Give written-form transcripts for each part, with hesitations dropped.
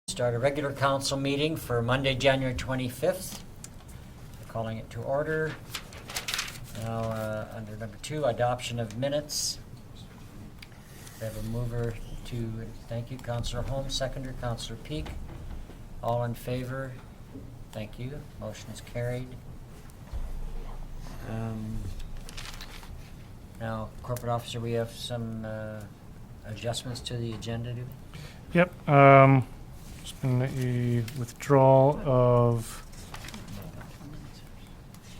Start a regular council meeting for Monday, January 25th. Calling it to order. Now, under number 2, adoption of minutes. We have a mover to, thank you, Councillor Holmes, seconder, Councillor Peak. All in favor? Thank you. Motion is carried. Now, corporate officer, we have some adjustments to the agenda, do we? Yep. There's been a withdrawal of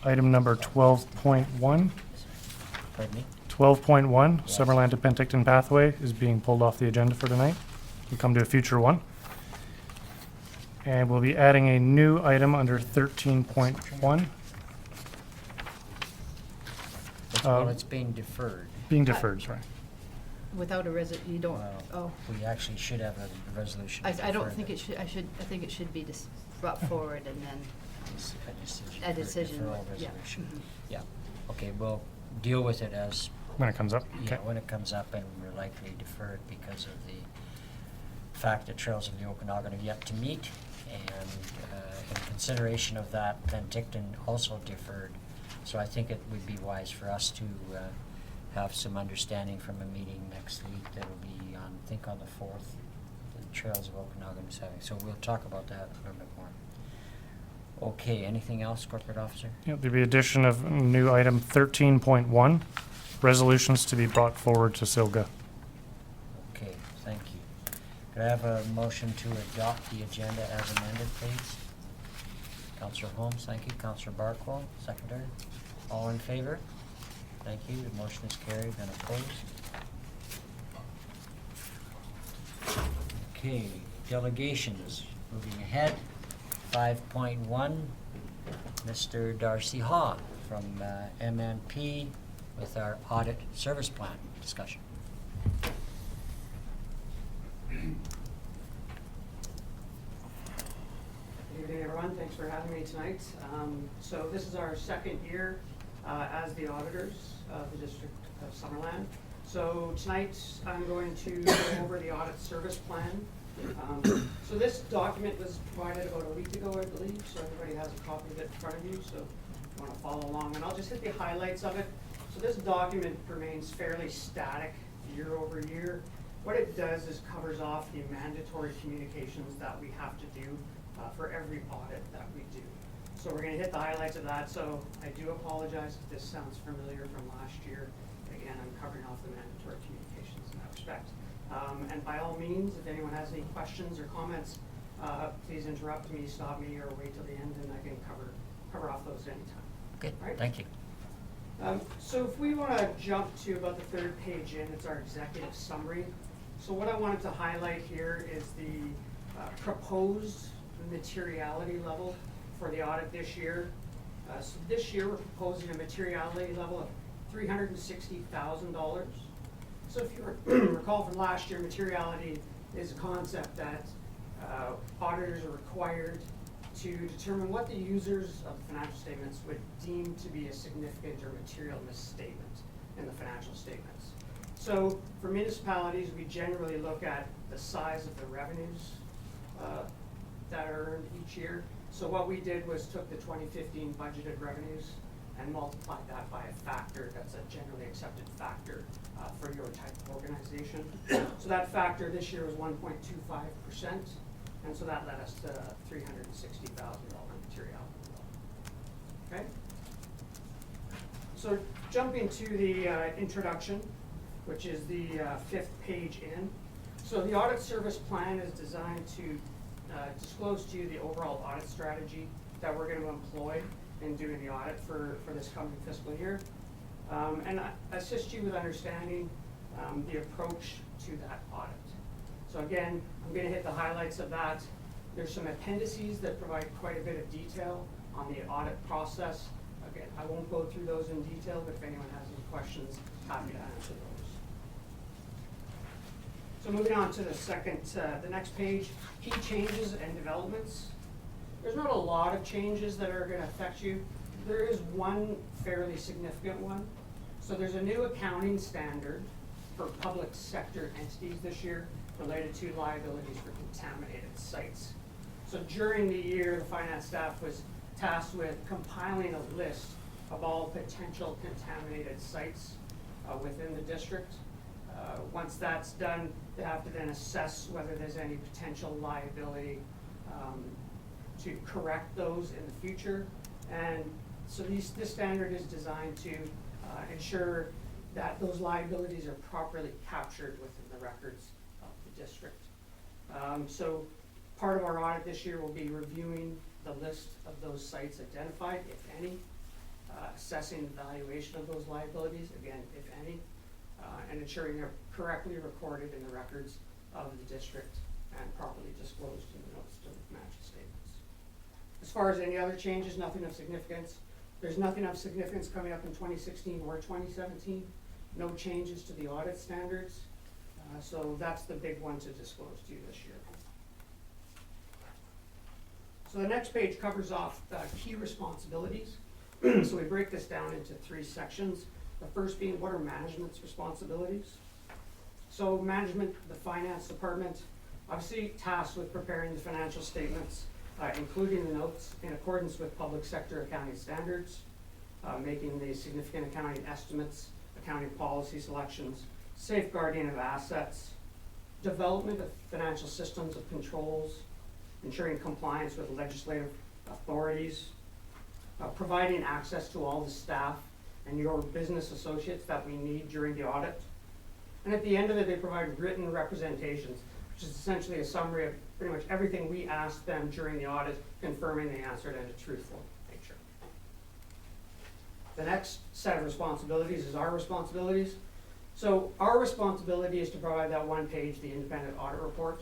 item number 12.1. Pardon me? 12.1, Yes. Summerland to Penticton Pathway, is being pulled off the agenda for tonight. We'll come to a future one. And we'll be adding a new item under 13.1. Well, it's being deferred. Being deferred, sorry. Without a you don't, Well, oh. we actually should have a resolution. to I don't defer think the- it should, I think it should be just brought forward and then A a decision. deferral Yeah. resolution. Mhm. Yeah, okay, we'll deal with it as, When it comes up. yeah, Okay. when it comes up, and we're likely deferred because of the fact that Trails of the Okanagan are yet to meet, and in consideration of that, Penticton also deferred. So I think it would be wise for us to have some understanding from a meeting next week that'll be on, I think on the 4th, the Trails of Okanagan is having. So we'll talk about that a little bit more. Okay, anything else, corporate officer? Yeah, there'll be addition of new item 13.1, resolutions to be brought forward to SILGA. Okay, thank you. Could I have a motion to adopt the agenda as amended, please? Councillor Holmes, thank you. Councillor Barquo, seconder. All in favor? Thank you. The motion is carried and opposed. Okay, delegations. Moving ahead, 5.1, Mr. Darcy Haw from MNP with our audit service plan discussion. Good evening, everyone. Thanks for having me tonight. So this is our second year as the auditors of the District of Summerland. So tonight I'm going to go over the audit service plan. So this document was provided about a week ago, I believe, so everybody has a copy of it in front of you, so if you want to follow along. And I'll just hit the highlights of it. So this document remains fairly static year over year. What it does is covers off the mandatory communications that we have to do for every audit that we do. So we're going to hit the highlights of that. So I do apologize if this sounds familiar from last year. Again, I'm covering off the mandatory communications in that respect. And by all means, if anyone has any questions or comments, please interrupt me, stop me, or wait till the end, and I can cover off those anytime. Good, Right. thank you. So if we want to jump to about the third page in, it's our executive summary. So what I wanted to highlight here is the proposed materiality level for the audit this year. So this year we're proposing a materiality level of $360,000. So if you recall from last year, materiality is a concept that auditors are required to determine what the users of the financial statements would deem to be a significant or material misstatement in the financial statements. So for municipalities, we generally look at the size of the revenues that are earned each year. So what we did was took the 2015 budgeted revenues and multiplied that by a factor that's a generally accepted factor for your type of organization. So that factor this year was 1.25%, and so that led us to $360,000 materiality level. Okay? So jumping to the introduction, which is the 5th page in. So the audit service plan is designed to disclose to you the overall audit strategy that we're going to employ in doing the audit for this coming fiscal year, and assist you with understanding the approach to that audit. So again, I'm going to hit the highlights of that. There's some appendices that provide quite a bit of detail on the audit process. Again, I won't go through those in detail, but if anyone has any questions, happy to answer those. So moving on to the next page, key changes and developments. There's not a lot of changes that are going to affect you. There is one fairly significant one. So there's a new accounting standard for public sector entities this year. related to liabilities for contaminated sites. So during the year, the finance staff was tasked with compiling a list of all potential contaminated sites within the district. Once that's done, they have to then assess whether there's any potential liability to correct those in the future. And so this standard is designed to ensure that those liabilities are properly captured within the records of the district. So part of our audit this year will be reviewing the list of those sites identified, if any, assessing the valuation of those liabilities, again, if any, and ensuring they're correctly recorded in the records of the district and properly disclosed in the notes to the financial statements. As far as any other changes, nothing of significance. There's nothing of significance coming up in 2016 or 2017. No changes to the audit standards. So that's the big one to disclose to you this year. So the next page covers off key responsibilities. So we break this down into 3 sections. The first being what are management's responsibilities. So management, the finance department, obviously tasked with preparing the financial statements, including the notes in accordance with public sector accounting standards, making the significant accounting estimates, accounting policy selections, safeguarding of assets, development of financial systems of controls, ensuring compliance with legislative authorities, providing access to all the staff and your business associates that we need during the audit. And at the end of it, they provide written representations, which is essentially a summary of pretty much everything we asked them during the audit, confirming they answered in a truthful nature. The next set of responsibilities is our responsibilities. So our responsibility is to provide that one page, the independent audit report.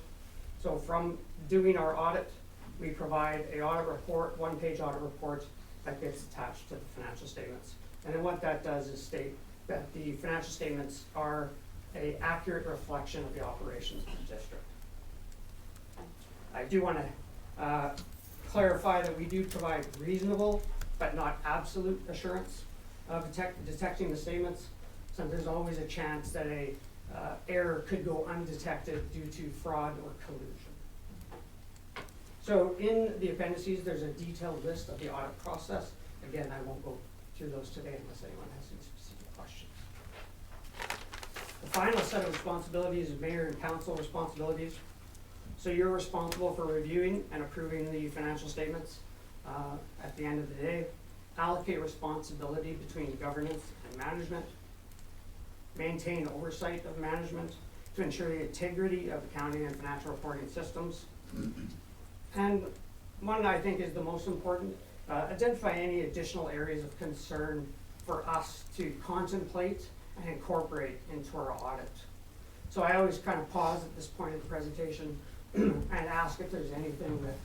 So from doing our audit, we provide an audit report, one-page audit report that gets attached to the financial statements. And then what that does is state that the financial statements are an accurate reflection of the operations of the district. I do want to clarify that we do provide reasonable but not absolute assurance of detecting the statements. So there's always a chance that a error could go undetected due to fraud or collusion. So in the appendices, there's a detailed list of the audit process. Again, I won't go through those today unless anyone has any specific questions. The final set of responsibilities is mayor and council responsibilities. So you're responsible for reviewing and approving the financial statements at the end of the day, allocate responsibility between governance and management, maintain oversight of management to ensure the integrity of accounting and financial reporting systems. And one I think is the most important, identify any additional areas of concern for us to contemplate and incorporate into our audit. So I always kind of pause at this point in the presentation and ask if there's anything that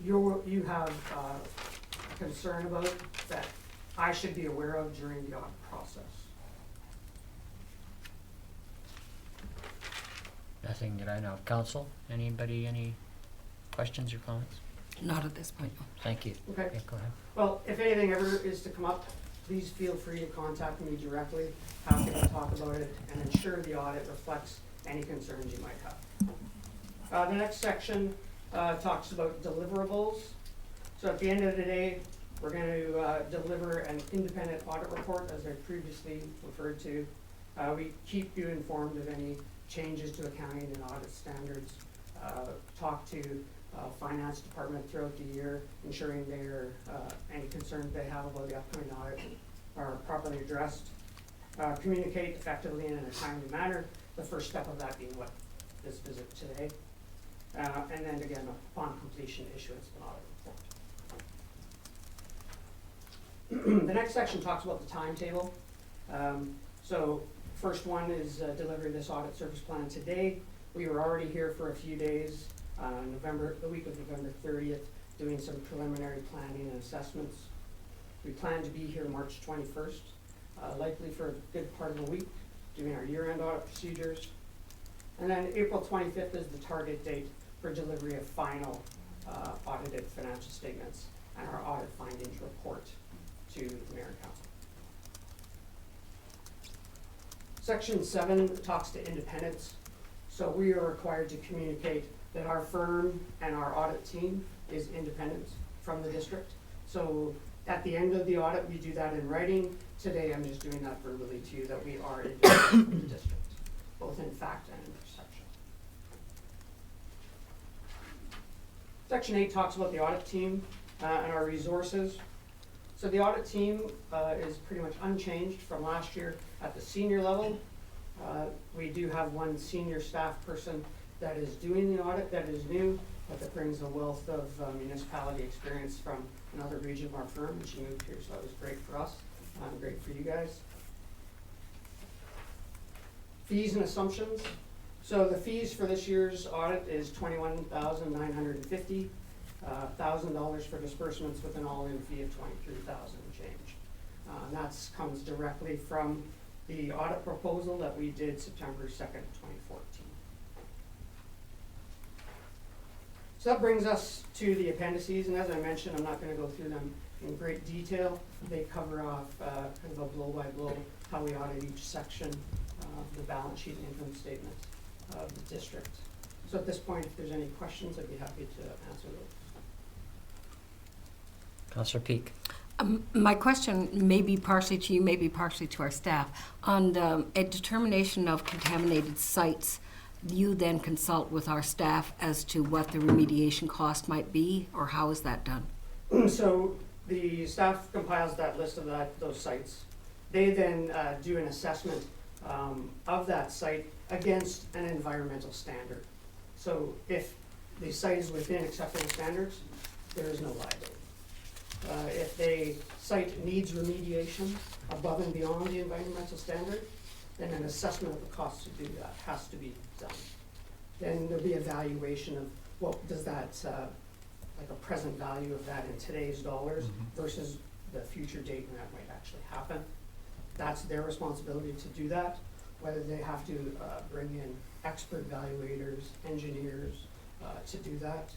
you have a concern about that I should be aware of during the audit process. Nothing that I know of. Council, anybody, any questions or comments? Not at this point. Thank you. Okay. Go ahead. Well, if anything ever is to come up, please feel free to contact me directly. Happy to talk about it and ensure the audit reflects any concerns you might have. The next section talks about deliverables. So at the end of the day, we're going to deliver an independent audit report, as I previously referred to. We keep you informed of any changes to accounting and audit standards. Talk to finance department throughout the year, ensuring any concerns they have about the upcoming audit are properly addressed. Communicate effectively and in a timely manner. The first step of that being what this visit today. And then again, upon completion, issuance of an audit report. The next section talks about the timetable. So first one is delivery of this audit service plan today. We were already here for a few days, the week of November 30th, doing some preliminary planning and assessments. We plan to be here March 21st, likely for a good part of the week, doing our year-end audit procedures. And then April 25th is the target date for delivery of final audited financial statements and our audit findings report to the Mayor and Council. Section 7 talks to independence. So we are required to communicate that our firm and our audit team is independent from the district. So at the end of the audit, we do that in writing. Today, I'm just doing that verbally to you, that we are independent from the district, both in fact and in perception. Section 8 talks about the audit team and our resources. So the audit team is pretty much unchanged from last year at the senior level. We do have one senior staff person that is doing the audit that is new, but that brings a wealth of municipality experience from another region of our firm, and she moved here, so that was great for us, great for you guys. Fees and assumptions. So the fees for this year's audit is $21,950, $1,000 for disbursements with an all-in fee of $23,000 and change. And that comes directly from the audit proposal that we did September 2nd, 2014. So that brings us to the appendices, and as I mentioned, I'm not going to go through them in great detail. They cover off kind of a blow-by-blow how we audit each section of the balance sheet and income statement of the district. So at this point, if there's any questions, I'd be happy to answer those. Councillor Peak. My question may be partially to you, maybe partially to our staff. On a determination of contaminated sites, you then consult with our staff as to what the remediation cost might be, or how is that done? So the staff compiles that list of those sites. They then do an assessment of that site against an environmental standard. So if the site is within acceptable standards, there is no liability. If the site needs remediation above and beyond the environmental standard, then an assessment of the cost to do that has to be done. Then there'll be evaluation of what does that, like a present value of that in today's dollars versus the future date when that might actually happen. That's their responsibility to do that, whether they have to bring in expert evaluators, engineers to do that.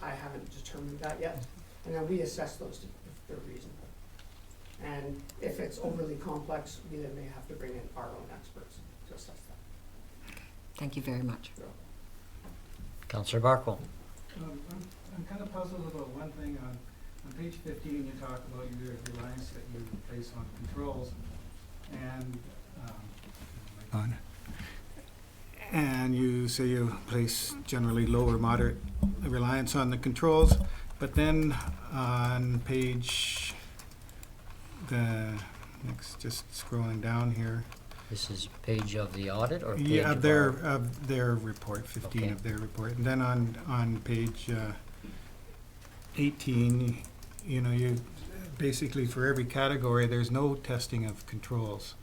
I haven't determined that yet. And then we assess those if they're reasonable. And if it's overly complex, we then may have to bring in our own experts to assess that. Thank you very much. Councillor Barkle. I'm kind of puzzled about one thing. On page 15, you talk about your reliance that you place on controls, and you say you place generally low or moderate reliance on the controls, but then on page, the next, just scrolling down here. This is page of the audit or page Yeah, of of their report, 15 Okay. of their report. And then on page 18, you basically for every category, there's no testing of controls.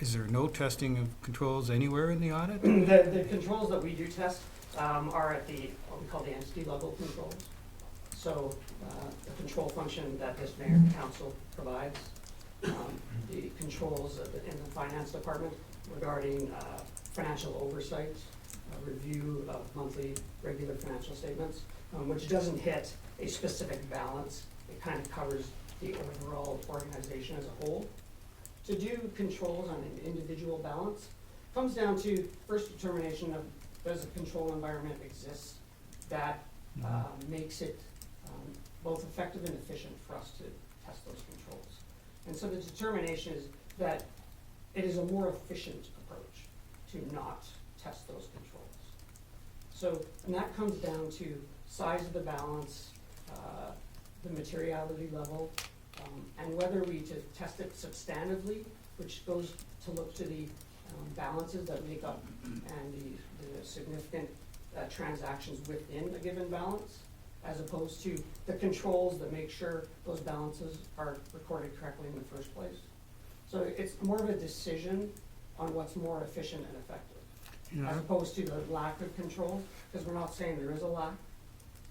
Is there no testing of controls anywhere in the audit? The controls that we do test are at what we call the entity level controls. So the control function that this mayor and council provides, the controls in the finance department regarding financial oversight, review of monthly regular financial statements, which doesn't hit a specific balance. It kind of covers the overall organization as a whole. To do controls on an individual balance comes down to first determination of does a control environment exist that makes it both effective and efficient for us to test those controls. And so the determination is that it is a more efficient approach to not test those controls. So, and that comes down to size of the balance, the materiality level, and whether we to test it substantively, which goes to look to the balances that make up and the significant transactions within a given balance, as opposed to the controls that make sure those balances are recorded correctly in the first place. So it's more of a decision on what's more efficient and effective, as opposed to the lack of control, because we're not saying there is a lack.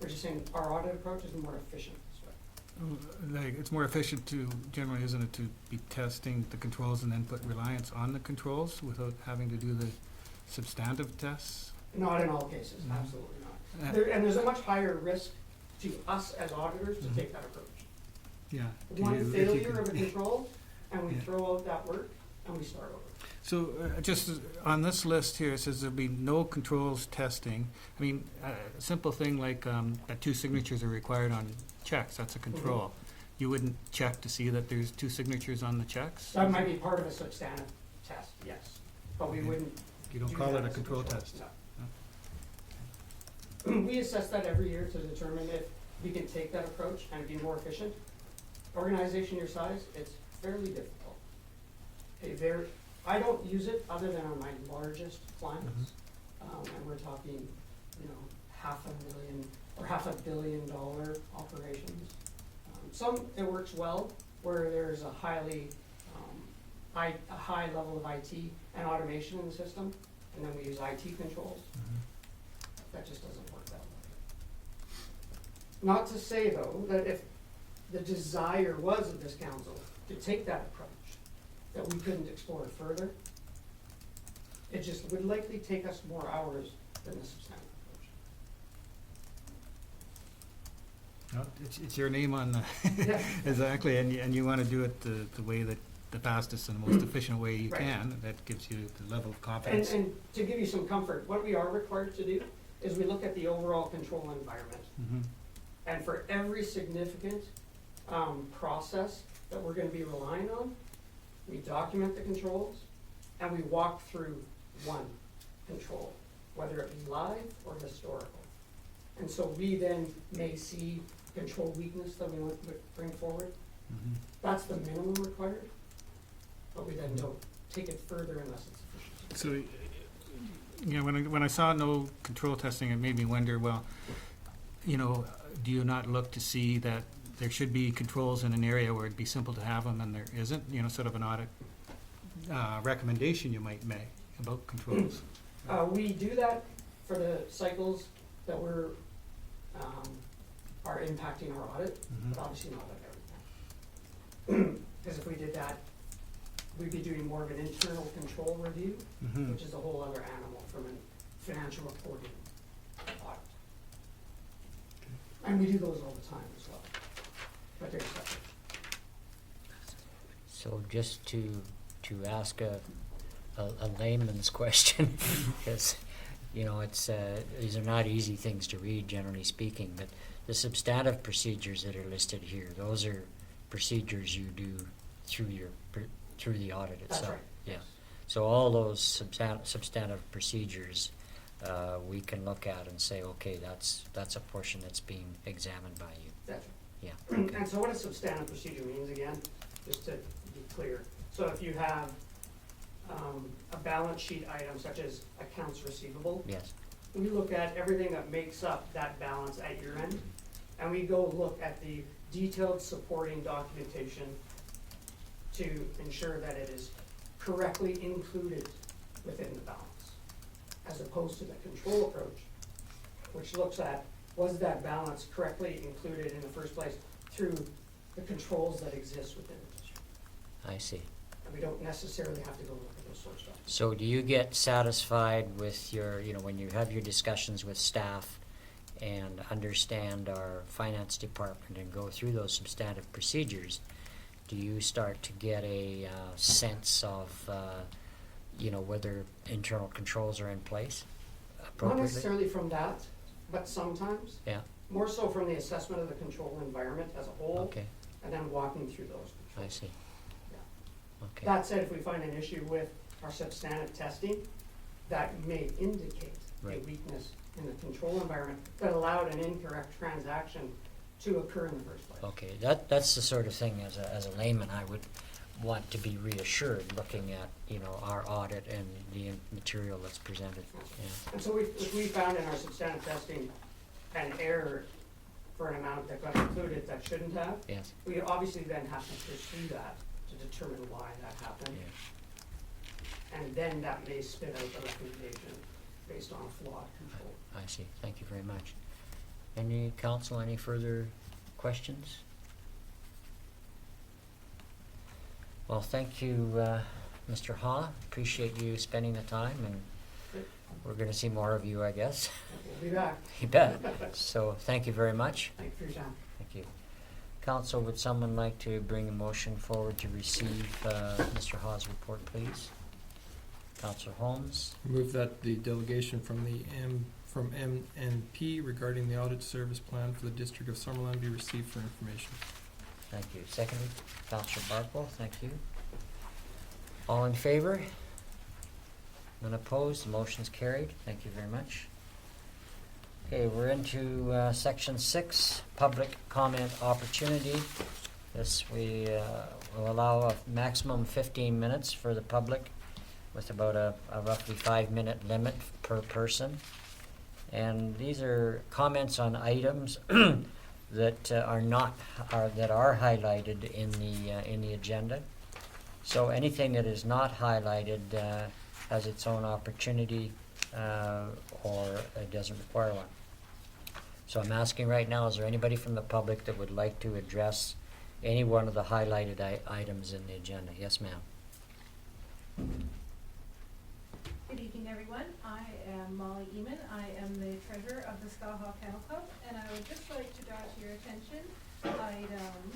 We're just saying our audit approach is more efficient this way. Like, it's more efficient to, generally, isn't it, to be testing the controls and then put reliance on the controls without having to do the substantive tests? Not in all cases, absolutely not. And there's a much higher risk to us as auditors to take that approach. Yeah. One failure of a control, and we throw out that work, and we start over. So, just on this list here, it says there'll be no controls testing. I mean, a simple thing like that 2 signatures are required on checks, that's a control. You wouldn't check to see that there's 2 signatures on the checks? That might be part of a substantive test, yes, but we Okay. wouldn't. You don't do call that it a as control test? No. We assess that every year to determine if we can take that approach and be more efficient. Organization your size, it's fairly difficult. I don't use it other than on my largest clients. And we're talking, $500,000 or $500 million operations. Some, it works well where there's a high level of IT and automation in the system, and then we use IT controls. That just doesn't work that way. Not to say, though, that if the desire was of this council to take that approach, that we couldn't explore it further. It just would likely take us more hours than the substantive approach. No, it's your name on the, Yeah. exactly, and you want to do it the way that, the fastest and most efficient way you Right. can. That gives you the level of confidence. And to give you some comfort, what we are required to do is we look at the overall control environment. Mhm. And for every significant process that we're gonna be relying on, we document the controls and we walk through one control, whether it be live or historical. And so we then may see control weakness that we want to bring forward. Mhm. That's the minimum required, but we then don't take it further unless it's sufficient. So, when I saw no control testing, it made me wonder, well, do you not look to see that there should be controls in an area where it'd be simple to have them and there isn't, sort of an audit recommendation you might make about controls? We do that for the cycles that are impacting our audit, but obviously not at everything. Because if we did that, we'd be doing more of an internal control review, Mhm. which is a whole other animal from a financial reporting audit. And we do those all the time as well, but they're separate. So just to ask a layman's question, because, these are not easy things to read, generally speaking, but the substantive procedures that are listed here, those are procedures you do through the audit itself? That's right. Yeah. So all those substantive procedures, we can look at and say, okay, that's a portion that's being examined by you. That's right. Yeah. And so what a substantive procedure means, again, just to be clear. So if you have a balance sheet item such as accounts receivable, Yes. we look at everything that makes up that balance at year end, and we go look at the detailed supporting documentation to ensure that it is correctly included within the balance, as opposed to the control approach, which looks at, was that balance correctly included in the first place through the controls that exist within the district? I see. And we don't necessarily have to go look at those sorts of documents. So do you get satisfied with your, when you have your discussions with staff and understand our finance department and go through those substantive procedures, do you start to get a sense of, whether internal controls are in place Not appropriately? necessarily from that, but sometimes, Yeah, more so from the assessment of the control environment as a whole, okay, and then walking through those I controls. see. Yeah. Okay, That said, if we find an issue with our substantive testing, that may indicate a Right. weakness in the control environment that allowed an incorrect transaction to occur in the first place. okay, that's the sort of thing as a layman I would want to be reassured, looking at, our audit and the material that's presented, yeah. And so if we found in our substantive testing an error for an amount that got included that shouldn't have, Yes, we obviously then have to pursue that to determine why that happened. yeah, And then that may spit out a recommendation based on flawed control. I see, thank you very much. Any council, any further questions? Well, thank you, Mr. Ha, appreciate you spending the time, and we're gonna see more of you, I guess. We'll be back. You bet. So, thank you very much. Thank you for your time. Thank you. Council, would someone like to bring a motion forward to receive Mr. Ha's report, please? Councillor Holmes, Move that the delegation from MNP regarding the audit service plan for the District of Summerland be received for information. thank you. Seconded, Councillor Barkle, thank you. All in favor? None opposed, the motion's carried. Thank you very much. Okay, we're into section 6, public comment opportunity. This we will allow a maximum 15 minutes for the public with about a roughly 5-minute limit per person. And these are comments on items that are highlighted in the agenda. So anything that is not highlighted has its own opportunity or it doesn't require one. So I'm asking right now, is there anybody from the public that would like to address any one of the highlighted items in the agenda? Yes, ma'am. Good evening, everyone. I am Molly Eamon. I am the treasurer of the Skaha Kennel Club, and I would just like to draw to your attention item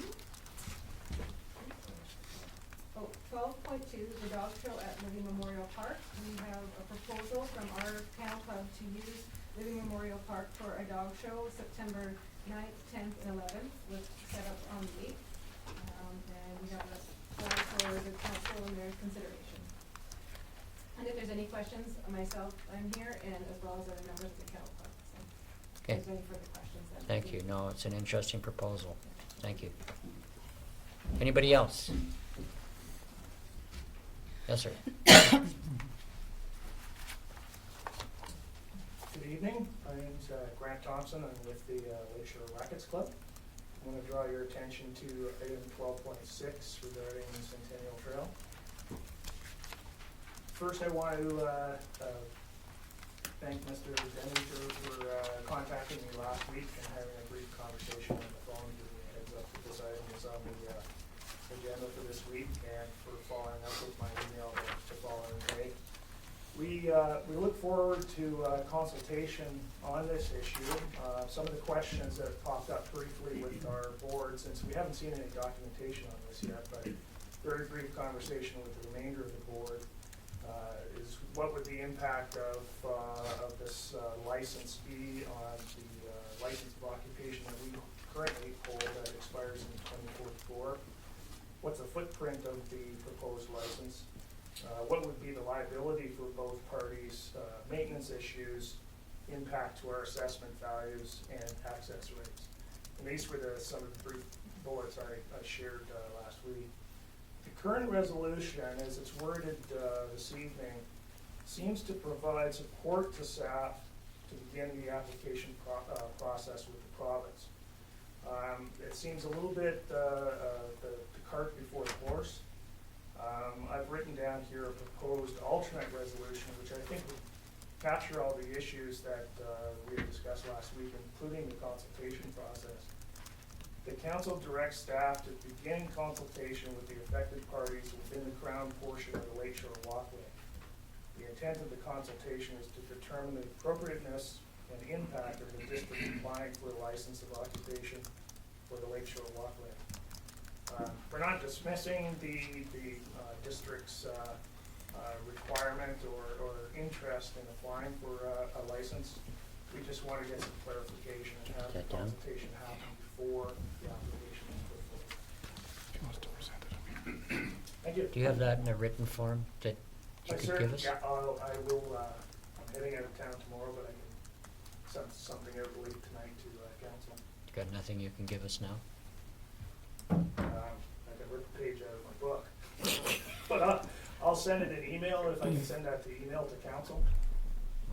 12.2, the dog show at Living Memorial Park. We have a proposal from our kennel club to use Living Memorial Park for a dog show September 9th, 10th, and 11th, with setup on the 8th. And we have a call for the council and their consideration. And if there's any questions, myself, I'm here, and as well as other members of the kennel club. So Okay. if there's any further questions, then. Thank you. No, it's an interesting proposal. Thank you. Anybody else? Yes, sir. Good evening. My name's Grant Thompson. I'm with the Lakeshore Rackets Club. I'm going to draw your attention to item 12.6 regarding Centennial Trail. First, I want to thank Mr. Denninger for contacting me last week and having a brief conversation on the phone, giving me a heads up that this item is on the agenda for this week, and for following up with my email the following day. We look forward to consultation on this issue. Some of the questions that have popped up briefly with our board, since we haven't seen any documentation on this yet, but very brief conversation with the remainder of the board, is what would the impact of this license be on the license of occupation that we currently hold that expires in 2044? What's the footprint of the proposed license? What would be the liability for both parties, maintenance issues, impact to our assessment values, and access rates? And these were some of the brief bullets I shared last week. The current resolution, as it's worded this evening, seems to provide support to staff to begin the application process with the province. It seems a little bit the cart before the horse. I've written down here a proposed alternate resolution, which I think would capture all the issues that we discussed last week, including the consultation process. The council directs staff to begin consultation with the affected parties within the Crown portion of the Lakeshore Walkway. The intent of the consultation is to determine the appropriateness and impact of the district applying for a license of occupation for the Lakeshore Walkway. We're not dismissing the district's requirement or interest in applying for a license. We just want to get some clarification and have the consultation happen before the application is put forward. Thank you. Do you have that in a written form that you could give us? Yeah, I will. I'm heading out of town tomorrow, but I can send something out late tonight to council. You got nothing you can give us now? I can rip a page out of my book. But I'll send it an email if I can send that to email to council.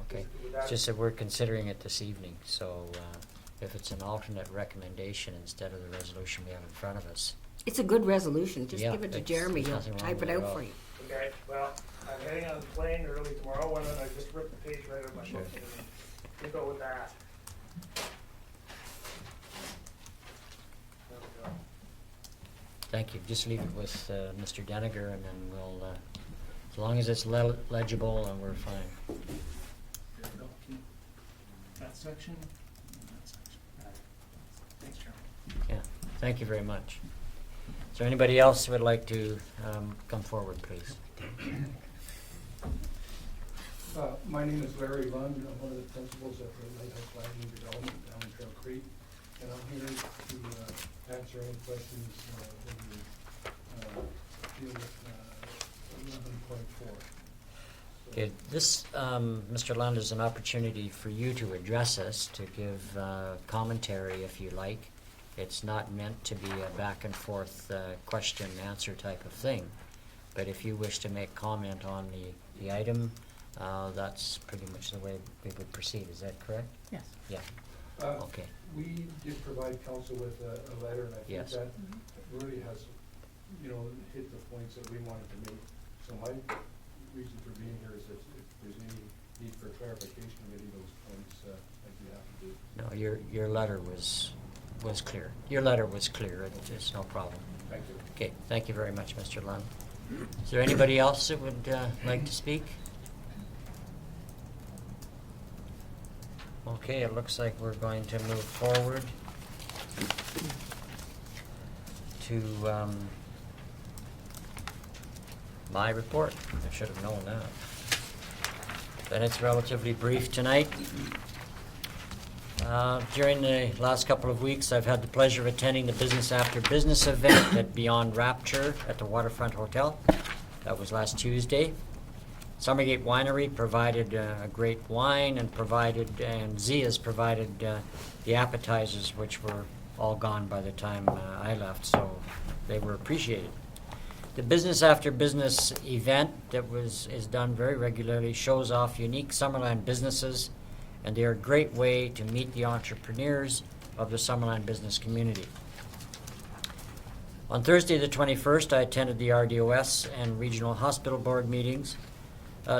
Okay. Would It's that- just that we're considering it this evening, so if it's an alternate recommendation instead of the resolution we have in front of us. It's a good resolution. Just Yeah, give it to it's- Jeremy. there's He'll nothing wrong type with it it out at for all. you. Okay, well, I'm heading on the plane early tomorrow. Why don't I just rip the page right out of my Sure. book and we'll go with that. There we go. Thank you. Just leave it with Mr. Denninger, and then we'll, as long as it's legible, and we're fine. That section and that section. Thanks, Chairman. Yeah, thank you very much. Is there anybody else who would like to come forward, please? My name is Larry Lund. I'm one of the principals at the Lighthouse Lagoon Development down in Trail Creek. And I'm here to answer any questions when you deal with 11.4. Okay, this, Mr. Lund, is an opportunity for you to address us, to give commentary if you like. It's not meant to be a back and forth question and answer type of thing. But if you wish to make comment on the item, that's pretty much the way we would proceed. Is that correct? Yes. Yeah. Okay. We did provide council with a letter, and I think Yes. that really has, hit the points that we wanted to make. So my reason for being here is that if there's any need for clarification of any of those points, I'd be happy to. No, your letter was clear. Your letter was clear. It's no problem. Thank you. Okay, thank you very much, Mr. Lund. Is there anybody else that would like to speak? Okay, it looks like we're going to move forward to my report. I should have known that. Then it's relatively brief tonight. During the last couple of weeks, I've had the pleasure of attending the Business After Business event at Beyond Rapture at the Waterfront Hotel. That was last Tuesday. Summergate Winery provided a great wine and Zia's provided the appetizers, which were all gone by the time I left, so they were appreciated. The Business After Business event that is done very regularly shows off unique Summerland businesses, and they are a great way to meet the entrepreneurs of the Summerland business community. On Thursday the 21st, I attended the RDOS and Regional Hospital Board meetings.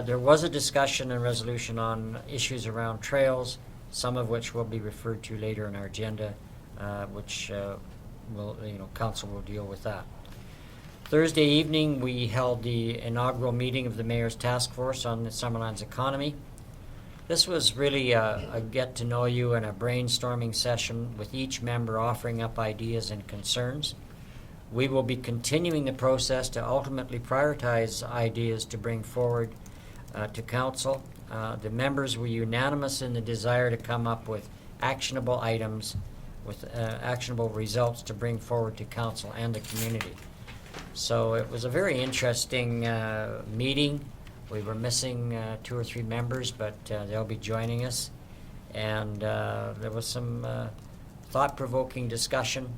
There was a discussion and resolution on issues around trails, some of which will be referred to later in our agenda, which council will deal with that. Thursday evening, we held the inaugural meeting of the Mayor's Task Force on the Summerland's economy. This was really a get-to-know-you and a brainstorming session with each member offering up ideas and concerns. We will be continuing the process to ultimately prioritize ideas to bring forward to council. The members were unanimous in the desire to come up with actionable items, with actionable results to bring forward to council and the community. So it was a very interesting meeting. We were missing 2 or 3 members, but they'll be joining us. And there was some thought-provoking discussion,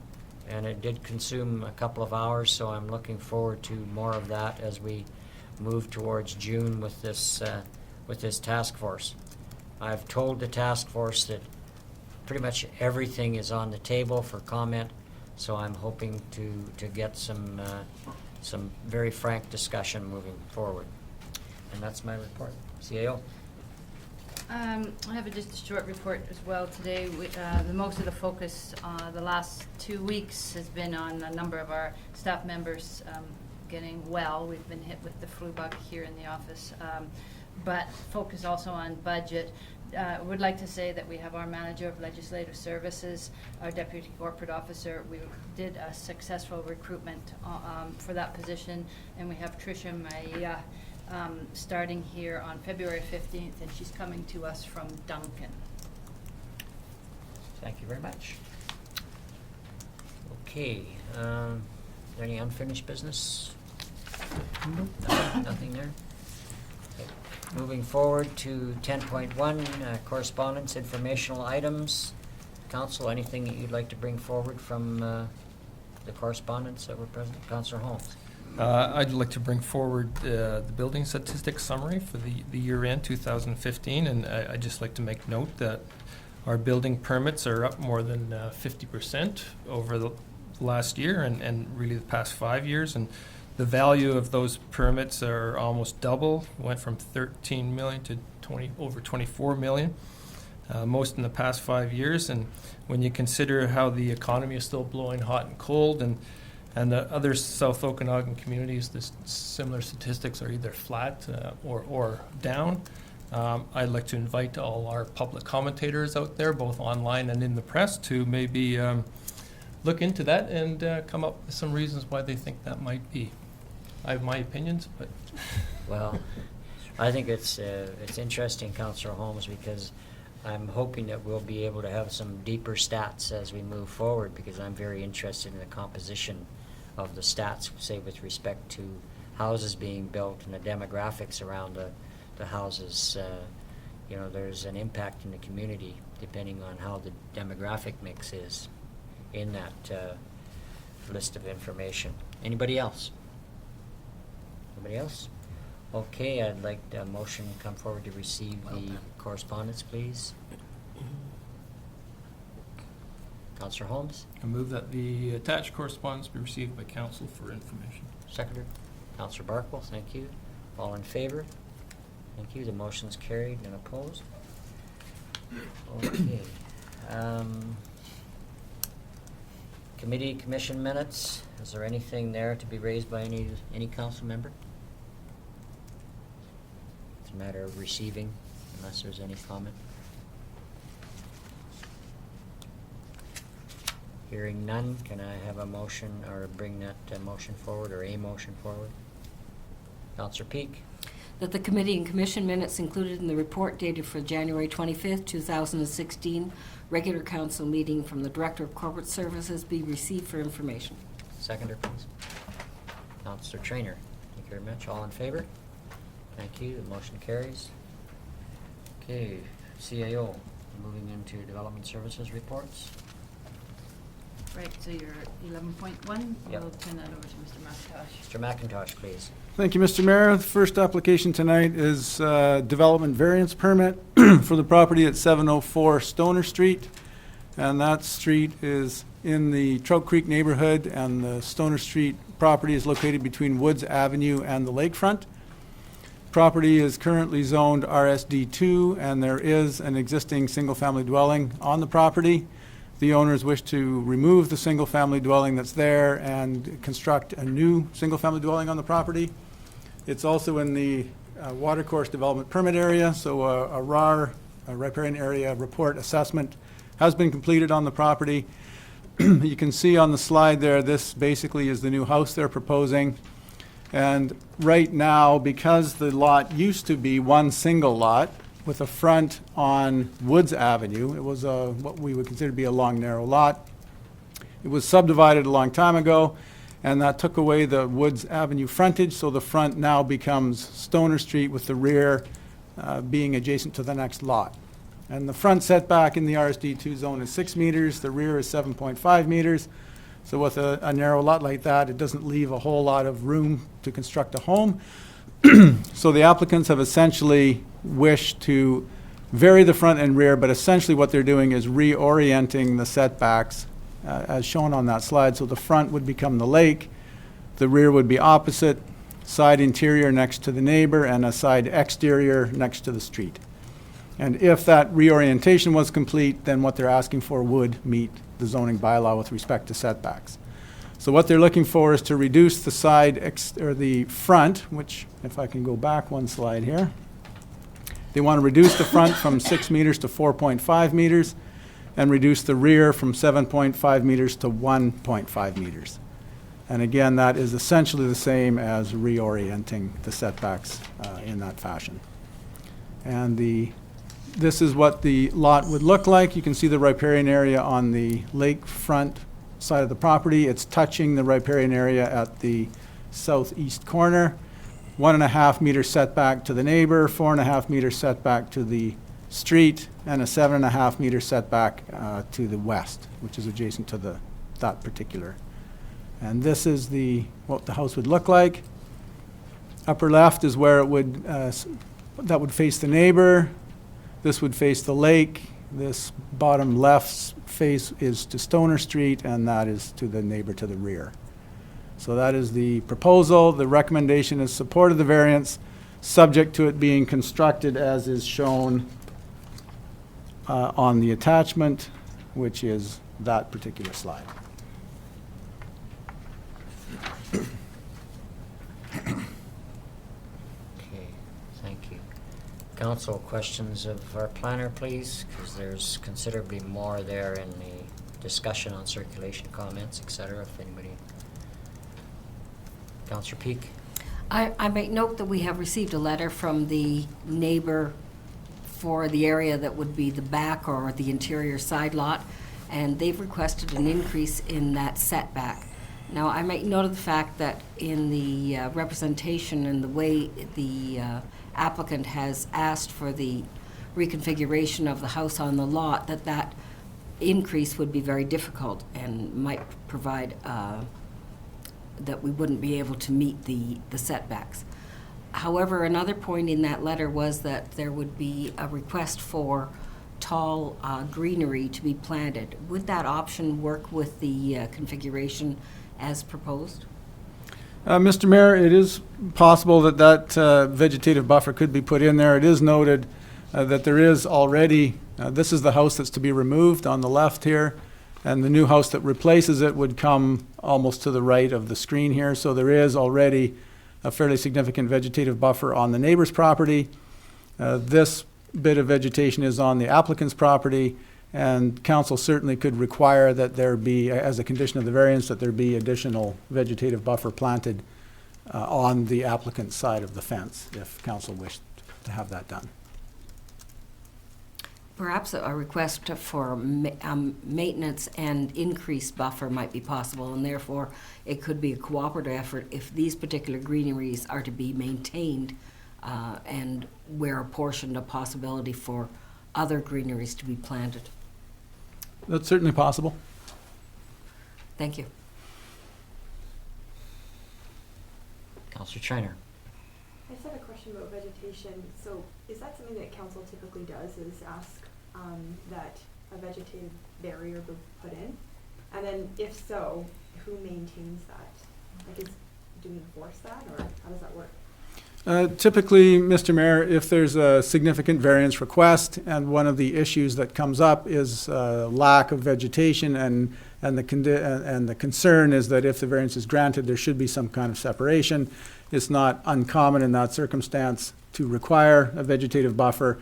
and it did consume a couple of hours, so I'm looking forward to more of that as we move towards June with this task force. I've told the task force that pretty much everything is on the table for comment, so I'm hoping to get some very frank discussion moving forward. And that's my report. CAO? I have just a short report as well today. Most of the focus the last 2 weeks has been on a number of our staff members getting well. We've been hit with the flu bug here in the office, but focus also on budget. Would like to say that we have our manager of legislative services, our deputy corporate officer. We did a successful recruitment for that position, and we have Tricia Maya starting here on February 15th, and she's coming to us from Duncan. Thank you very much. Okay, is there any unfinished business? Nothing there? Okay. Moving forward to 10.1, correspondence, informational items. Council, anything that you'd like to bring forward from the correspondence that were present? Councillor Holmes. I'd like to bring forward the building statistics summary for the year end 2015, and I'd just like to make note that our building permits are up more than 50% over the last year and really the past 5 years, and the value of those permits are almost double, went from 13 million to over 24 million, most in the past 5 years. And when you consider how the economy is still blowing hot and cold, and the other South Okanagan communities, the similar statistics are either flat or down. I'd like to invite all our public commentators out there, both online and in the press, to maybe look into that and come up with some reasons why they think that might be. I have my opinions, but... Well, I think it's interesting, Councillor Holmes, because I'm hoping that we'll be able to have some deeper stats as we move forward, because I'm very interested in the composition of the stats, say with respect to houses being built and the demographics around the houses. You know, there's an impact in the community depending on how the demographic mix is in that list of information. Anybody else? Anybody else? Okay, I'd like a motion to come forward to receive the correspondence, please. Councillor Holmes, I move that the attached correspondence be received by council for information. seconder. Councillor Barkle, thank you. All in favor? Thank you. The motion's carried and opposed. Okay. Committee, commission minutes. Is there anything there to be raised by any council member? It's a matter of receiving, unless there's any comment. Hearing none, can I have a motion or bring that motion forward, or a motion forward? Councillor Peak. That the committee and commission minutes included in the report dated for January 25th, 2016, regular council meeting from the Director of Corporate Services be received for information. Seconder, please. Councillor Trainer. Thank you very much. All in favor? Thank you. The motion carries. Okay, CAO. Moving into Development Services reports. Right, so you're 11.1. Yep. We'll turn that over to Mr. McIntosh. Mr. McIntosh, please. Thank you, Mr. Mayor. The first application tonight is development variance permit for the property at 704 Stoner Street. And that street is in the Trout Creek neighborhood, and the Stoner Street property is located between Woods Avenue and the lakefront. Property is currently zoned RSD2, and there is an existing single-family dwelling on the property. The owners wish to remove the single-family dwelling that's there and construct a new single-family dwelling on the property. It's also in the watercourse development permit area, so a RAR, a riparian area report assessment, has been completed on the property. You can see on the slide there, this basically is the new house they're proposing. And right now, because the lot used to be one single lot, with a front on Woods Avenue. It was what we would consider to be a long, narrow lot. It was subdivided a long time ago, and that took away the Woods Avenue frontage, so the front now becomes Stoner Street, with the rear being adjacent to the next lot. And the front setback in the RSD2 zone is 6 meters, the rear is 7.5 meters. So with a narrow lot like that, it doesn't leave a whole lot of room to construct a home. So the applicants have essentially wished to vary the front and rear, but essentially what they're doing is reorienting the setbacks as shown on that slide. So the front would become the lake, the rear would be opposite, side interior next to the neighbor, and a side exterior next to the street. And if that reorientation was complete, then what they're asking for would meet the zoning bylaw with respect to setbacks. So what they're looking for is to reduce the side or the front, which, if I can go back one slide here, they want to reduce the front from 6 meters to 4.5 meters and reduce the rear from 7.5 meters to 1.5 meters. And again, that is essentially the same as reorienting the setbacks in that fashion. And this is what the lot would look like. You can see the riparian area on the lakefront side of the property. It's touching the riparian area at the southeast corner. 1.5 meter setback to the neighbor, 4.5 meter setback to the street, and a 7.5 meter setback to the west, which is adjacent to that particular. And this is what the house would look like. Upper left is where it would that would face the neighbor. This would face the lake. This bottom left face is to Stoner Street, and that is to the neighbor to the rear. So that is the proposal. The recommendation is support of the variance, subject to it being constructed as is shown on the attachment, which is that particular slide. Okay, thank you. Council, questions of our planner, please, because there's considerably more there in the discussion on circulation comments, et cetera, if anybody. Councillor Peak? I make note that we have received a letter from the neighbor for the area that would be the back or the interior side lot, and they've requested an increase in that setback. Now, I make note of the fact that in the representation and the way the applicant has asked for the reconfiguration of the house on the lot, that increase would be very difficult and might provide that we wouldn't be able to meet the setbacks. However, another point in that letter was that there would be a request for tall greenery to be planted. Would that option work with the configuration as proposed? Mr. Mayor, it is possible that that vegetative buffer could be put in there. It is noted that there is already, this is the house that's to be removed on the left here, and the new house that replaces it would come almost to the right of the screen here. So there is already a fairly significant vegetative buffer on the neighbor's property. This bit of vegetation is on the applicant's property, and council certainly could require that there be, as a condition of the variance, that there be additional vegetative buffer planted on the applicant's side of the fence, if council wished to have that done. Perhaps a request for maintenance and increased buffer might be possible, and therefore it could be a cooperative effort if these particular greeneries are to be maintained and where apportioned a possibility for other greeneries to be planted. That's certainly possible. Thank you. Councillor Schreiner. I just had a question about vegetation. So is that something that council typically does, is ask that a vegetative barrier be put in? And then if so, who maintains that? Like, do we enforce that, or how does that work? Typically, Mr. Mayor, if there's a significant variance request and one of the issues that comes up is lack of vegetation and the concern is that if the variance is granted, there should be some kind of separation. It's not uncommon in that circumstance to require a vegetative buffer.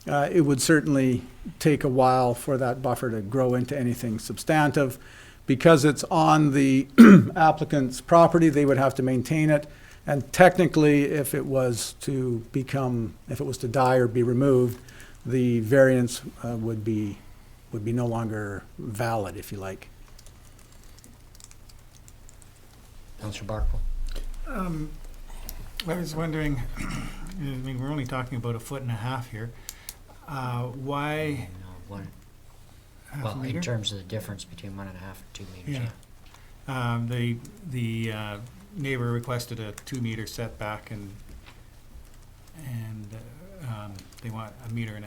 It would certainly take a while for that buffer to grow into anything substantive. Because it's on the applicant's property, they would have to maintain it. And technically, if it was to die or be removed, the variance would be no longer valid, if you like. Councillor Barkle. I was wondering, I mean, we're only talking about 1.5 feet here. Why? Well, in terms of the difference between 1.5 and 2 meters. Yeah. The neighbor requested a 2-meter setback, and they want 1.5 meters.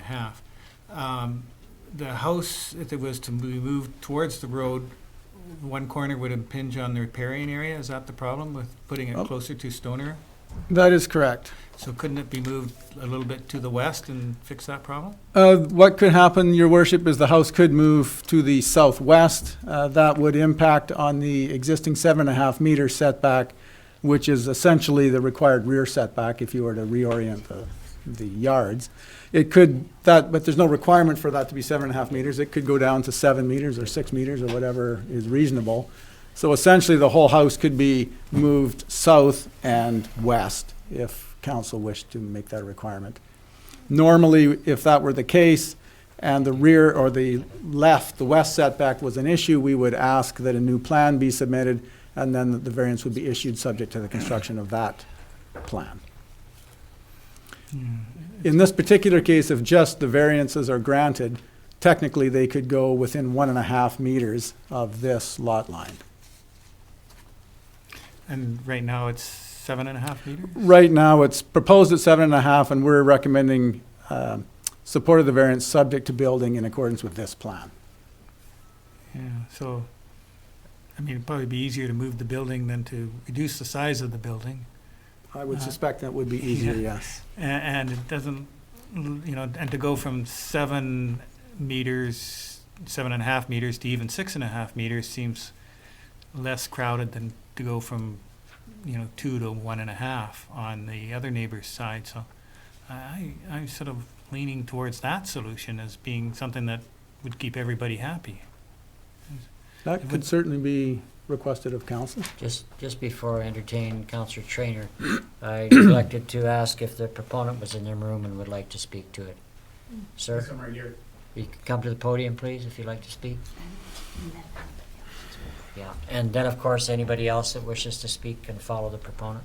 The house, if it was to be moved towards the road, one corner would impinge on the riparian area. Is that the problem with putting it closer to Stoner? That is correct. So couldn't it be moved a little bit to the west and fix that problem? What could happen, Your Worship, is the house could move to the southwest. That would impact on the existing 7.5 meter setback, which is essentially the required rear setback if you were to reorient the yards. It could, but there's no requirement for that to be 7.5 meters. It could go down to 7 meters or 6 meters or whatever is reasonable. So essentially the whole house could be moved south and west if council wished to make that a requirement. Normally, if that were the case and the rear or the west setback was an issue, we would ask that a new plan be submitted, and then the variance would be issued subject to the construction of that plan. In this particular case, if just the variances are granted, technically they could go within 1.5 meters of this lot line. And right now it's 7.5 meters? Right now it's proposed at 7.5, and we're recommending support of the variance subject to building in accordance with this plan. Yeah, so, I mean, it'd probably be easier to move the building than to reduce the size of the building. I would suspect that would be easier, yes. And it doesn't, you know, and to go from 7 meters, 7.5 meters to even 6.5 meters seems less crowded than to go from, 2 to 1.5 on the other neighbor's side. So I'm sort of leaning towards that solution as being something that would keep everybody happy. That could certainly be requested of council. Just before I entertain Councillor Trainer, I neglected to ask if the proponent was in the room and would like to speak to it. Sir? I'm right here. You can come to the podium, please, if you'd like to speak. Yeah, and then, of course, anybody else that wishes to speak can follow the proponent.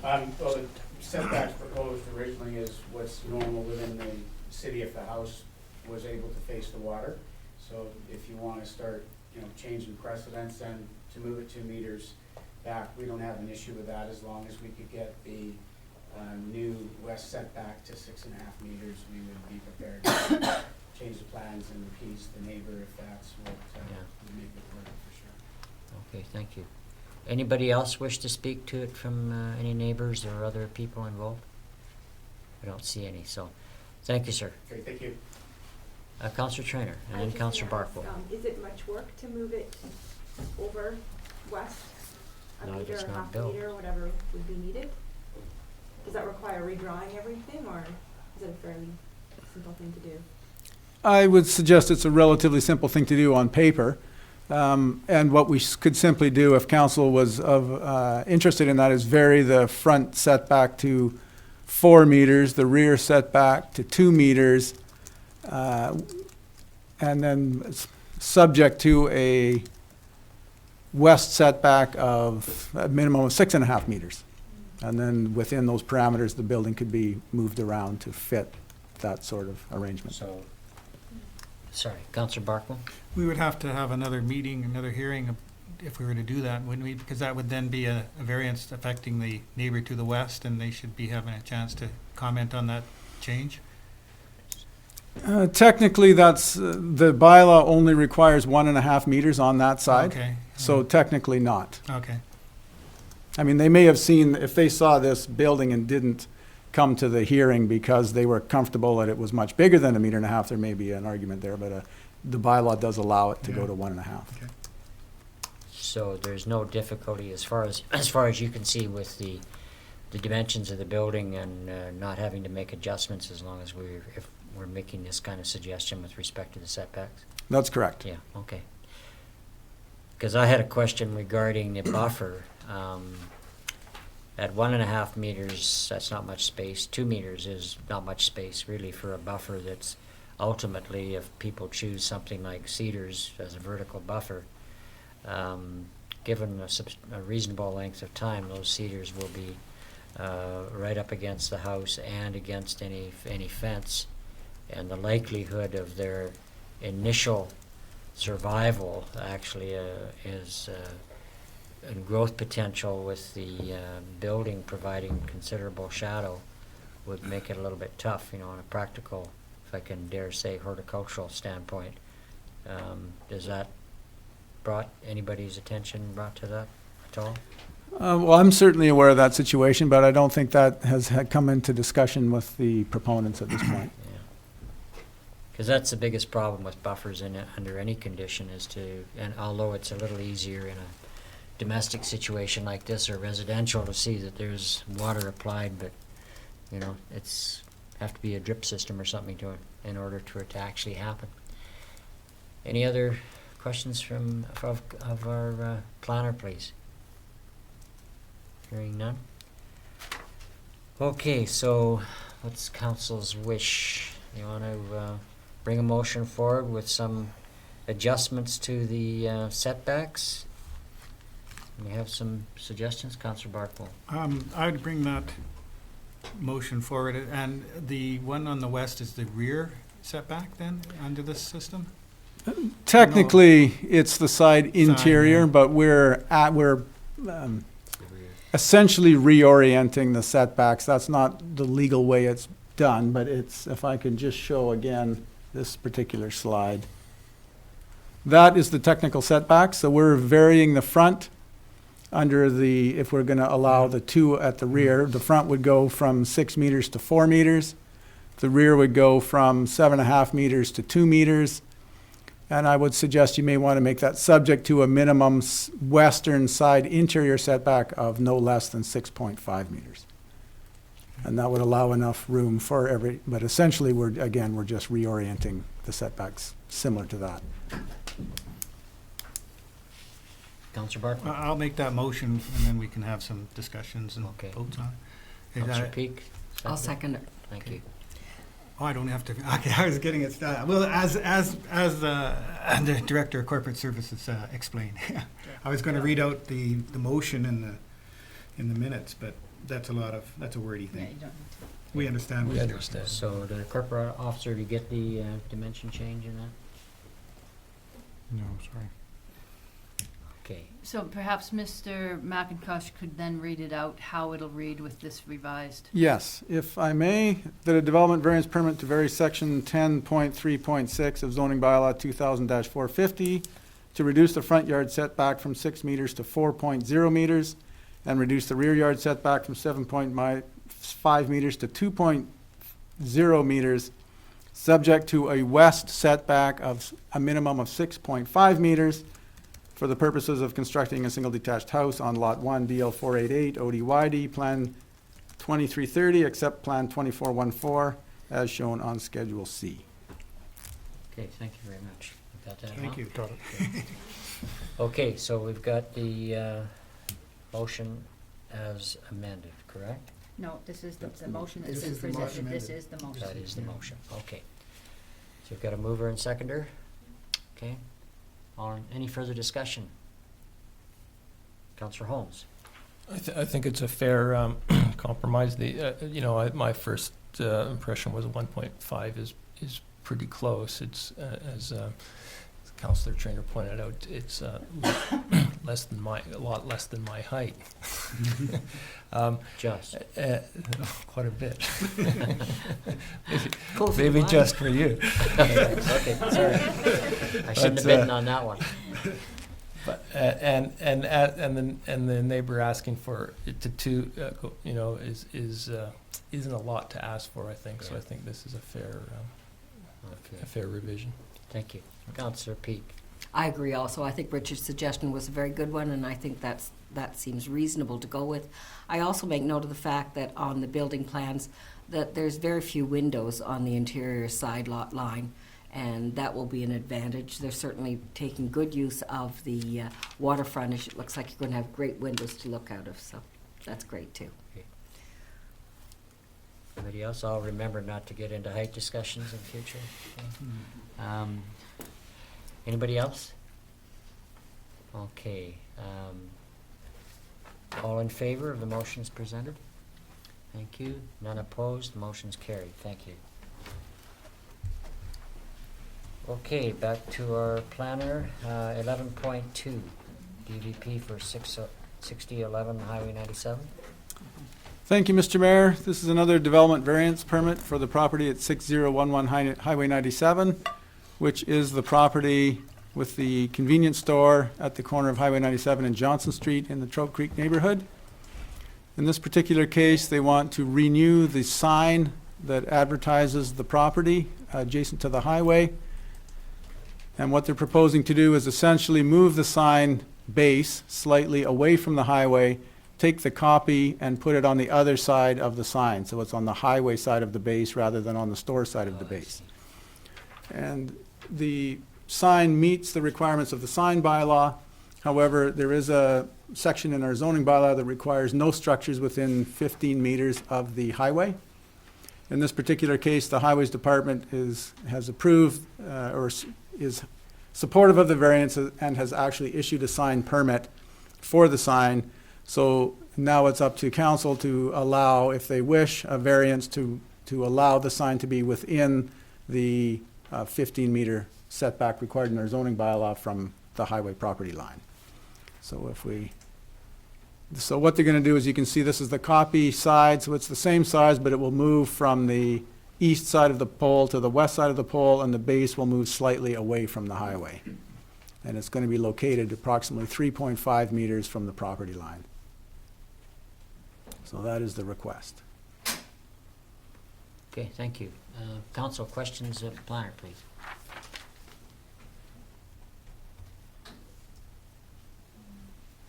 Well, the setbacks proposed originally is what's normal within the city if the house was able to face the water. So if you want to start, changing precedents and to move it 2 meters back, we don't have an issue with that as long as we could get the new west setback to 6.5 meters. We would be prepared to change the plans and appease the neighbor if that's what would make it work for sure. Okay, thank you. Anybody else wish to speak to it from any neighbors or other people involved? I don't see any, so thank you, sir. Okay, thank you. Councillor Trainer, and I then just Councillor wanna ask, Barkwell. Is it much work to move it over west? No, A meter, it's a not half built. meter, whatever would be needed? Does that require redrawing everything, or is it a fairly simple thing to do? I would suggest it's a relatively simple thing to do on paper. And what we could simply do, if council was interested in that, is vary the front setback to 4 meters, the rear setback to 2 meters, and then it's subject to a west setback of a minimum of 6.5 meters. And then within those parameters, the building could be moved around to fit that sort of arrangement. So, sorry, Councillor Barkwell? We would have to have another meeting, another hearing if we were to do that, wouldn't we? Because that would then be a variance affecting the neighbor to the west, and they should be having a chance to comment on that change. Technically, that's, the bylaw only requires 1.5 meters on that side. Okay. So technically not. Okay. I mean, they may have seen, if they saw this building and didn't come to the hearing because they were comfortable that it was much bigger than 1.5 meters, there may be an argument there, but the bylaw does allow it to go to 1.5. Okay. So there's no difficulty as far as you can see with the dimensions of the building and not having to make adjustments as long as if we're making this kind of suggestion with respect to the setbacks? That's correct. Yeah, okay. Because I had a question regarding the buffer. At 1.5 meters, that's not much space. 2 meters is not much space really for a buffer that's ultimately, if people choose something like cedars as a vertical buffer, given a reasonable length of time, those cedars will be right up against the house and against any fence, and the likelihood of their initial survival actually is and growth potential with the building providing considerable shadow would make it a little bit tough, on a practical, if I can dare say, horticultural standpoint. Does that brought anybody's attention brought to that at all? Well, I'm certainly aware of that situation, but I don't think that has had come into discussion with the proponents at this point. Because that's the biggest problem with buffers under any condition and although it's a little easier in a domestic situation like this or residential to see that there's water applied, but it's have to be a drip system or something to it in order for it to actually happen. Any other questions of our planner, please? Hearing none. Okay, so what's council's wish? You want to bring a motion forward with some adjustments to the setbacks? We have some suggestions, Councillor Barkwell. I would bring that motion forward, and the one on the west is the rear setback then under this system? Technically, it's the side interior, yeah. but we're essentially reorienting the setbacks. That's not the legal way it's done, but it's, if I can just show again this particular slide. That is the technical setback, so we're varying the front under the, if we're gonna allow the 2 at the rear, the front would go from 6 meters to 4 meters. The rear would go from 7.5 meters to 2 meters. And I would suggest you may want to make that subject to a minimum western side interior setback of no less than 6.5 meters. And that would allow enough room for but essentially we're just reorienting the setbacks similar to that. Councillor Bartlett? I'll make that motion, and then we can have some discussions and Okay. votes on it. Councillor Peak? I'll second it. Thank you. Oh, I don't have to, okay, I was getting it started. Well, as the Director of Corporate Services explained, I was gonna read out the motion in the minutes, but that's a wordy Yeah, you thing. don't need We understand. We what- understand. So the corporate officer, do you get the dimension change in that? No, sorry. Okay. to. So perhaps Mr. McIntosh could then read it out, how it'll read with this revised. Yes, if I may, that a development variance permit to vary section 10.3.6 of zoning bylaw 2000-450 to reduce the front yard setback from 6 meters to 4.0 meters and reduce the rear yard setback from 7.5 meters to 2.0 meters, subject to a west setback of a minimum of 6.5 meters for the purposes of constructing a single detached house on Lot 1, DL 488, ODYD, Plan 2330, except Plan 2414, as shown on Schedule C. Okay, thank you very much. Got that, Thank Al? you. Got it. Okay, so we've got the motion as amended, correct? No, this is the That's motion that's this been is the motion presented. This amended. is the motion. That is the motion, okay. So we've got a mover and seconder, okay? Any further discussion? Councillor Holmes? I think it's a fair compromise. My first impression was 1.5 is pretty close. It's as Councillor Trainer pointed out, it's a lot less than my height. Just. Quite a bit. Close to Maybe mine. just for you. Okay, sorry. I shouldn't have bidden on that one. But and the neighbor asking for it to isn't a lot to ask for, I think. So I think this is a Okay, fair revision. thank you. Councillor Peak? I agree also. I think Richard's suggestion was a very good one, and I think that seems reasonable to go with. I also make note of the fact that on the building plans, that there's very few windows on the interior side lot line, and that will be an advantage. They're certainly taking good use of the water frontage. It looks like you're going to have great windows to look out of, so that's great too. Anybody else? I'll remember not to get into height discussions in future. Okay. Anybody else? Okay. All in favor of the motions presented? Thank you. None opposed. The motion's carried. Thank you. Okay, back to our planner. 11.2, DVP for 6011 Highway 97. Thank you, Mr. Mayor. This is another development variance permit for the property at 6011 Highway 97, which is the property with the convenience store at the corner of Highway 97 and Johnson Street in the Trout Creek neighborhood. In this particular case, they want to renew the sign that advertises the property adjacent to the highway. And what they're proposing to do is essentially move the sign base slightly away from the highway, take the copy and put it on the other side of the sign. So it's on the highway side of the base rather than on the store side of the base. And the sign meets the requirements of the sign bylaw. However, there is a section in our zoning bylaw that requires no structures within 15 meters of the highway. In this particular case, the Highways Department has approved is supportive of the variance and has actually issued a sign permit for the sign. So now it's up to council to allow, if they wish, a variance to allow the sign to be within the 15-meter setback required in our zoning bylaw from the highway property line. So what they're going to do is, you can see this is the copy side, so it's the same size, but it will move from the east side of the pole to the west side of the pole, and the base will move slightly away from the highway. And it's going to be located approximately 3.5 meters from the property line. So that is the request. Okay, thank you. Council, questions of the planner, please.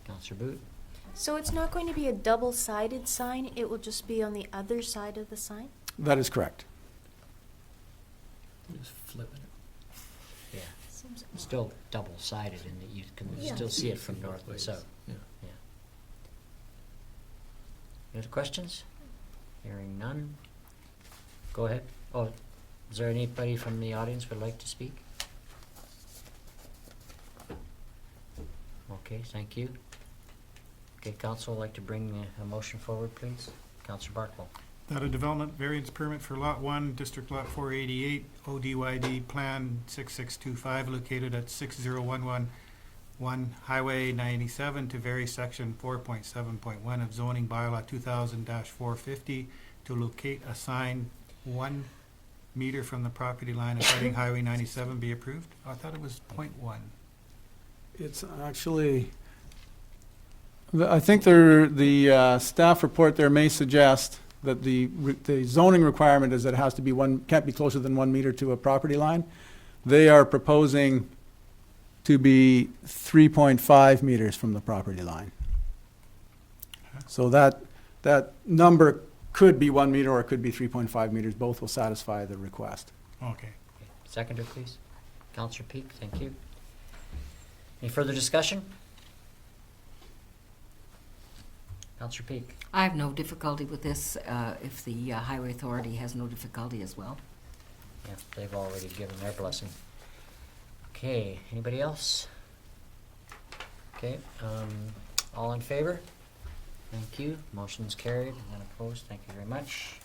Councillor Boot? So it's not going to be a double-sided sign, it will just be on the other side of the sign? That is correct. Just flipping it. Yeah. So still double-sided in that you can Yeah. still see it from north and south. Yeah. Any other questions? Hearing none. Go ahead. Oh, is there anybody from the audience would like to speak? Okay, thank you. Okay, council would like to bring a motion forward, please. Councillor Barklow. That a development variance permit for Lot 1, District Lot 488, ODYD Plan 6625, located at 60111 Highway 97 to vary Section 4.7.1 of zoning bylaw 2000-450 to locate a sign 1 meter from the property line abutting Highway 97 be approved? I thought it was .1. It's actually, I think the staff report there may suggest that the zoning requirement is that it has to be can't be closer than 1 meter to a property line. They are proposing to be 3.5 meters from the property line. So that number could be 1 meter or it could be 3.5 meters. Both will satisfy the request. Okay. Seconder, please. Councillor Peak, thank you. Any further discussion? Councillor Peak. I have no difficulty with this, if the Highway Authority has no difficulty as well. Yeah, they've already given their blessing. Okay, anybody else? Okay, all in favor? Thank you. Motion's carried. None opposed. Thank you very much.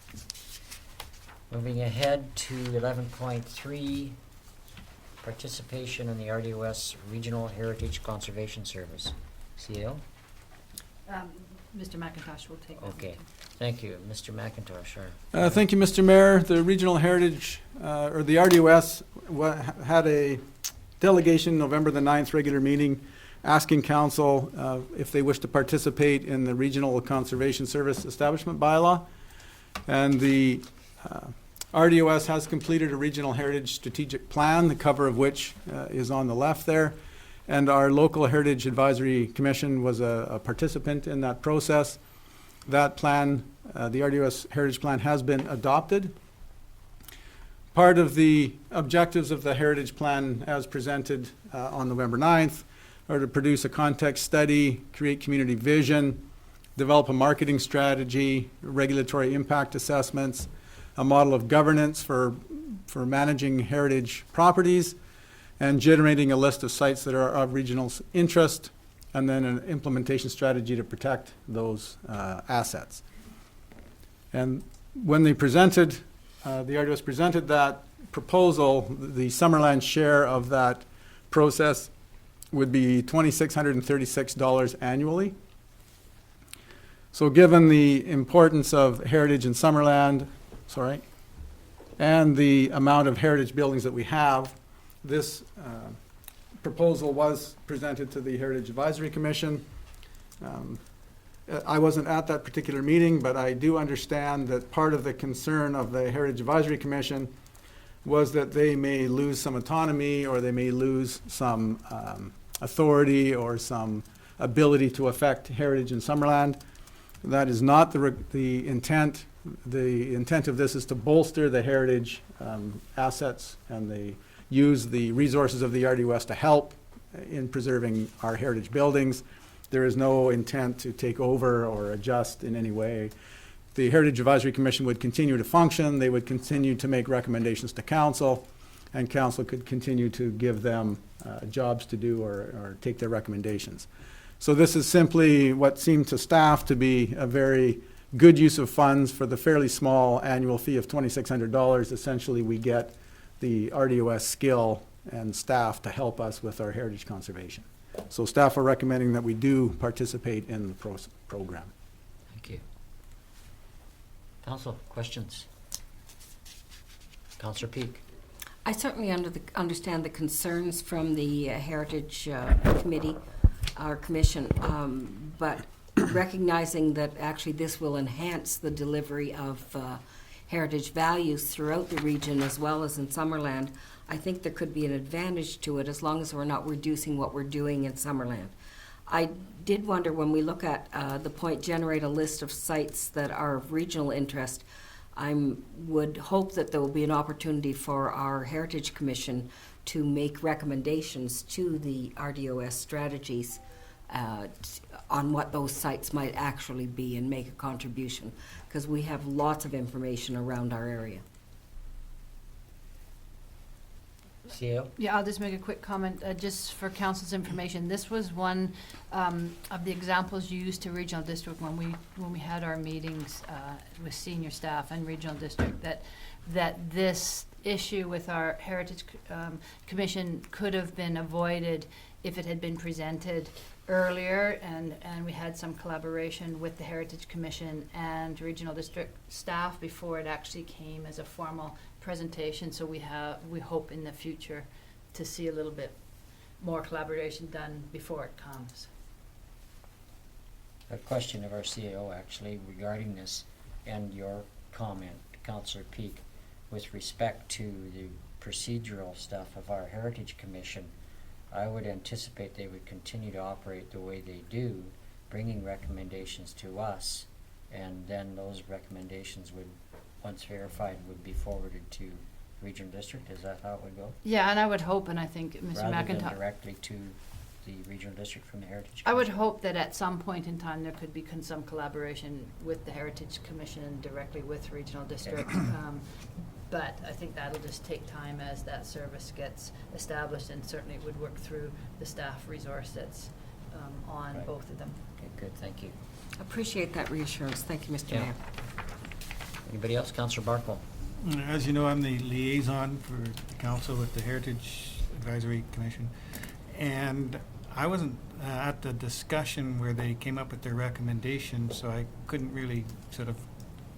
Moving ahead to 11.3, participation in the RDOS Regional Heritage Conservation Service. CAO? Mr. McIntosh will take that. Okay, thank you. Mr. McIntosh, sure. Thank you, Mr. Mayor. The Regional Heritage, or the RDOS, had a delegation November the 9th regular meeting asking council if they wish to participate in the Regional Conservation Service Establishment Bylaw. And the RDOS has completed a Regional Heritage Strategic Plan, the cover of which is on the left there. And our local Heritage Advisory Commission was a participant in that process. That plan, the RDOS Heritage Plan, has been adopted. Part of the objectives of the Heritage Plan as presented on November 9th are to produce a context study, create community vision, develop a marketing strategy, regulatory impact assessments, a model of governance for managing heritage properties, and generating a list of sites that are of regional interest, and then an implementation strategy to protect those assets. And when they presented, the RDOS presented that proposal, the Summerland share of that process would be $2,636 annually. So given the importance of heritage in Summerland, and the amount of heritage buildings that we have, this proposal was presented to the Heritage Advisory Commission. I wasn't at that particular meeting, but I do understand that part of the concern of the Heritage Advisory Commission was that they may lose some autonomy, or they may lose some authority or some ability to affect heritage in Summerland. That is not the intent. The intent of this is to bolster the heritage assets, and they use the resources of the RDOS to help in preserving our heritage buildings. There is no intent to take over or adjust in any way. The Heritage Advisory Commission would continue to function. They would continue to make recommendations to council, and council could continue to give them jobs to do or take their recommendations. So this is simply what seemed to staff to be a very good use of funds for the fairly small annual fee of $2,600. Essentially, we get the RDOS skill and staff to help us with our heritage conservation. So staff are recommending that we do participate in the program. Thank you. Council, questions? Councillor Peak. I certainly understand the concerns from the Heritage Committee, our commission, but recognizing that actually this will enhance the delivery of heritage values throughout the region as well as in Summerland, I think there could be an advantage to it as long as we're not reducing what we're doing in Summerland. I did wonder, when we look at the point, generate a list of sites that are of regional interest, I would hope that there will be an opportunity for our Heritage Commission to make recommendations to the RDOS strategies on what those sites might actually be and make a contribution, because we have lots of information around our area. CEO? Yeah, I'll just make a quick comment, just for council's information. This was one of the examples used to regional district when we had our meetings with senior staff and regional district, that this issue with our Heritage Commission could have been avoided if it had been presented earlier, and we had some collaboration with the Heritage Commission and regional district staff before it actually came as a formal presentation. So we hope in the future to see a little bit more collaboration done before it comes. A question of our CEO actually regarding this and your comment, Councillor Peak, with respect to the procedural stuff of our Heritage Commission. I would anticipate they would continue to operate the way they do, bringing recommendations to us, and then those recommendations would, once verified, would be forwarded to regional district. Is that how it would go? Yeah, and I would hope, and I think Mr. Rather than McIntyre, directly to the regional district from the Heritage I would Commission? hope that at some point in time there could be some collaboration with the Heritage Commission and directly with regional district. But I think that'll just take time as that service gets established, and certainly it would work through the staff resource that's on Right. both of them. Okay, good, thank you. Appreciate that reassurance. Thank you, Mr. Yeah. Mayor. Anybody else? Councillor Barkwell? As you know, I'm the liaison for the council with the Heritage Advisory Commission. And I wasn't at the discussion where they came up with their recommendation, so I couldn't really sort of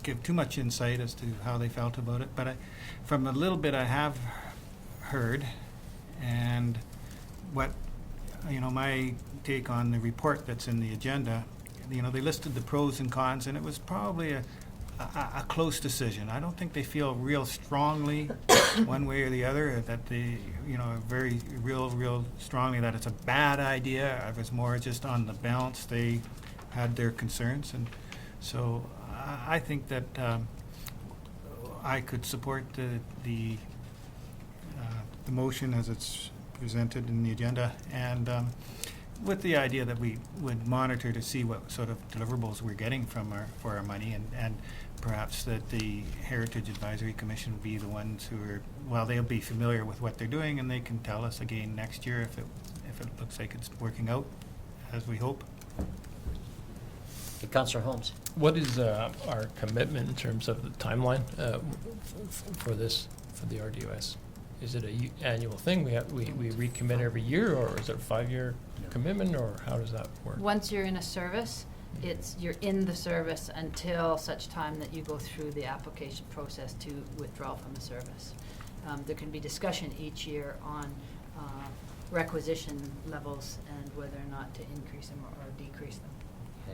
give too much insight as to how they felt about it. But from a little bit I have heard, and what, my take on the report that's in the agenda, they listed the pros and cons, and it was probably a close decision. I don't think they feel real strongly one way or the other, that they, very real strongly that it's a bad idea. I was more just on the balance. They had their concerns, and so I think that I could support the motion as it's presented in the agenda, and with the idea that we would monitor to see what sort of deliverables we're getting for our money, and perhaps that the Heritage Advisory Commission will be the ones who are, they'll be familiar with what they're doing, and they can tell us again next year if it looks like it's working out as we hope. Okay, Councillor Holmes? What is our commitment in terms of the timeline for this, for the RDOS? Is it a annual thing? We recommit every year, or is it a 5-year commitment, or how does that work? Once you're in a service, you're in the service until such time that you go through the application process to withdraw from the service. There can be discussion each year on requisition levels and whether or not to increase them or decrease them.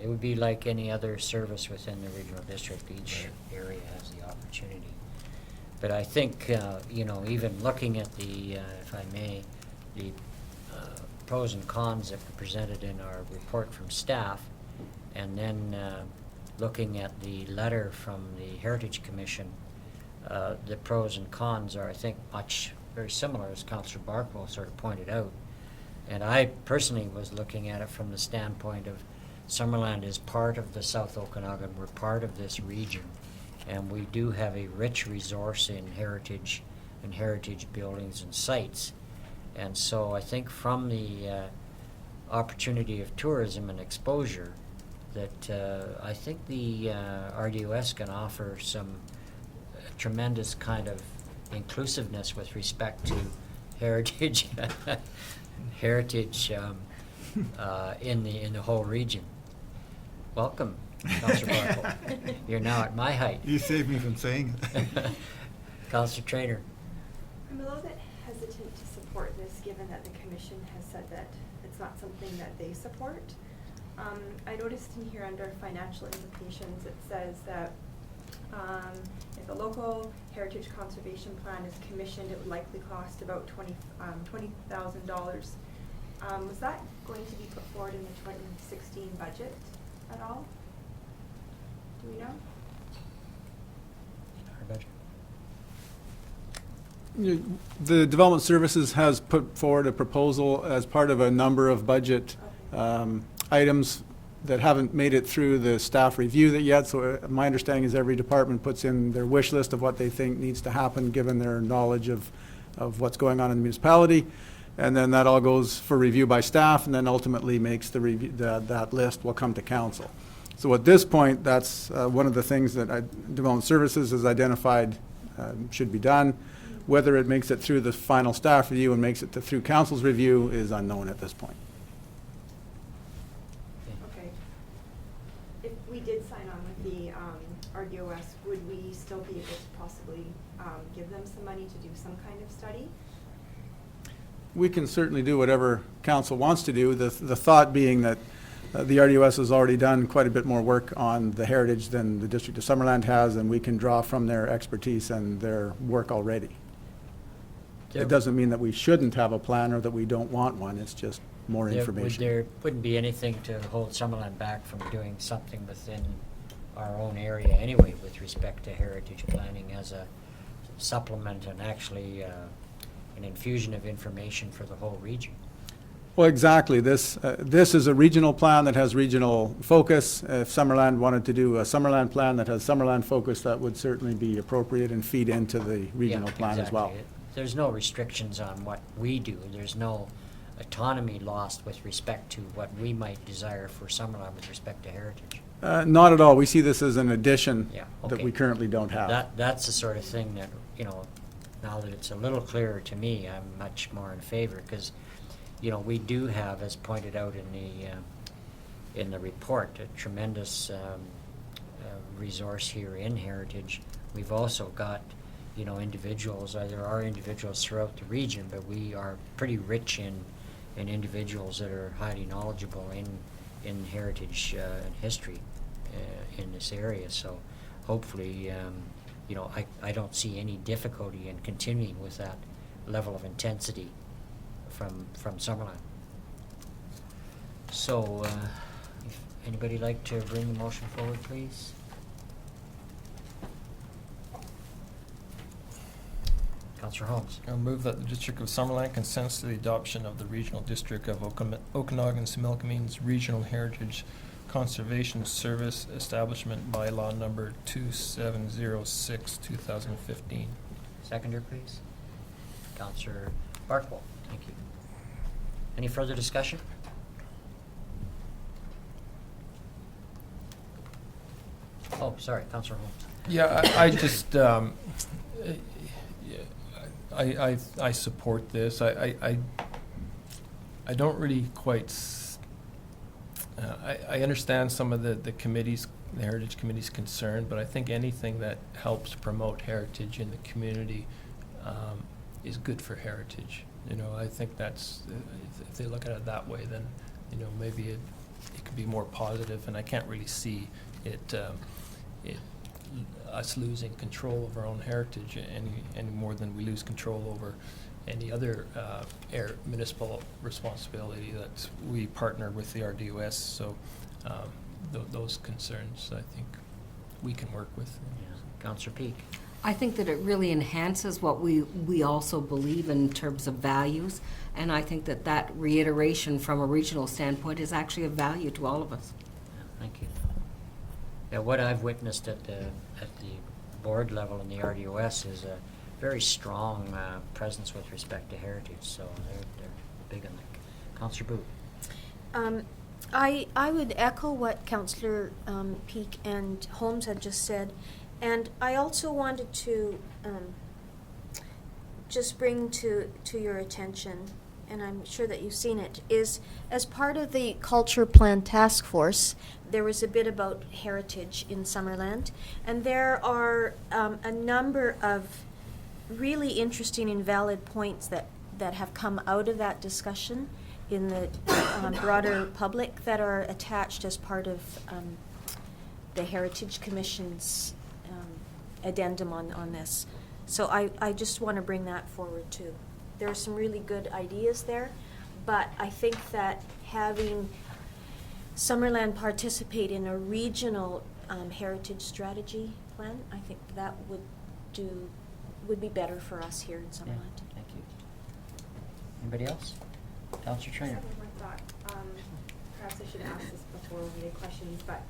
It would be like any other service within the regional district. Each area has the opportunity. But I think, even looking at the, if I may, the pros and cons that were presented in our report from staff, and then looking at the letter from the Heritage Commission, the pros and cons are, I think, very similar, as Councillor Barkwell sort of pointed out. And I personally was looking at it from the standpoint of Summerland is part of the South Okanagan. We're part of this region, and we do have a rich resource in heritage and heritage buildings and sites. And so I think from the opportunity of tourism and exposure, that I think the RDOS can offer some tremendous kind of inclusiveness with respect to heritage in the whole region. Welcome, Councillor Barkle. You're now at my height. You saved me from saying it. Councillor Traynor. I'm a little bit hesitant to support this, given that the commission has said that it's not something that they support. I noticed in here under financial implications, it says that if a local heritage conservation plan is commissioned, it would likely cost about $20,000. Was that going to be put forward in the 2016 budget at all? Do we know? Our budget. The Development Services has put forward a proposal as part of a number of budget items that haven't made it through the staff review yet. So my understanding is every department puts in their wish list of what they think needs to happen given their knowledge of what's going on in the municipality. And then that all goes for review by staff and then ultimately makes the review, that list will come to council. So at this point, that's one of the things that Development Services has identified should be done. Whether it makes it through the final staff review and makes it through council's review is unknown at this point. Okay. If we did sign on with the RDOS, would we still be able to possibly give them some money to do some kind of study? We can certainly do whatever council wants to do. The thought being that the RDOS has already done quite a bit more work on the heritage than the District of Summerland has, and we can draw from their expertise and their work already. It doesn't mean that we shouldn't have a plan or that we don't want one. It's just more information. There wouldn't be anything to hold Summerland back from doing something within our own area anyway with respect to heritage planning as a supplement and actually an infusion of information for the whole region. Well, exactly. This is a regional plan that has regional focus. If Summerland wanted to do a Summerland plan that has Summerland focus, that would certainly be appropriate and feed into the regional plan as well. There's no restrictions on what we do. There's no autonomy lost with respect to what we might desire for Summerland with respect to heritage. Not at all. We see this as an addition that okay. we currently don't have. That's the sort of thing that, now that it's a little clearer to me, I'm much more in favor because, we do have, as pointed out in the report, a tremendous resource here in heritage. We've also got, individuals. There are individuals throughout the region, but we are pretty rich in individuals that are highly knowledgeable in heritage and history in this area. So hopefully, I don't see any difficulty in continuing with that level of intensity from Summerland. So, if anybody like to bring the motion forward, please? Councillor Holmes. I'll move that the District of Summerland consents to the adoption of the Regional District of Okanagan-Similkameen's Regional Heritage Conservation Service Establishment Bylaw Number 2706, 2015. Seconder, please. Councillor Barkwell. Thank you. Any further discussion? Oh, sorry, Councillor Holmes. Yeah, I just, I support this. I don't really quite. I understand some of the committees, the Heritage Committee's concern, but I think anything that helps promote heritage in the community is good for heritage. I think that's, if they look at it that way, then, maybe it could be more positive, and I can't really see us losing control of our own heritage any more than we lose control over any other municipal responsibility that we partner with the RDOS. So those concerns, I think, we can work with. Yeah. Councillor Peak. I think that it really enhances what we also believe in terms of values, and I think that reiteration from a regional standpoint is actually of value to all of us. Thank you. Yeah, what I've witnessed at the board level in the RDOS is a very strong presence with respect to heritage, so they're big on that. Councillor Booth. I would echo what Councillor Peak and Holmes had just said, and I also wanted to just bring to your attention, and I'm sure that you've seen it, is as part of the Culture Plan Task Force, there was a bit about heritage in Summerland, and there are a number of really interesting and valid points that have come out of that discussion in the broader public that are attached as part of the Heritage Commission's addendum on this. So I just want to bring that forward too. There are some really good ideas there, but I think that having Summerland participate in a regional heritage strategy plan, I think that would do would be better for us here in Yeah, Summerland. thank you. Anybody else? Councillor I Trainer? just have one thought. Perhaps I should ask this before we get questions, but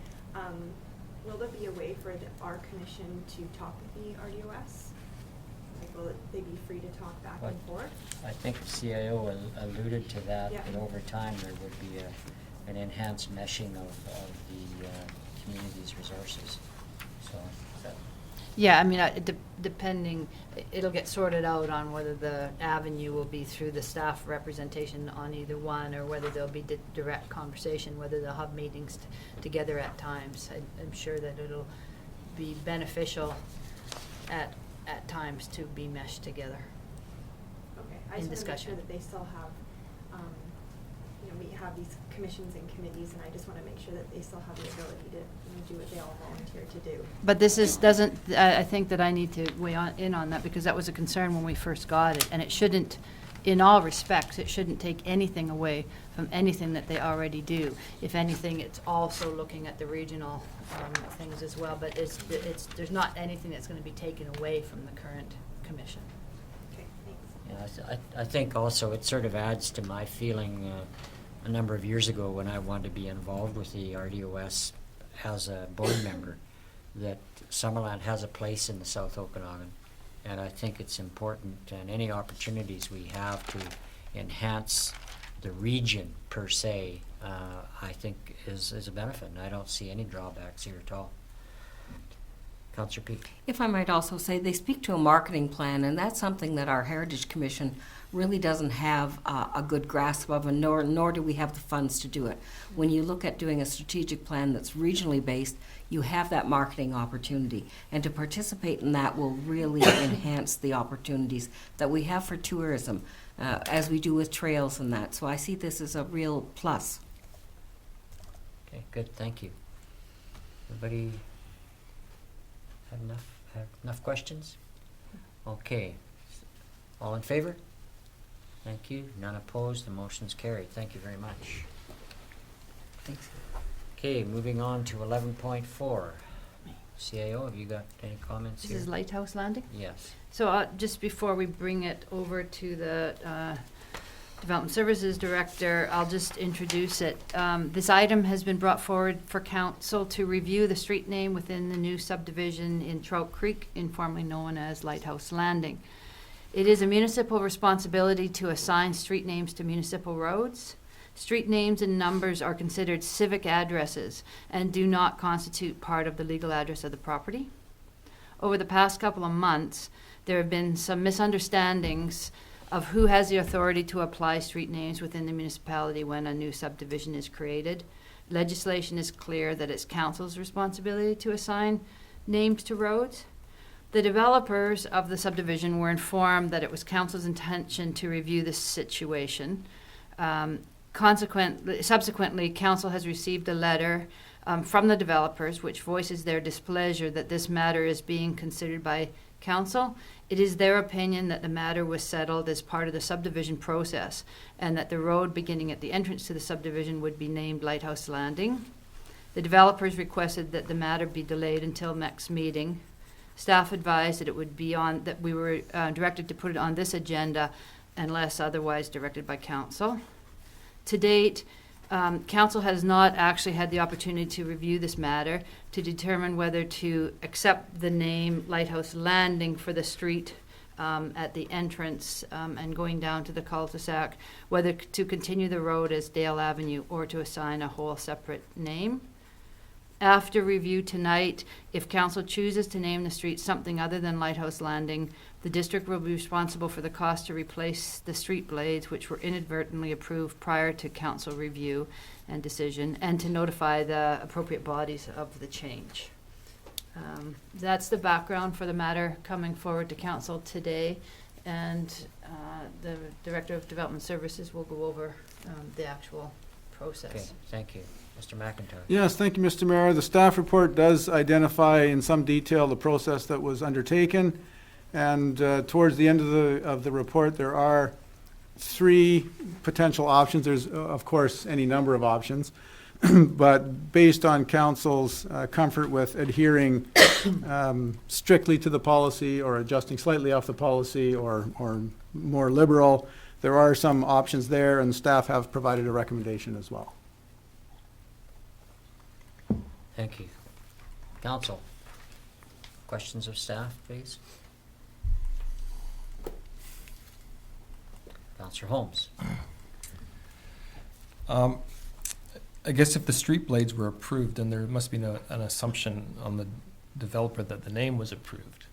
will there be a way for our commission to talk with the RDOS? Like, will they be free to talk back and forth? I think the CIO alluded to that, Yeah. that over time there would be an enhanced meshing of the community's resources. So, that, Yeah, I mean, depending, it'll get sorted out on whether the avenue will be through the staff representation on either one, or whether there'll be direct conversation, whether they'll have meetings together at times. I'm sure that it'll be beneficial at times to be meshed together. Okay, in I just want to make discussion. sure that they still have, we have these commissions and committees, and I just want to make sure that they still have the ability to, do what they all volunteer to do. But this I think that I need to weigh in on that, because that was a concern when we first got it, and it shouldn't, in all respects, it shouldn't take anything away from anything that they already do. If anything, it's also looking at the regional things as well, but there's not anything that's going to be taken away from the current commission. Okay, thanks. yeah, I think also it sort of adds to my feeling a number of years ago when I wanted to be involved with the RDOS as a board member, that Summerland has a place in the South Okanagan. And I think it's important, and any opportunities we have to enhance the region per se, I think is a benefit, and I don't see any drawbacks here at all. Councillor Peake. If I might also say, they speak to a marketing plan, and that's something that our Heritage Commission really doesn't have a good grasp of, and nor do we have the funds to do it. When you look at doing a strategic plan that's regionally based, you have that marketing opportunity, and to participate in that will really enhance the opportunities that we have for tourism, as we do with trails and that. So I see this as a real plus. Okay, good, thank you. Everybody have enough questions? Okay, all in favor? Thank you, none opposed, the motion's carried. Thank you very much. Thanks. Okay, moving on to 11.4. CAO, have you got any comments This here? is Lighthouse Landing? Yes. So just before we bring it over to the Development Services Director, I'll just introduce it. This item has been brought forward for council to review the street name within the new subdivision in Trout Creek, informally known as Lighthouse Landing. It is a municipal responsibility to assign street names to municipal roads. Street names and numbers are considered civic addresses and do not constitute part of the legal address of the property. Over the past couple of months, there have been some misunderstandings of who has the authority to apply street names within the municipality when a new subdivision is created. Legislation is clear that it's council's responsibility to assign names to roads. The developers of the subdivision were informed that it was council's intention to review this situation. Subsequently, council has received a letter from the developers which voices their displeasure that this matter is being considered by council. It is their opinion that the matter was settled as part of the subdivision process, and that the road beginning at the entrance to the subdivision would be named Lighthouse Landing. The developers requested that the matter be delayed until next meeting. Staff advised that it would be that we were directed to put it on this agenda unless otherwise directed by council. To date, council has not actually had the opportunity to review this matter to determine whether to accept the name Lighthouse Landing for the street at the entrance and going down to the cul-de-sac, whether to continue the road as Dale Avenue or to assign a whole separate name. After review tonight, if council chooses to name the street something other than Lighthouse Landing, the district will be responsible for the cost to replace the street blades which were inadvertently approved prior to council review and decision, and to notify the appropriate bodies of the change. That's the background for the matter coming forward to council today, and the Director of Development Services will go over the actual process. Okay, thank you. Mr. McIntyre. Yes, thank you, Mr. Mayor. The staff report does identify in some detail the process that was undertaken. And towards the end of the report, there are 3 potential options. There's, of course, any number of options. But based on council's comfort with adhering strictly to the policy or adjusting slightly off the policy or more liberal, there are some options there, and staff have provided a recommendation as well. Thank you. Council, questions of staff, please? Councillor Holmes. I guess if the street blades were approved, then there must be an assumption on the developer that the name was approved.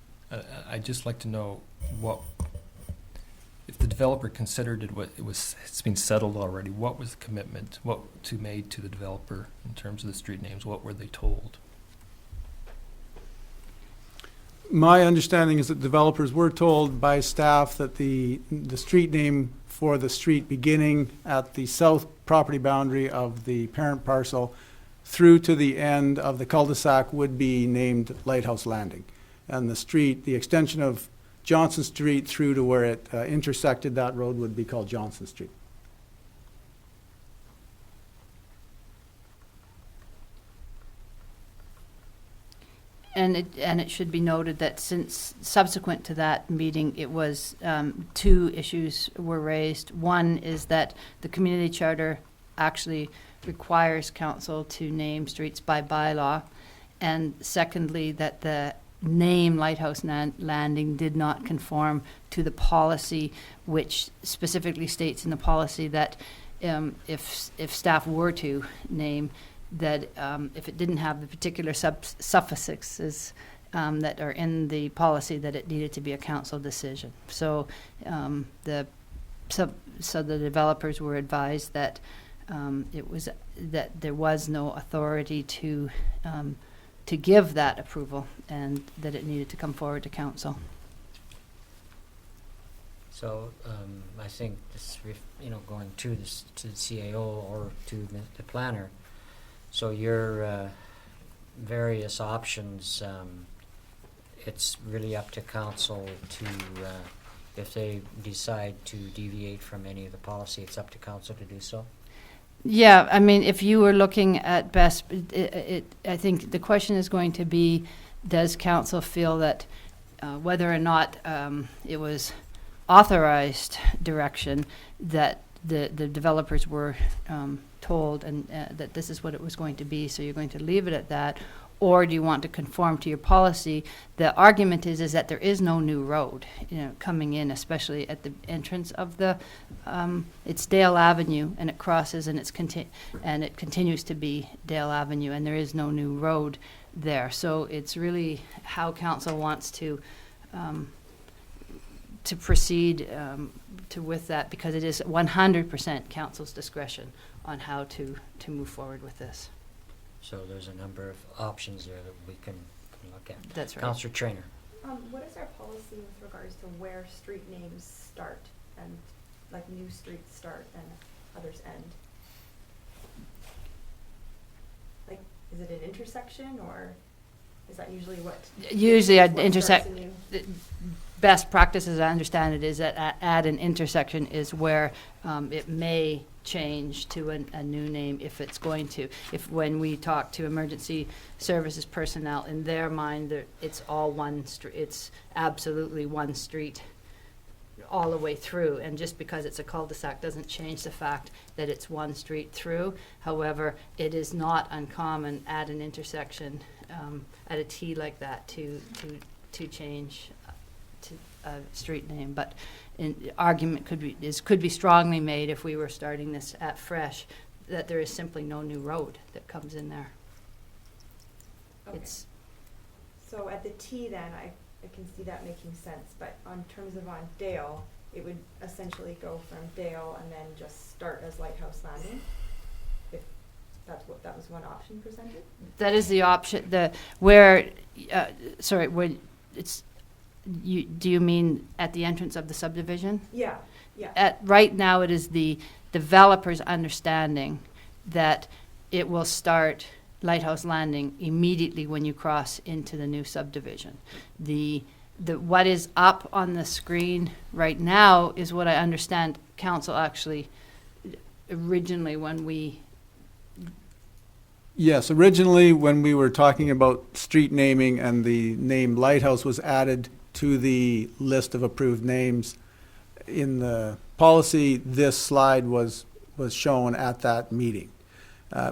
I'd just like to know what, if the developer considered it's been settled already, what was the commitment, made to the developer in terms of the street names? What were they told? My understanding is that developers were told by staff that the street name for the street beginning at the south property boundary of the parent parcel through to the end of the cul-de-sac would be named Lighthouse Landing. And the street, the extension of Johnson Street through to where it intersected that road would be called Johnson Street. And it should be noted that since subsequent to that meeting, it was, two issues were raised. One is that the community charter actually requires council to name streets by bylaw. And secondly, that the name Lighthouse Landing did not conform to the policy, which specifically states in the policy that if staff were to name, that if it didn't have the particular suffixes that are in the policy, that it needed to be a council decision. So the developers were advised that that there was no authority to give that approval, and that it needed to come forward to council. So I think this, going to the CAO or to the planner. So your various options, it's really up to council to, if they decide to deviate from any of the policy, it's up to council to do so? Yeah, I mean, if you were looking at best, I think the question is going to be, does council feel that whether or not it was authorized direction that the developers were told and that this is what it was going to be, so you're going to leave it at that, or do you want to conform to your policy? The argument is that there is no new road, coming in, especially at the entrance of the, it's Dale Avenue, and it crosses, and and it continues to be Dale Avenue, and there is no new road there. So it's really how council wants to proceed with that, because it is 100% council's discretion on how to move forward with this. So there's a number of options there that we can look at. That's right. Councillor Trainer. What is our policy with regards to where street names start and, like, new streets start and others end? Like, is it an intersection, or is that usually what? Usually an what intersect. starts a new- Best practice, as I understand it, is that at an intersection is where it may change to a new name if it's going to. If when we talk to emergency services personnel, in their mind, it's all one street. It's absolutely one street all the way through. And just because it's a cul-de-sac doesn't change the fact that it's one street through. However, it is not uncommon at an intersection, at a T like that, to change to a street name. But argument could be strongly made, if we were starting this at fresh, that there is simply no new road that comes in there. Okay. It's So at the T then, I can see that making sense, but on terms of on Dale, it would essentially go from Dale and then just start as Lighthouse Landing? If that was one option presented? that is the option. Do you mean at the entrance of the subdivision? Yeah, yeah. Right now, it is the developer's understanding that it will start Lighthouse Landing immediately when you cross into the new subdivision. What is up on the screen right now is what I understand council actually originally, when we Yes, originally, when we were talking about street naming and the name Lighthouse was added to the list of approved names in the policy, this slide was shown at that meeting.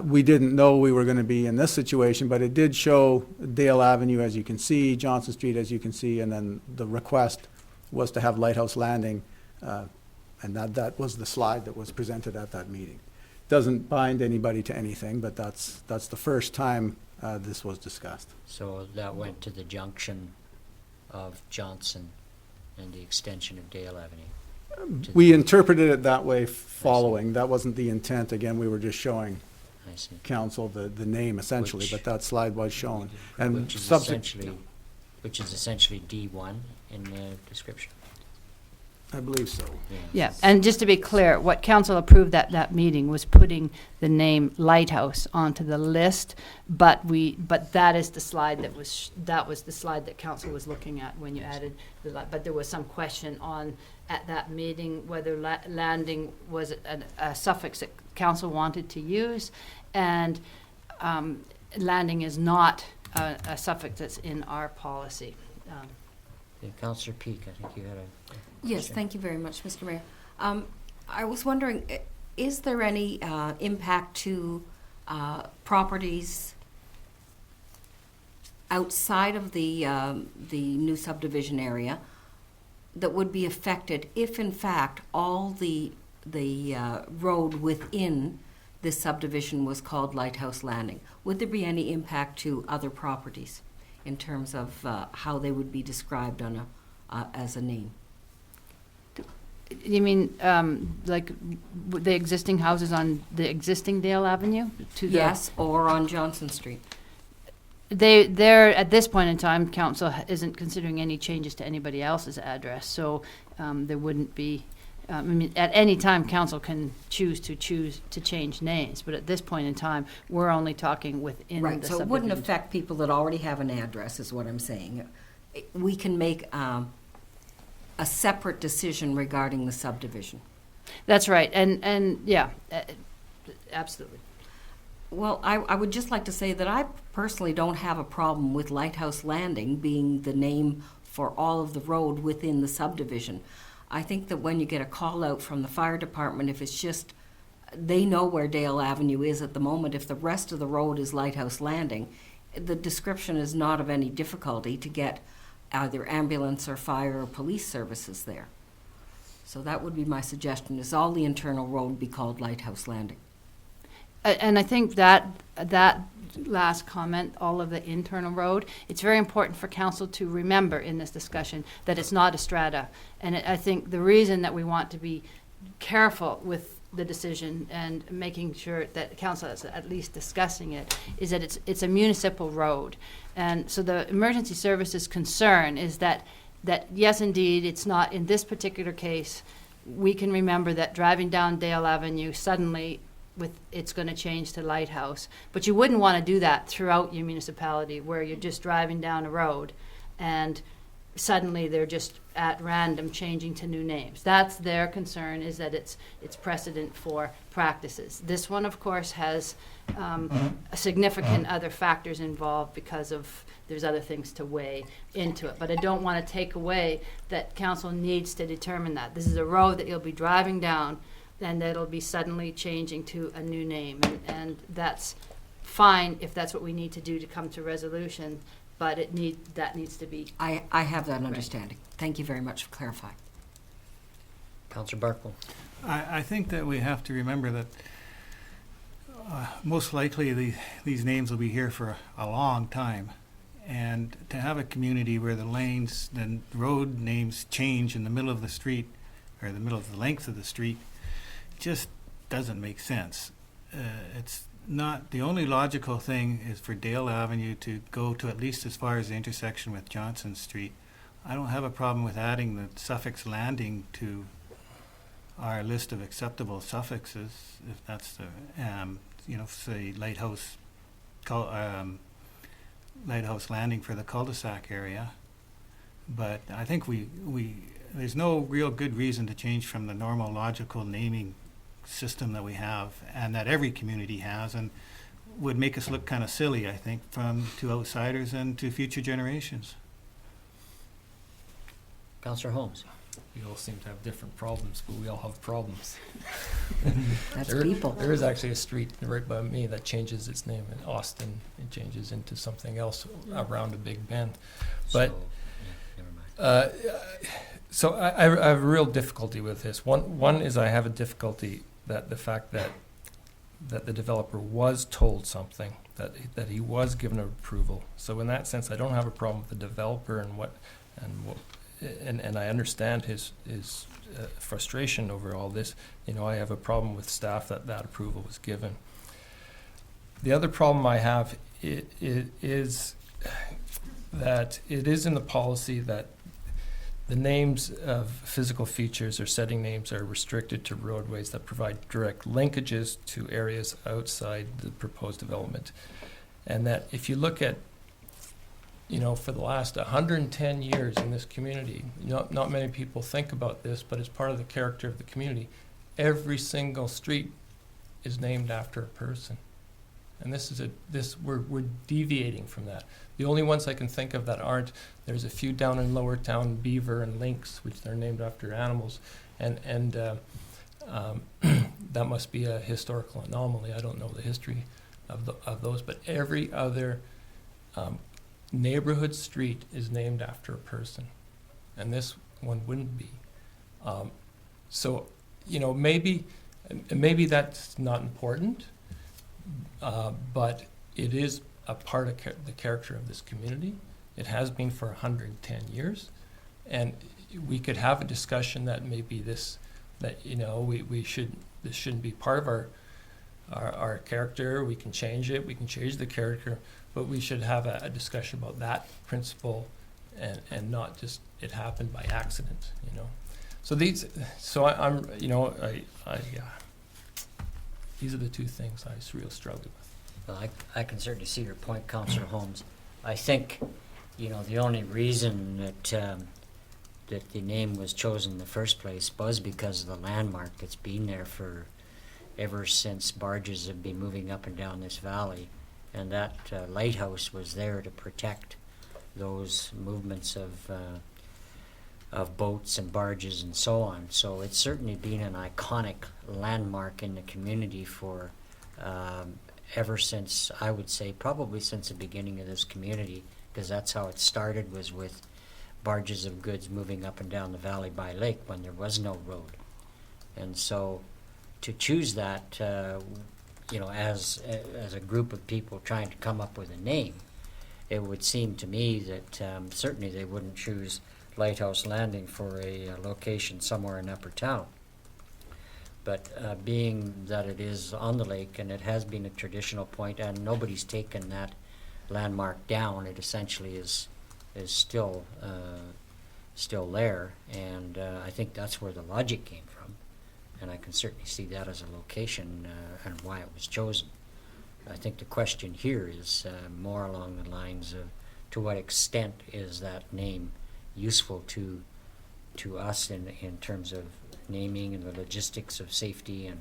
We didn't know we were going to be in this situation, but it did show Dale Avenue, as you can see, Johnson Street, as you can see, and then the request was to have Lighthouse Landing, and that was the slide that was presented at that meeting. Doesn't bind anybody to anything, but that's the first time this was discussed. So that went to the junction of Johnson and the extension of Dale Avenue. We interpreted it that way following. That wasn't the intent. Again, we were just showing I see. council the name essentially, Which- but that slide was shown. And Which is essentially D1 in the description. I believe so. Yeah, and just to be clear, what council approved at that meeting was putting the name Lighthouse onto the list, but that is the slide that was the slide that council was looking at when you added but there was some question at that meeting whether landing was a suffix that council wanted to use, and landing is not a suffix that's in our policy. Councillor Peak, I think you had a Yes, question. thank you very much, Mr. Mayor. I was wondering, is there any impact to properties outside of the new subdivision area that would be affected if, in fact, all the road within this subdivision was called Lighthouse Landing? Would there be any impact to other properties in terms of how they would be described on as a name? You mean like the existing houses on the existing Dale Avenue? Yes, or on Johnson Street. They're at this point in time, council isn't considering any changes to anybody else's address, so there wouldn't be. I mean, at any time, council can choose to change names, but at this point in time, we're only talking within Right, the so it wouldn't subdivision. affect people that already have an address, is what I'm saying. We can make a separate decision regarding the subdivision. That's right, and yeah, absolutely. Well, I would just like to say that I personally don't have a problem with Lighthouse Landing being the name for all of the road within the subdivision. I think that when you get a call out from the fire department, if it's just, they know where Dale Avenue is at the moment, if the rest of the road is Lighthouse Landing, the description is not of any difficulty to get either ambulance or fire or police services there. So that would be my suggestion, is all the internal road be called Lighthouse Landing. And I think that last comment, all of the internal road, it's very important for council to remember in this discussion that it's not a strata. And I think the reason that we want to be careful with the decision and making sure that council is at least discussing it is that it's a municipal road. And so the emergency services concern is that yes, indeed, it's not in this particular case. We can remember that driving down Dale Avenue suddenly it's going to change to Lighthouse. But you wouldn't want to do that throughout your municipality where you're just driving down a road and suddenly they're just at random changing to new names. That's their concern, is that it's precedent for practices. This one, of course, has significant other factors involved because of there's other things to weigh into it. But I don't want to take away that council needs to determine that. This is a road that you'll be driving down and that'll be suddenly changing to a new name. And that's fine if that's what we need to do to come to resolution, but that needs to be. I have that understanding. Thank you very much for clarifying. Councillor Barkle. I think that we have to remember that most likely these names will be here for a long time. And to have a community where the road names change in the middle of the street, or the middle of the length of the street, just doesn't make sense. It's not, the only logical thing is for Dale Avenue to go to at least as far as the intersection with Johnson Street. I don't have a problem with adding the suffix landing to our list of acceptable suffixes, if that's the, say Lighthouse Landing for the cul-de-sac area. But I think there's no real good reason to change from the normal logical naming system that we have and that every community has. And would make us look kind of silly, I think, to outsiders and to future generations. Councillor Holmes. We all seem to have different problems, but we all have problems. That's There- people. There is actually a street right by me that changes its name in Austin. It changes into something else around a big bend. But So, yeah, never mind. so I have a real difficulty with this. One is I have a difficulty that the fact that the developer was told something, that he was given approval. So in that sense, I don't have a problem with the developer and I understand his frustration over all this. You know, I have a problem with staff that approval was given. The other problem I have is that it is in the policy that the names of physical features or setting names are restricted to roadways that provide direct linkages to areas outside the proposed development. And that if you look at, you know, for the last 110 years in this community, not many people think about this, but it's part of the character of the community. Every single street is named after a person. And we're deviating from that. The only ones I can think of that aren't, there's a few down in Lower Town, Beaver and Lynx, which they're named after animals. And that must be a historical anomaly. I don't know the history of those, but every other neighborhood street is named after a person. And this one wouldn't be. So, you know, maybe that's not important, but it is a part of the character of this community. It has been for 110 years. And we could have a discussion that maybe this shouldn't be part of our character. We can change it, we can change the character, but we should have a discussion about that principle and not just it happened by accident, you know. So these are the two things I really struggle with. Well, I can certainly see your point, Councillor Holmes. I think, you know, the only reason that the name was chosen in the first place was because of the landmark that's been there for ever since barges have been moving up and down this valley. And that lighthouse was there to protect those movements of boats and barges and so on. So it's certainly been an iconic landmark in the community for ever since, I would say, probably since the beginning of this community, because that's how it started, was with barges of goods moving up and down the valley by lake when there was no road. And so to choose that, you know, as a group of people trying to come up with a name, it would seem to me that certainly they wouldn't choose Lighthouse Landing for a location somewhere in Upper Town. But being that it is on the lake and it has been a traditional point and nobody's taken that landmark down, it essentially is still there, and I think that's where the logic came from, and I can certainly see that as a location and why it was chosen. I think the question here is more along the lines of to what extent is that name useful to us in terms of naming and the logistics of safety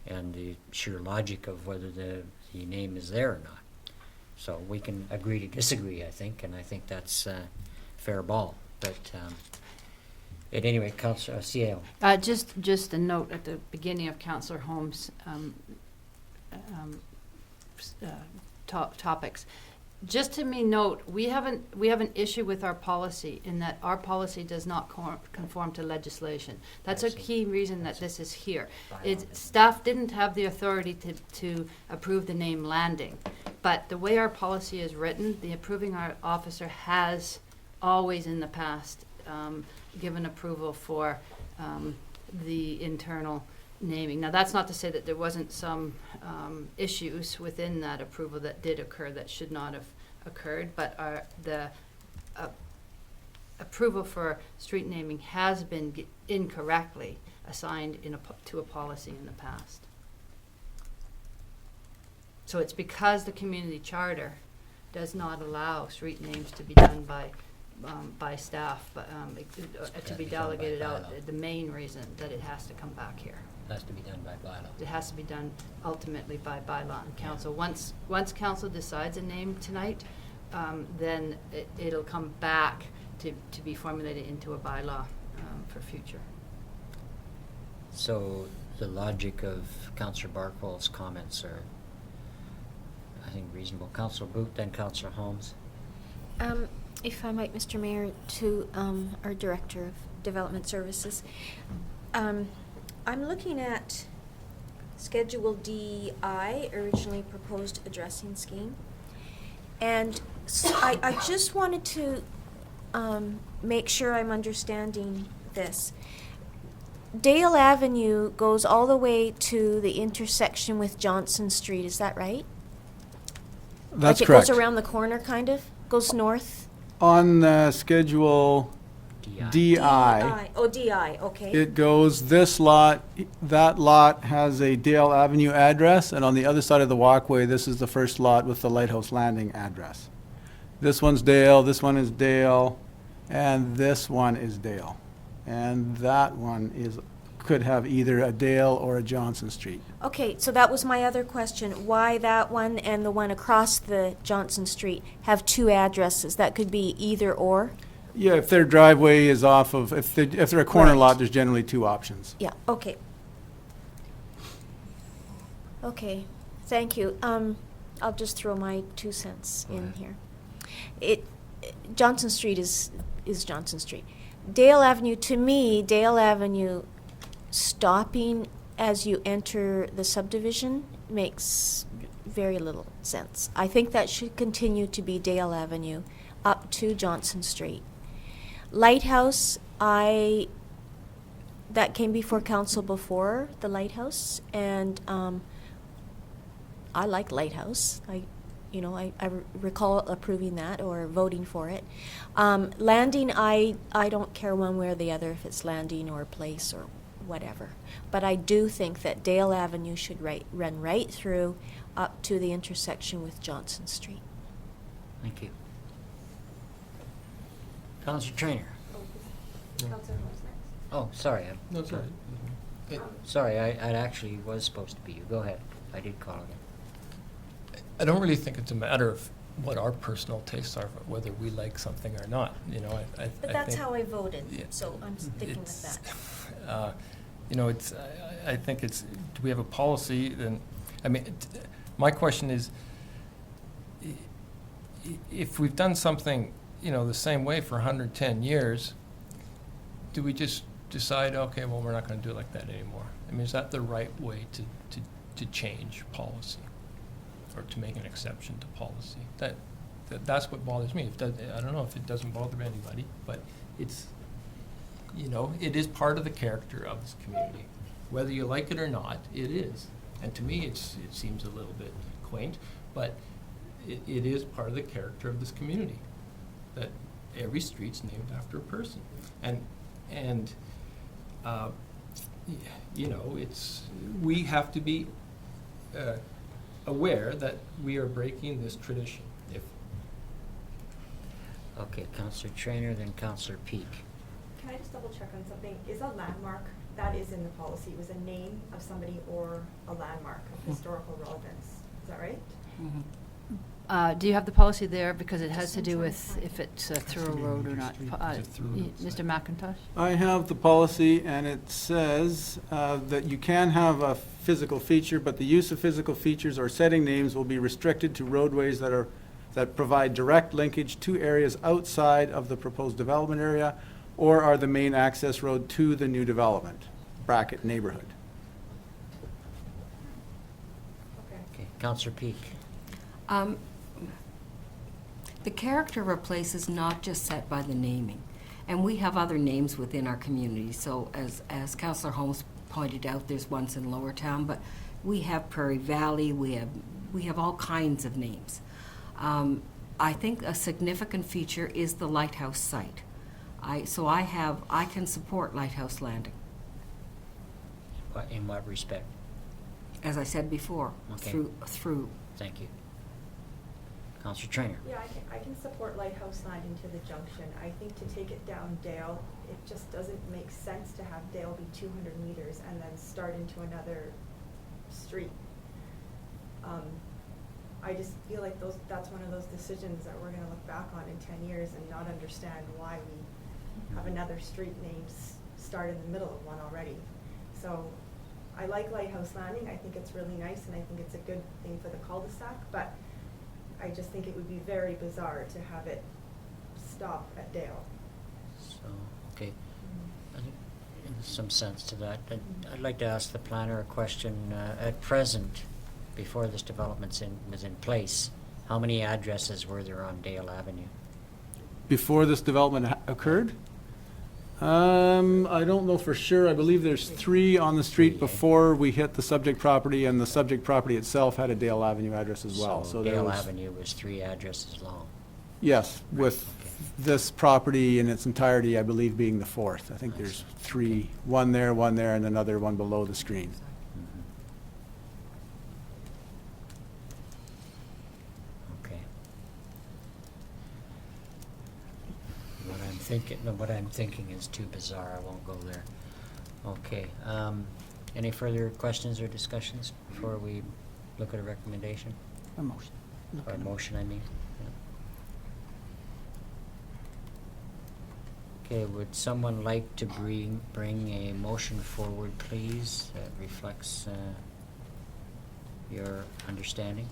and the sheer logic of whether the name is there or not. So we can agree to disagree, I think, and I think that's fair ball. But at any rate, Councillor CAO. Just a note at the beginning of Councillor Holmes' topics. Just to me note, we have an issue with our policy in that our policy does not conform to legislation. That's a key reason that this is here. Staff didn't have the authority to approve the name landing, but the way our policy is written, the approving officer has always in the past given approval for the internal naming. Now, that's not to say that there wasn't some issues within that approval that did occur that should not have occurred, but the approval for street naming has been incorrectly assigned to a policy in the past. So it's because the community charter does not allow street names to be done by staff, but to be delegated out. The main reason that it has to come back here. Has to be done by bylaw. It has to be done ultimately by bylaw and council. Once council decides a name tonight, then it'll come back to be formulated into a bylaw for future. So the logic of Councillor Barcol's comments are, I think, reasonable. Councillor Booth, then Councillor Holmes. If I might, Mr. Mayor, to our Director of Development Services. I'm looking at Schedule DI, originally proposed addressing scheme. And I just wanted to make sure I'm understanding this. Dale Avenue goes all the way to the intersection with Johnson Street, is that right? That's like correct. It goes around the corner, kind of? Goes north? On Schedule DI. Oh, DI, okay. It goes this lot, that lot has a Dale Avenue address, and on the other side of the walkway, this is the first lot with the Lighthouse Landing address. This one's Dale, this one is Dale, and this one is Dale. And that one could have either a Dale or a Johnson Street. Okay, so that was my other question. Why that one and the one across the Johnson Street have two addresses? That could be either or? Yeah, if their driveway is off of, if they're a corner Right. lot, there's generally two options. Yeah, okay. Okay, thank you. I'll just throw my 2 cents in here. Johnson Street is Johnson Street. Dale Avenue, to me, Dale Avenue stopping as you enter the subdivision makes very little sense. I think that should continue to be Dale Avenue up to Johnson Street. Lighthouse, that came before council before, the Lighthouse, and I like Lighthouse. I recall approving that or voting for it. Landing, I don't care one way or the other if it's Landing or Place or whatever. But I do think that Dale Avenue should run right through up to the intersection with Johnson Street. Thank you. Councillor Trainer. Councillor Holmes next. Oh, sorry. No, sorry. Sorry, I actually was supposed to be you. Go ahead. I did call again. I don't really think it's a matter of what our personal tastes are, whether we like something or not. But that's think how I voted, Yeah. so I'm sticking with It's, that. I think it's, do we have a policy? Then, my question is, if we've done something, the same way for 110 years, do we just decide, okay, well, we're not going to do it like that anymore? Is that the right way to change policy, or to make an exception to policy? That's what bothers me. I don't know if it doesn't bother anybody, but it's, it is part of the character of this community. Whether you like it or not, it is. And to me, it seems a little bit quaint, but it is part of the character of this community, that every street's named after a person. We have to be aware that we are breaking this tradition. Okay, Councillor Trainer, then Councillor Peak. Can I just double check on something? Is a landmark, that is in the policy, was a name of somebody or a landmark of historical relevance? Is that right? Do you have the policy there? Because it has to do with if it's through a road or not. Mr. McIntosh? I have the policy, and it says that you can have a physical feature, but the use of physical features or setting names will be restricted to roadways that provide direct linkage to areas outside of the proposed development area or are the main access road to the new development, bracket neighborhood. Okay, Councillor Peak. The character of a place is not just set by the naming, and we have other names within our community. So as Councillor Holmes pointed out, there's ones in Lower Town, but we have Prairie Valley, we have all kinds of names. I think a significant feature is the Lighthouse site. I can support Lighthouse Landing. In what respect? As I said before, Okay. through. Thank you. Councillor Trainer. Yeah, I can support Lighthouse Landing to the junction. I think to take it down Dale it just doesn't make sense to have Dale be 200 meters and then start into another street. I just feel like that's one of those decisions that we're gonna look back on in 10 years and not understand why we have another street named start in the middle of one already. So I like Lighthouse Landing. I think it's really nice and I think it's a good thing for the cul-de-sac, but I just think it would be very bizarre to have it stop at Dale. So, okay. I think there's some sense to that. I'd like to ask the planner a question. At present, before this development was in place, how many addresses were there on Dale Avenue? Before this development occurred? I don't know for sure. I believe there's 3 on the street before we hit the subject property, and the subject property itself had a Dale Avenue address as well. So there Dale was- Avenue was 3 addresses long. Yes, with this property in its entirety, I believe, being the 4th. I think there's 3, one there, and another one below the screen. Okay. What I'm thinking is too bizarre. I won't go there. Okay. Any further questions or discussions before we look at a recommendation? A motion. Or a motion, I mean. Yeah. Okay, would someone like to bring a motion forward, please, that reflects your understanding?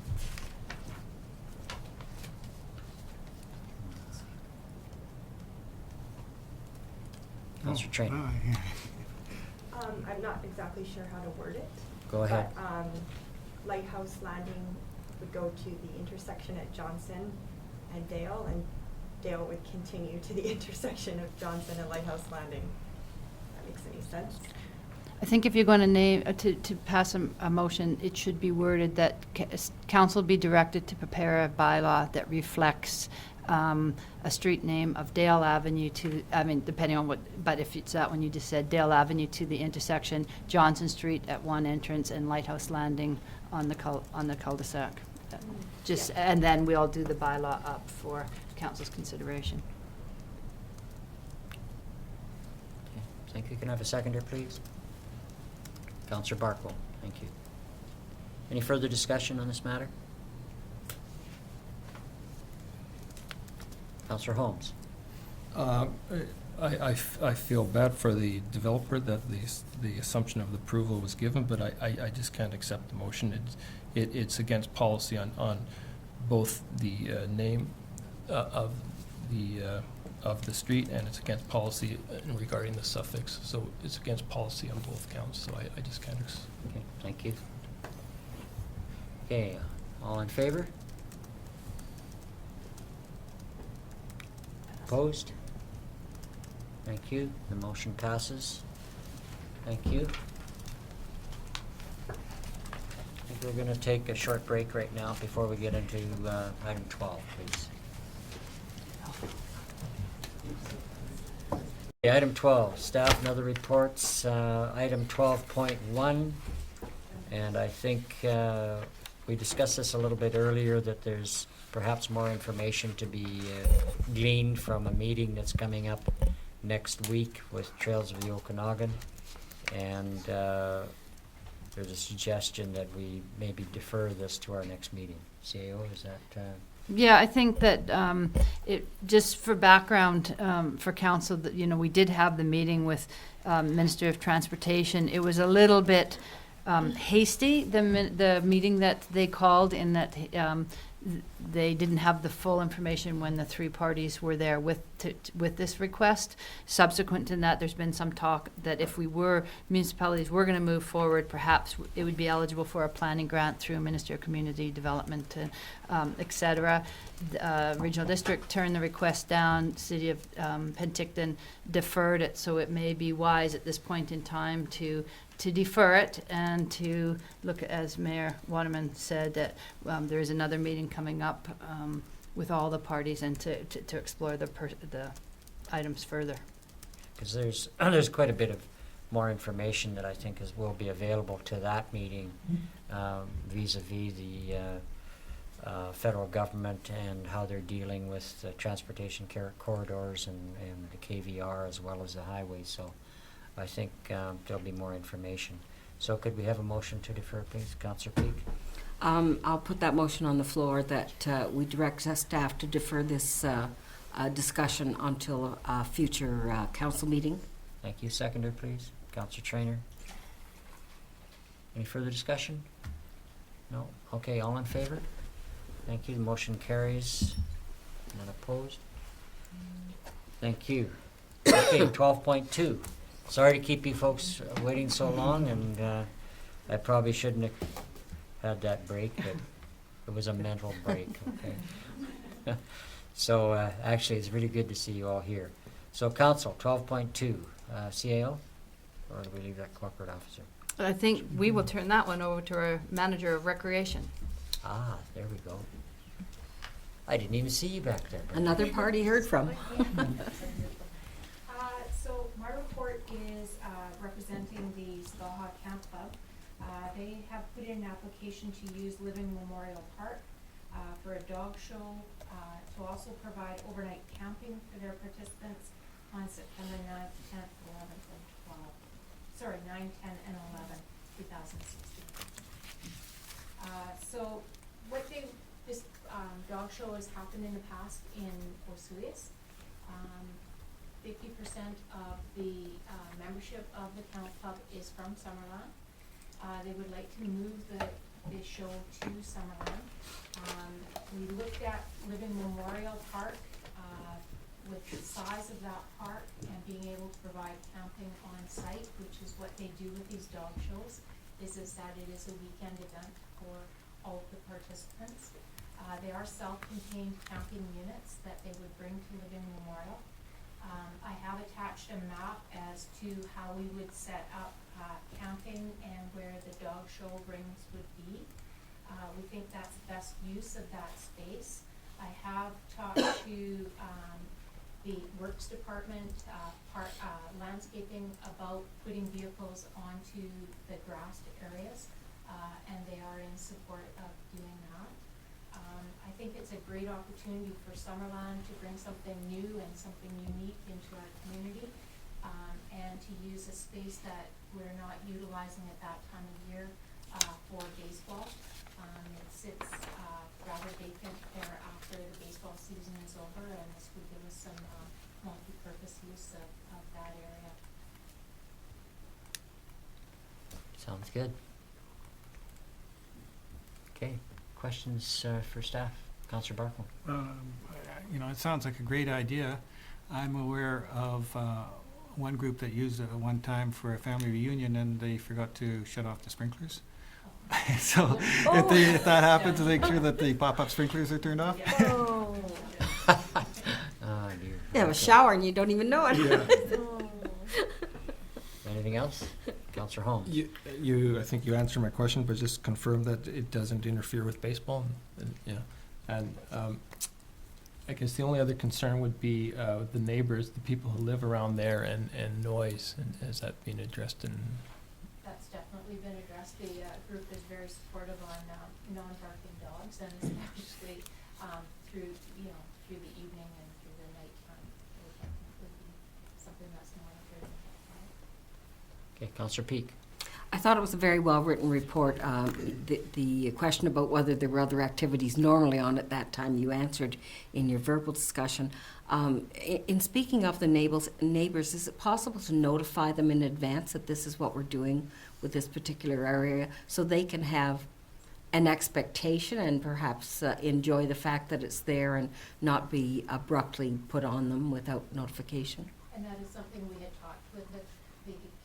Councillor Train. I'm not exactly sure how to word it. Go ahead. But, Lighthouse Landing would go to the intersection at Johnson and Dale, and Dale would continue to the intersection of Johnson and Lighthouse Landing. That makes any sense? I think if you're going to name, to pass a motion, it should be worded that council be directed to prepare a bylaw that reflects a street name of Dale Avenue to, I mean, depending on what, but if it's that one you just said, Dale Avenue to the intersection, Johnson Street at one entrance, and Lighthouse Landing on the cul-de-sac. Just, and then we'll do the bylaw up for council's consideration. Okay. Think we can have a seconder, please? Councillor Barkle, thank you. Any further discussion on this matter? Councillor Holmes. I feel bad for the developer that the assumption of the approval was given, but I just can't accept the motion. It's against policy on both the name of the street, and it's against policy regarding the suffix. So it's against policy on both counts, so I just can't. Okay, thank you. Okay, all in favor? Opposed? Thank you. The motion passes. Thank you. I think we're going to take a short break right now before we get into item 12, please. Okay, item 12, staff and other reports. Item 12.1, and I think we discussed this a little bit earlier, that there's perhaps more information to be gleaned from a meeting that's coming up next week with Trails of the Okanagan. And there's a suggestion that we maybe defer this to our next meeting. CAO, is that? Yeah, I think that it, just for background for council, that, you know, we did have the meeting with Minister of Transportation. It was a little bit hasty, the meeting that they called, in that they didn't have the full information when the 3 parties were there with this request. Subsequent to that, there's been some talk that if municipalities were going to move forward, perhaps it would be eligible for a planning grant through Ministry of Community Development, etc. Regional District turned the request down. City of Penticton deferred it, so it may be wise at this point in time to defer it and to look, as Mayor Waterman said, that there is another meeting coming up with all the parties, and to explore the items further. Because there's quite a bit of more information that I think will be available to that meeting vis-a-vis federal government and how they're dealing with the transportation corridors and the KVR as well as the highway. So I think there'll be more information. So could we have a motion to defer, please? Councillor Peak? I'll put that motion on the floor that we direct staff to defer this discussion until a future council meeting. Thank you. Seconder, please. Councillor Trainer? Any further discussion? No? Okay, all in favor? Thank you. The motion carries. None opposed? Thank you. Okay, 12.2. Sorry to keep you folks waiting so long, and I probably shouldn't have had that break, but it was a mental break, okay? So actually, it's really good to see you all here. So Council, 12.2, CAO, or do we leave that corporate officer? I think we will turn that one over to our manager of recreation. Ah, there we go. I didn't even see you back there. Brenda. Another party heard from. So my report is representing the Skaha Camp Club. They have put in an application to use Living Memorial Park for a dog show, to also provide overnight camping for their participants on September 9th, 10th, 11th, and 12th. Sorry, 9, 10, and 11, 2016. So what this dog show has happened in the past in Osoyoos. 50% of the membership of the kennel club is from Summerland. They would like to move the show to Summerland. We looked at Living Memorial Park with the size of that park and being able to provide camping on site, which is what they do with these dog shows, is that it is a weekend event for all of the participants. They are self-contained camping units that they would bring to Living Memorial. I have attached a map as to how we would set up camping and where the dog show rings would be. We think that's the best use of that space. I have talked to the Works Department, landscaping, about putting vehicles onto the grassed areas, and they are in support of doing that. I think it's a great opportunity for Summerland to bring something new and something unique into our community, and to use a space that we're not utilizing at that time of year for baseball. It sits rather vacant there after the baseball season is over, and this would give us some multi-purpose use of that area. Sounds good. Okay, questions for staff? Councillor Barkle? It sounds like a great idea. I'm aware of one group that used it at one time for a family reunion, and they forgot to shut off the sprinklers. So if that happens, make sure that the pop-up sprinklers are turned off. Oh. Oh, dear. You have a shower and you don't even know it. Yeah. Anything else? Councillor Holmes? I think you answered my question, but just confirm that it doesn't interfere with baseball. And I guess the only other concern would be the neighbors, the people who live around there, and noise. And has that been addressed? That's definitely been addressed. The group is very supportive on non-barking dogs, and especially through the evening and through the nighttime. It would definitely be something that's monitored. Okay, Councillor Peak? I thought it was a very well-written report. The question about whether there were other activities normally on at that time, you answered in your verbal discussion. In speaking of the neighbors, is it possible to notify them in advance that this is what we're doing with this particular area, so they can have an expectation and perhaps enjoy the fact that it's there and not be abruptly put on them without notification? And that is something we had talked with the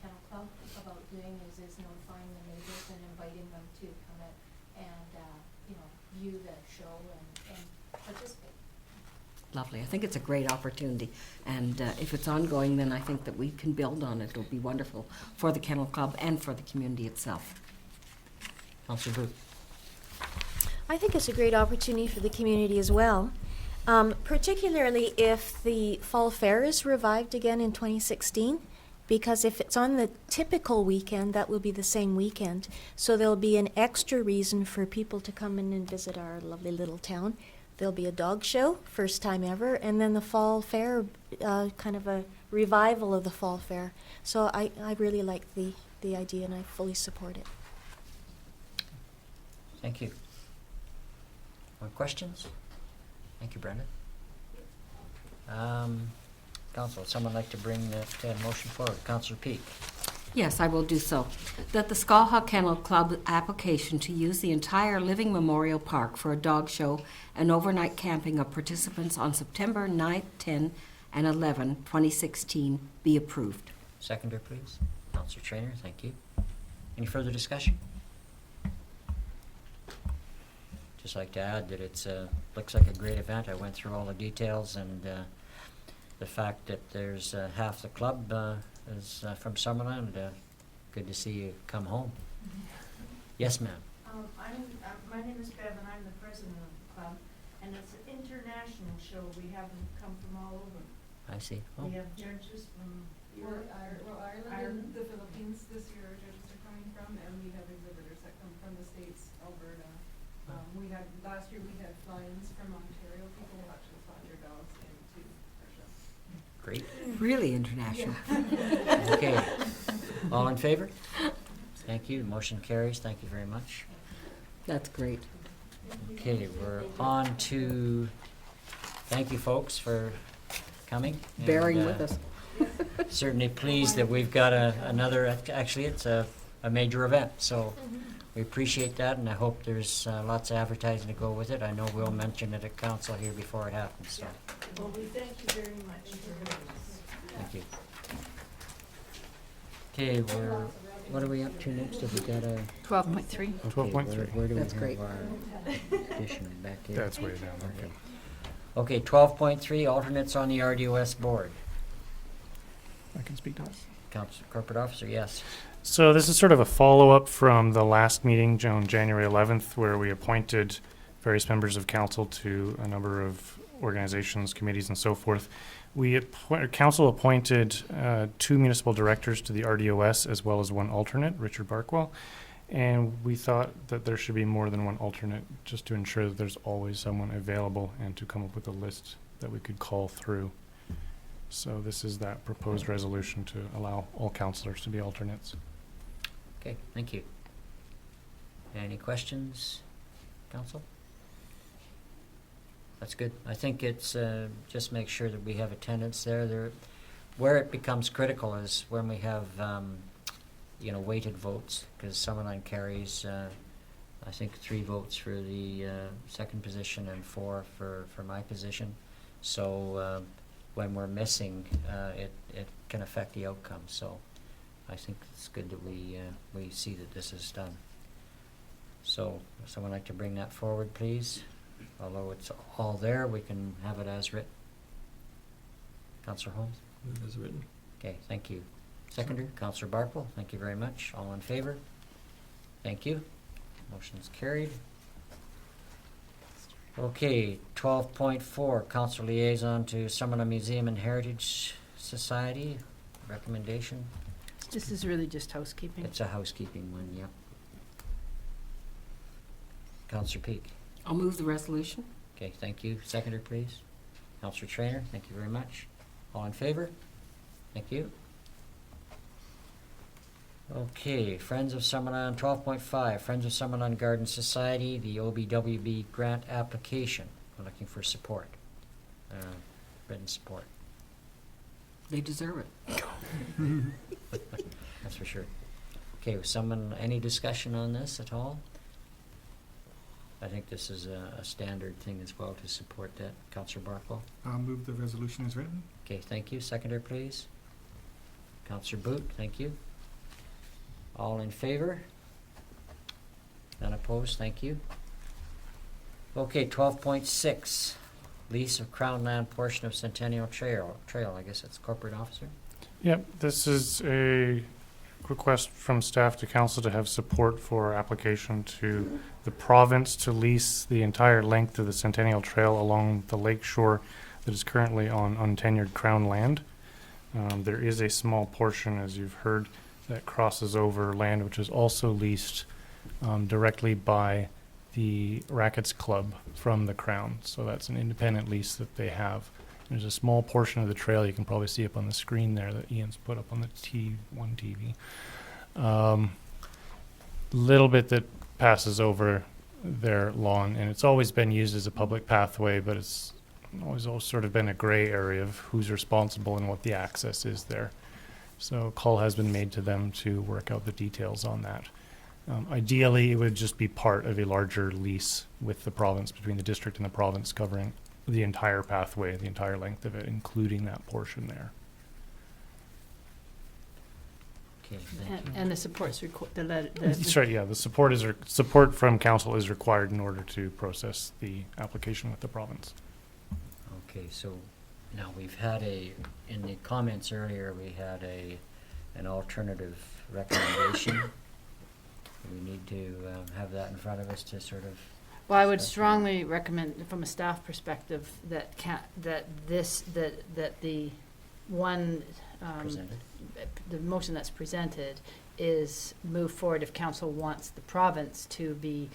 kennel club about doing, is notifying the neighbors and inviting them to come in and view the show and participate. Lovely. I think it's a great opportunity, and if it's ongoing, then I think that we can build on it. It'll be wonderful for the Kennel Club and for the community itself. Councillor Booth? I think it's a great opportunity for the community as well, particularly if the Fall Fair is revived again in 2016, because if it's on the typical weekend, that will be the same weekend. So there'll be an extra reason for people to come in and visit our lovely little town. There'll be a dog show, first time ever, and then the fall fair, kind of a revival of the fall fair. So I really like the idea, and I fully support it. Thank you. More questions? Thank you, Brenda. Council, would someone like to bring that motion forward? Councillor Peak. Yes, I will do so. That the Skaha Kennel Club application to use the entire Living Memorial Park for a dog show and overnight camping of participants on September 9, 10, and 11, 2016 be approved. Seconder, please. Councillor Trainer, thank you. Any further discussion? Just like to add that it's looks like a great event. I went through all the details, and the fact that there's half the club is from Summerland. Good to see you come home. Yes, ma'am. My name is Bev, and I'm the president of the club, and it's an international show. We have them come from all over. I see. Oh. We have judges from Ireland, the Philippines this year, our judges are coming from, and we have exhibitors that come from the States, Alberta. Last year we had fly-ins from Ontario. People will actually fly their dogs into our show. Great. Really international. Okay. All in favor? Thank you. Motion carries. Thank you very much. That's great. Okay, we're on to, thank you folks for coming. Bearing and, with us. Certainly pleased that we've got another, actually it's a major event, so we appreciate that, and I hope there's lots of advertising to go with it. I know we'll mention it at council here before it happens, so. Well, we thank you very much for having us. Thank you. Okay, what are we up to next? Have we got a? 12.3. Okay, 12.3. Where do That's we great. have our addition back here? That's way down there. Okay, 12.3, alternates on the RDOS board. I can speak to this. Council, corporate officer, yes. So this is sort of a follow-up from the last meeting on January 11th, where we appointed various members of council to a number of organizations, committees, and so forth. Council appointed 2 municipal directors to the RDOS, as well as 1 alternate, Richard Barkwell. And we thought that there should be more than 1 alternate, just to ensure that there's always someone available and to come up with a list that we could call through. So this is that proposed resolution to allow all councillors to be alternates. Okay, thank you. Any questions, council? That's good. I think it's just make sure that we have attendance there. Where it becomes critical is when we have weighted votes, because Summerland carries I think 3 votes for the second position and 4 for my position. So when we're missing, it can affect the outcome. So I think it's good that we see that this is done. So, would someone like to bring that forward, please? Although it's all there, we can have it as written. Councillor Holmes? Move as written. Okay, thank you. Seconder, Councillor Barkwell, thank you very much. All in favor? Thank you. Motion's carried. Okay, 12.4, Council Liaison to Summerland Museum and Heritage Society. Recommendation? This is really just housekeeping. It's a housekeeping one, yep. Councillor Peak. I'll move the resolution. Okay, thank you. Seconder, please. Councillor Trainer, thank you very much. All in favor? Thank you. Okay, Friends of Summerland, 12.5, Friends of Summerland Garden Society, the OBWB grant application. We're looking for support, written support. They deserve it. That's for sure. Okay, any discussion on this at all? I think this is a standard thing as well to support that. Councillor Barkwell? I'll move the resolution as written. Okay, thank you. Seconder, please. Councillor Boot, thank you. All in favor? None opposed, thank you. Okay, 12.6, lease of Crown Land portion of Centennial Trail. I guess that's corporate officer. Yep, this is a request from staff to council to have support for application to the province to lease the entire length of the Centennial Trail along the lake shore that is currently on untenured Crown land. There is a small portion, as you've heard, that crosses over land which is also leased directly by the Rackets Club from the Crown. So that's an independent lease that they have. There's a small portion of the trail you can probably see up on the screen there that Ian's put up on the T1 TV. Little bit that passes over their lawn, and it's always been used as a public pathway, but it's always sort of been a gray area of who's responsible and what the access is there. So a call has been made to them to work out the details on that. Ideally, it would just be part of a larger lease with the province, between the district and the province, covering the entire pathway, the entire length of it, including that portion there. Okay, thank you. And the support's That's right, yeah, the support from council is required in order to process the application with the province. Okay, so now we've had in the comments earlier, we had an alternative recommendation. We need to have that in front of us to sort of. Well, I would discuss it. strongly recommend, from a staff perspective, that the one, Presented. the motion that's presented is move forward if council wants the province to be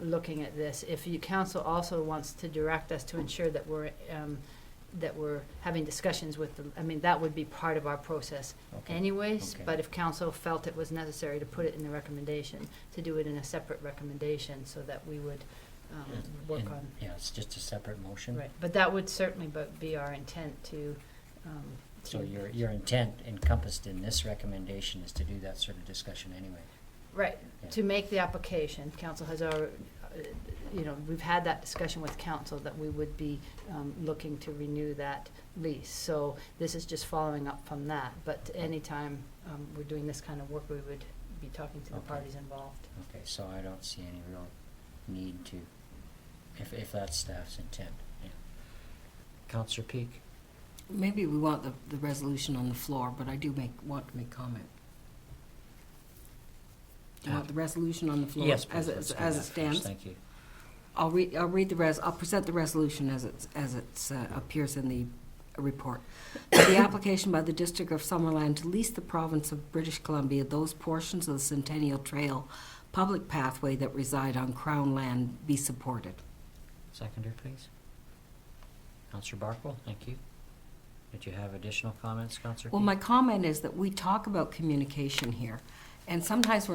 looking at this. If council also wants to direct us to ensure that we're having discussions with them, I mean, that would be part of our process Okay. anyways. Okay. But if council felt it was necessary to put it in the recommendation, to do it in a separate recommendation so that we would work on. Yeah, it's just a separate motion. Right, but that would certainly be our intent to. So your intent encompassed in this recommendation is to do that sort of discussion anyway. Right, Yeah. to make the application, council has already, we've had that discussion with council that we would be looking to renew that lease. So this is just following up from that, but anytime we're doing this kind of work, we would be talking to the Okay. parties involved. Okay, so I don't see any real need to, if that's staff's intent, yeah. Councillor Peak? Maybe we want the resolution on the floor, but I do want to make comment. Do you want the resolution on the floor? Yes, please, as let's do it that first, stands? thank you. I'll present the resolution as it appears in the report. The application by the District of Summerland to lease the province of British Columbia those portions of the Centennial Trail public pathway that reside on Crown land be supported. Seconder, please. Councillor Barkwell, thank you. Did you have additional comments, Councillor Well, Peak? my comment is that we talk about communication here, and sometimes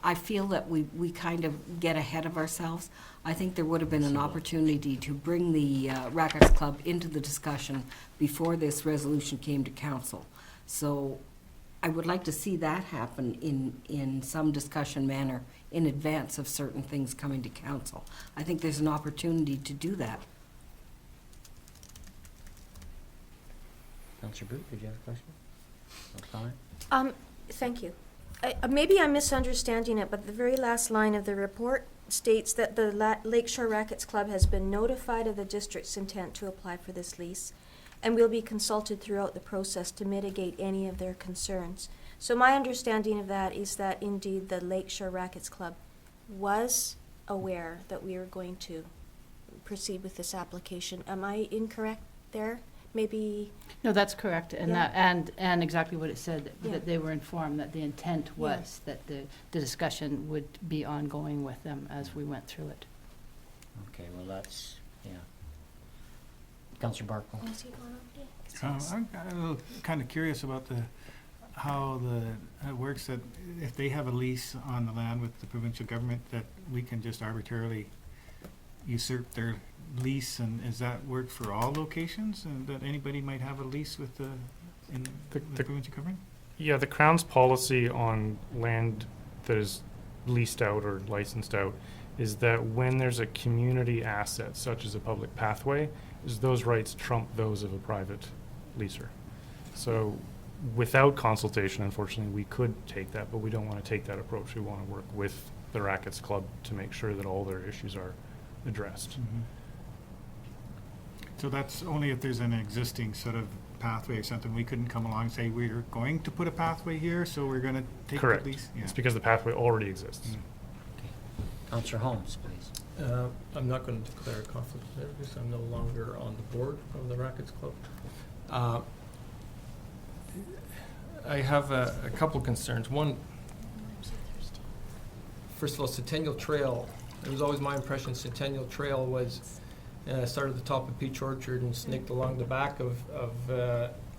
I feel that we kind of get ahead of ourselves. I think there would have been an opportunity to bring the Rackets Club into the discussion before this resolution came to council. So I would like to see that happen in some discussion manner in advance of certain things coming to council. I think there's an opportunity to do that. Councillor Boot, did you have a question? No comment? Thank you. Maybe I'm misunderstanding it, but the very last line of the report states that the Lakeshore Rackets Club has been notified of the district's intent to apply for this lease and will be consulted throughout the process to mitigate any of their concerns. So my understanding of that is that indeed the Lakeshore Rackets Club was aware that we were going to proceed with this application. Am I incorrect there? Maybe. No, that's correct, and Yeah. that, and exactly what it said, Yeah. that they were informed that the intent was that the discussion would be ongoing with them as we went through it. Okay, well, that's, yeah. Councillor Barkwell? Was he going up? Yeah. I'm a little kind of curious about how it works, that if they have a lease on the land with the provincial government, that we can just arbitrarily usurp their lease, and does that work for all locations, and that anybody might have a lease with the provincial government? Yeah, the Crown's policy on land that is leased out or licensed out is that when there's a community asset, such as a public pathway, is those rights trump those of a private leaser. So without consultation, unfortunately, we could take that, but we don't want to take that approach. We want to work with the Rackets Club to make sure that all their issues are addressed. Mm-hmm. So that's only if there's an existing sort of pathway or something. We couldn't come along and say, we're going to put a pathway here, so we're going to take Correct. the lease? Yeah. It's because the pathway already exists. Mm. Okay. Councillor Holmes, please. I'm not going to declare a conflict of interest. I'm no longer on the board of the Rackets Club. I have a couple concerns. One, first of all, Centennial Trail. It was always my impression Centennial Trail was started at the top of Peach Orchard and snaked along the back of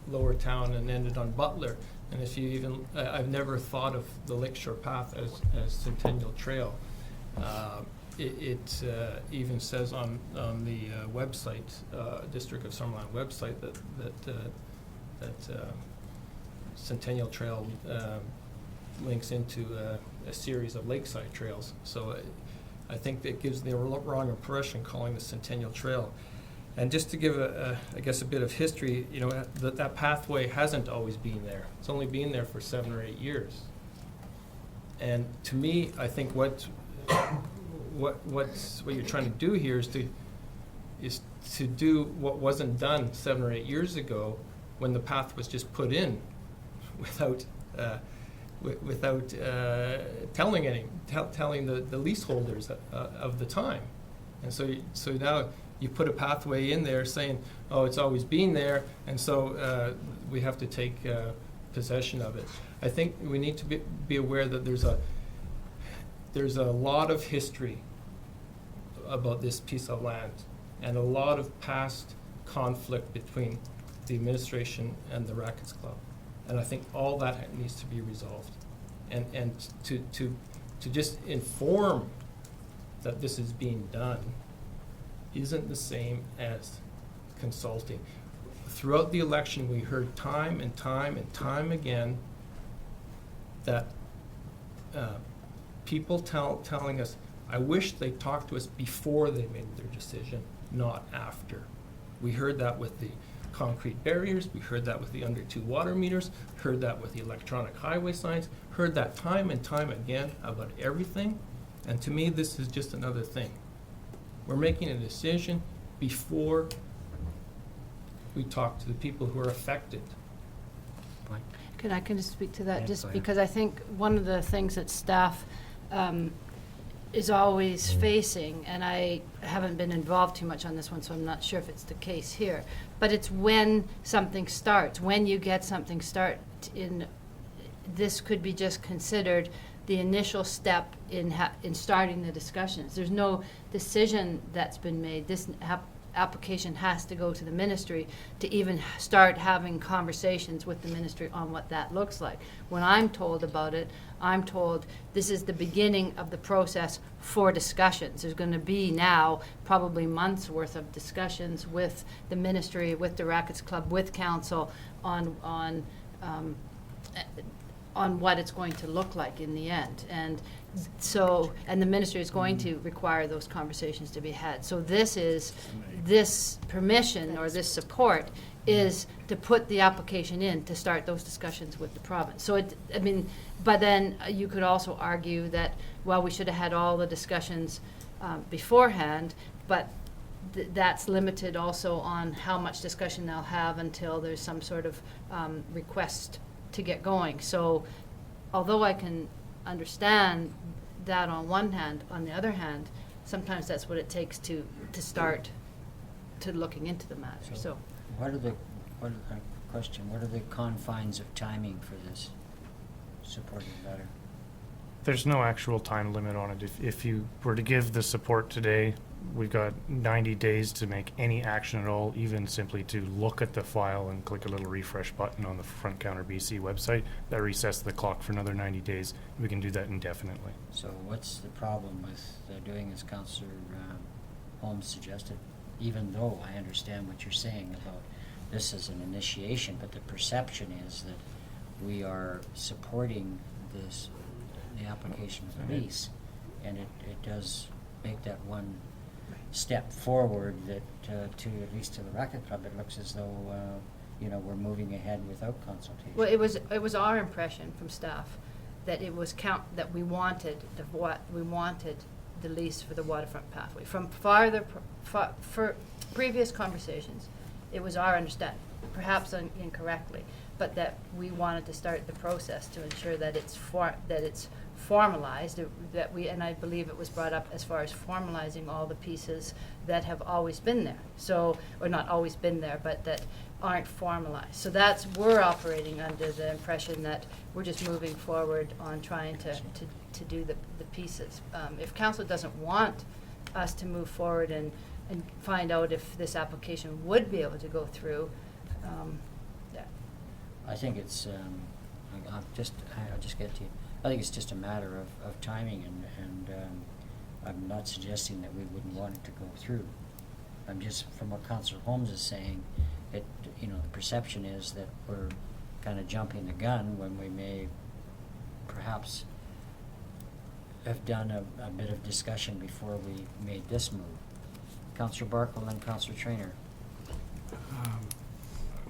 Lower Town and ended on Butler. And if you even, I've never thought of the Lakeshore Path as Centennial Trail. It even says on the website, District of Summerland website, that Centennial Trail links into a series of lakeside trails. So I think that gives the wrong impression calling the Centennial Trail. And just to give I guess a bit of history, you know, that pathway hasn't always been there. It's only been there for 7 or 8 years. And to me, I think what you're trying to do here is to do what wasn't done 7 or 8 years ago when the path was just put in without telling the leaseholders of the time. And so now you put a pathway in there saying, oh, it's always been there, and so we have to take possession of it. I think we need to be aware that there's a lot of history about this piece of land and a lot of past conflict between the administration and the Rackets Club. And I think all that needs to be resolved. And to just inform that this is being done isn't the same as consulting. Throughout the election, we heard time and time and time again that people telling us, I wish they talked to us before they made their decision, not after. We heard that with the concrete barriers, we heard that with the under 2 water meters, heard that with the electronic highway signs, heard that time and time again about everything. And to me, this is just another thing. We're making a decision before we talk to the people who are affected. I can just speak to that, Yeah, just go ahead. because I think one of the things that staff is always facing, and I haven't been involved too much on this one, so I'm not sure if it's the case here, but it's when something starts, when you get something this could be just considered the initial step in starting the discussions. There's no decision that's been made. This application has to go to the ministry to even start having conversations with the ministry on what that looks like. When I'm told about it, I'm told this is the beginning of the process for discussions. There's going to be now probably months worth of discussions with the ministry, with the Rackets Club, with council on what it's going to look like in the end. And the ministry is going to require those conversations to be had. So this permission or this support is to put the application in to start those discussions with the province. So but then you could also argue that, well, we should have had all the discussions beforehand, but that's limited also on how much discussion they'll have until there's some sort of request to get going. So although I can understand that on one hand, on the other hand, sometimes that's what it takes to start to looking into the matter. So What are the confines of timing for this supporting letter? There's no actual time limit on it. If you were to give the support today, we've got 90 days to make any action at all, even simply to look at the file and click a little refresh button on the Front Counter BC website. That resets the clock for another 90 days. We can do that indefinitely. So what's the problem with doing as Councillor Holmes suggested? Even though I understand what you're saying about this as an initiation, but the perception is that we are supporting the application of the lease, and it does make that one step forward that to at least to the Racket Club, it looks as though we're moving ahead without consultation. well, it was our impression from staff that it was that we wanted the lease for the waterfront pathway. From for previous conversations, it was our understanding, perhaps incorrectly, but that we wanted to start the process to ensure that it's formalized, that we, and I believe it was brought up as far as formalizing all the pieces that have always been there. So, or not always been there, but that aren't formalized. So that's, we're operating under the impression that we're just moving forward on trying to do the pieces. If council doesn't want us to move forward and find out if this application would be able to go through, yeah. I think it's, I'll just get to you. I think it's just a matter of timing, and I'm not suggesting that we wouldn't want it to go through. I'm just, from what Councillor Holmes is saying, it, you know, the perception is that we're kind of jumping the gun when we may perhaps have done a bit of discussion before we made this move. Councillor Barkle and Councillor Traynor.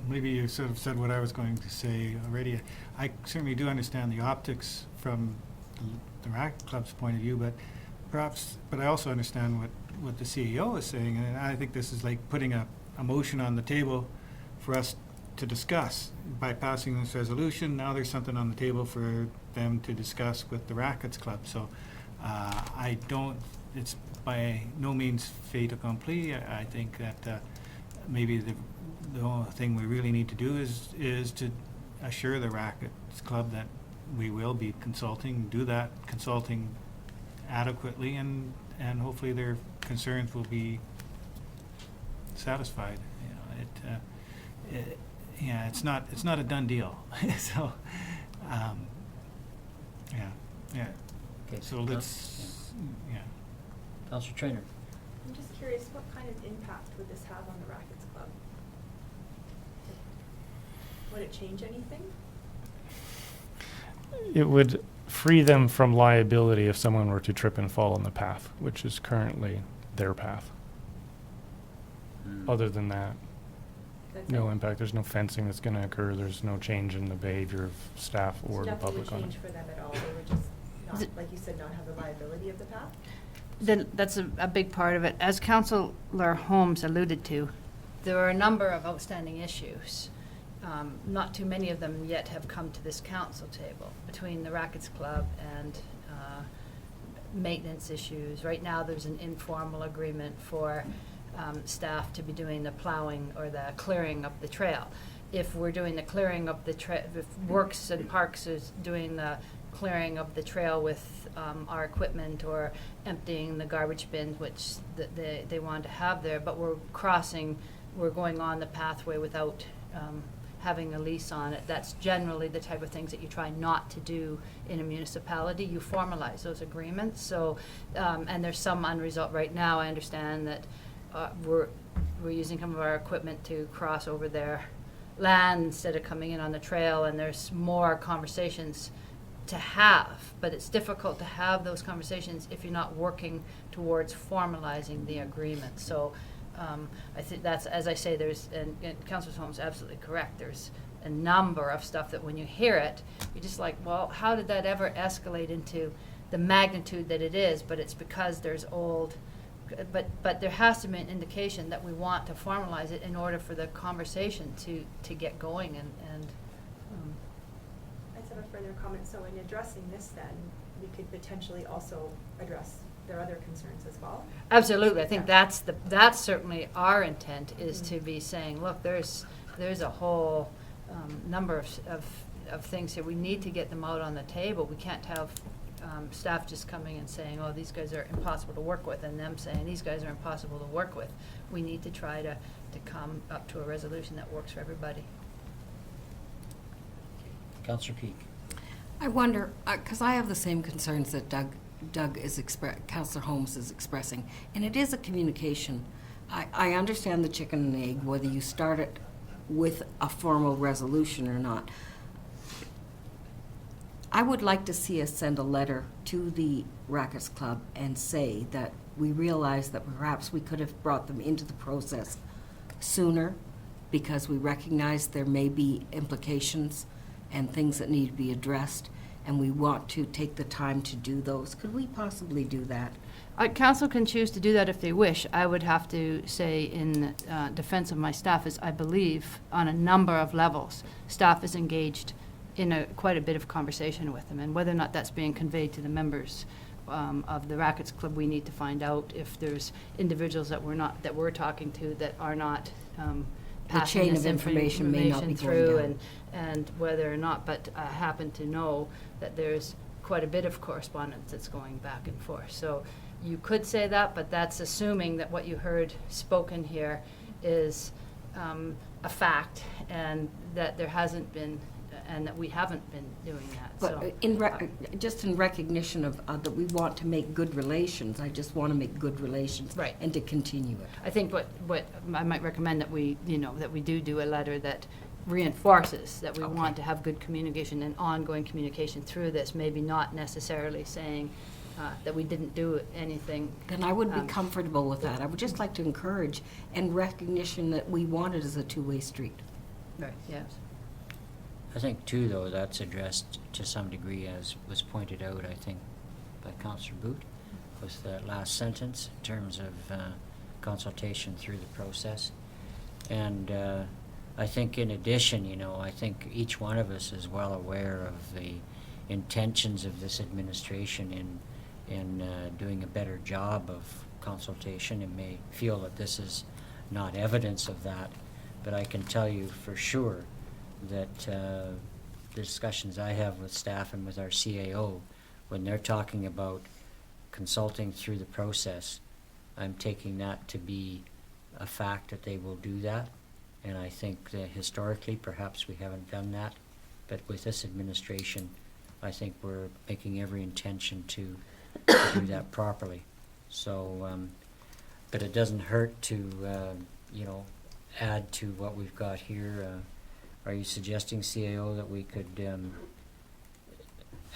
Maybe you sort of said what I was going to say already. I certainly do understand the optics from the Racket Club's point of view, but I also understand what the CEO is saying, and I think this is like putting a motion on the table for us to discuss. By passing this resolution, now there's something on the table for them to discuss with the Rackets Club. So it's by no means fait accompli. I think that maybe the only thing we really need to do is to assure the Rackets Club that we will be consulting adequately, and hopefully their concerns will be satisfied. You know, yeah, it's not a done deal. So, yeah. Okay. So let's, yeah. Councillor Traynor. I'm just curious, what kind of impact would this have on the Rackets Club? Would it change anything? It would free them from liability if someone were to trip and fall on the path, which is currently their path. Other than that, no impact. There's no fencing that's going to occur. There's no change in the behavior of staff or the public on it. Nothing would change for them at all? They would just, not, like you said, not have the liability of the path? Then that's a big part of it. As Councillor Holmes alluded to, there are a number of outstanding issues. Not too many of them yet have come to this council table between the Rackets Club and maintenance issues. Right now, there's an informal agreement for staff to be doing the plowing or the clearing of the trail. If we're doing the clearing of the trail, if Works and Parks is doing the clearing of the trail with our equipment or emptying the garbage bins, which they want to have there, but we're going on the pathway without having a lease on it. That's generally the type of things that you try not to do in a municipality. You formalize those agreements. So, and there's some unresolved right now. I understand that we're using some of our equipment to cross over their land instead of coming in on the trail, and there's more conversations to have, but it's difficult to have those conversations if you're not working towards formalizing the agreement. So I think that's, as I say, there's, and Councillor Holmes is absolutely correct, there's a number of stuff that when you hear it, you're just like, well, how did that ever escalate into the magnitude that it is? But it's because there's old, but there has to be an indication that we want to formalize it in order for the conversation to get going. And I just have a further comment. So in addressing this, then we could potentially also address their other concerns as well. Absolutely, I think that's certainly our intent, is to be saying, look, there's a whole number of things here. We need to get them out on the table. We can't have staff just coming and saying, oh, these guys are impossible to work with, and them saying these guys are impossible to work with. We need to try to come up to a resolution that works for everybody. Councillor Peak. I wonder, because I have the same concerns that Councillor Holmes is expressing, and it is a communication. I understand the chicken and egg, whether you start it with a formal resolution or not. I would like to see us send a letter to the Rackets Club and say that we realize that perhaps we could have brought them into the process sooner, because we recognize there may be implications and things that need to be addressed, and we want to take the time to do those. Could we possibly do that? Council can choose to do that if they wish. I would have to say, in defense of my staff, is I believe on a number of levels, staff is engaged in quite a bit of conversation with them, and whether or not that's being conveyed to the members of the Rackets Club, we need to find out if there's individuals that we're talking to that are not passing chain this of information may not be going through, down. and whether or not, but I happen to know that there's quite a bit of correspondence that's going back and forth. So you could say that, but that's assuming that what you heard spoken here is a fact, and that there hasn't been, and that we haven't been doing that. But just in recognition of that we want to make good relations, I just want to make good relations. Right. And to continue it. I think what I might recommend that we, that we do a letter that reinforces that we want to have good communication and ongoing communication through this, maybe not necessarily saying that we didn't do anything. Then I would be comfortable with that. I would just like to encourage and recognition that we want it as a two-way street. Right, yes. I think too, though, that's addressed to some degree, as was pointed out, I think, by Councillor Boot, with the last sentence in terms of consultation through the process. And I think in addition, I think each one of us is well aware of the intentions of this administration in doing a better job of consultation, and may feel that this is not evidence of that. But I can tell you for sure that the discussions I have with staff and with our CAO, when they're talking about consulting through the process, I'm taking that to be a fact that they will do that. And I think that historically, perhaps we haven't done that, but with this administration, I think we're making every intention to do that properly. So, but it doesn't hurt to, add to what we've got here. Are you suggesting, CAO, that we could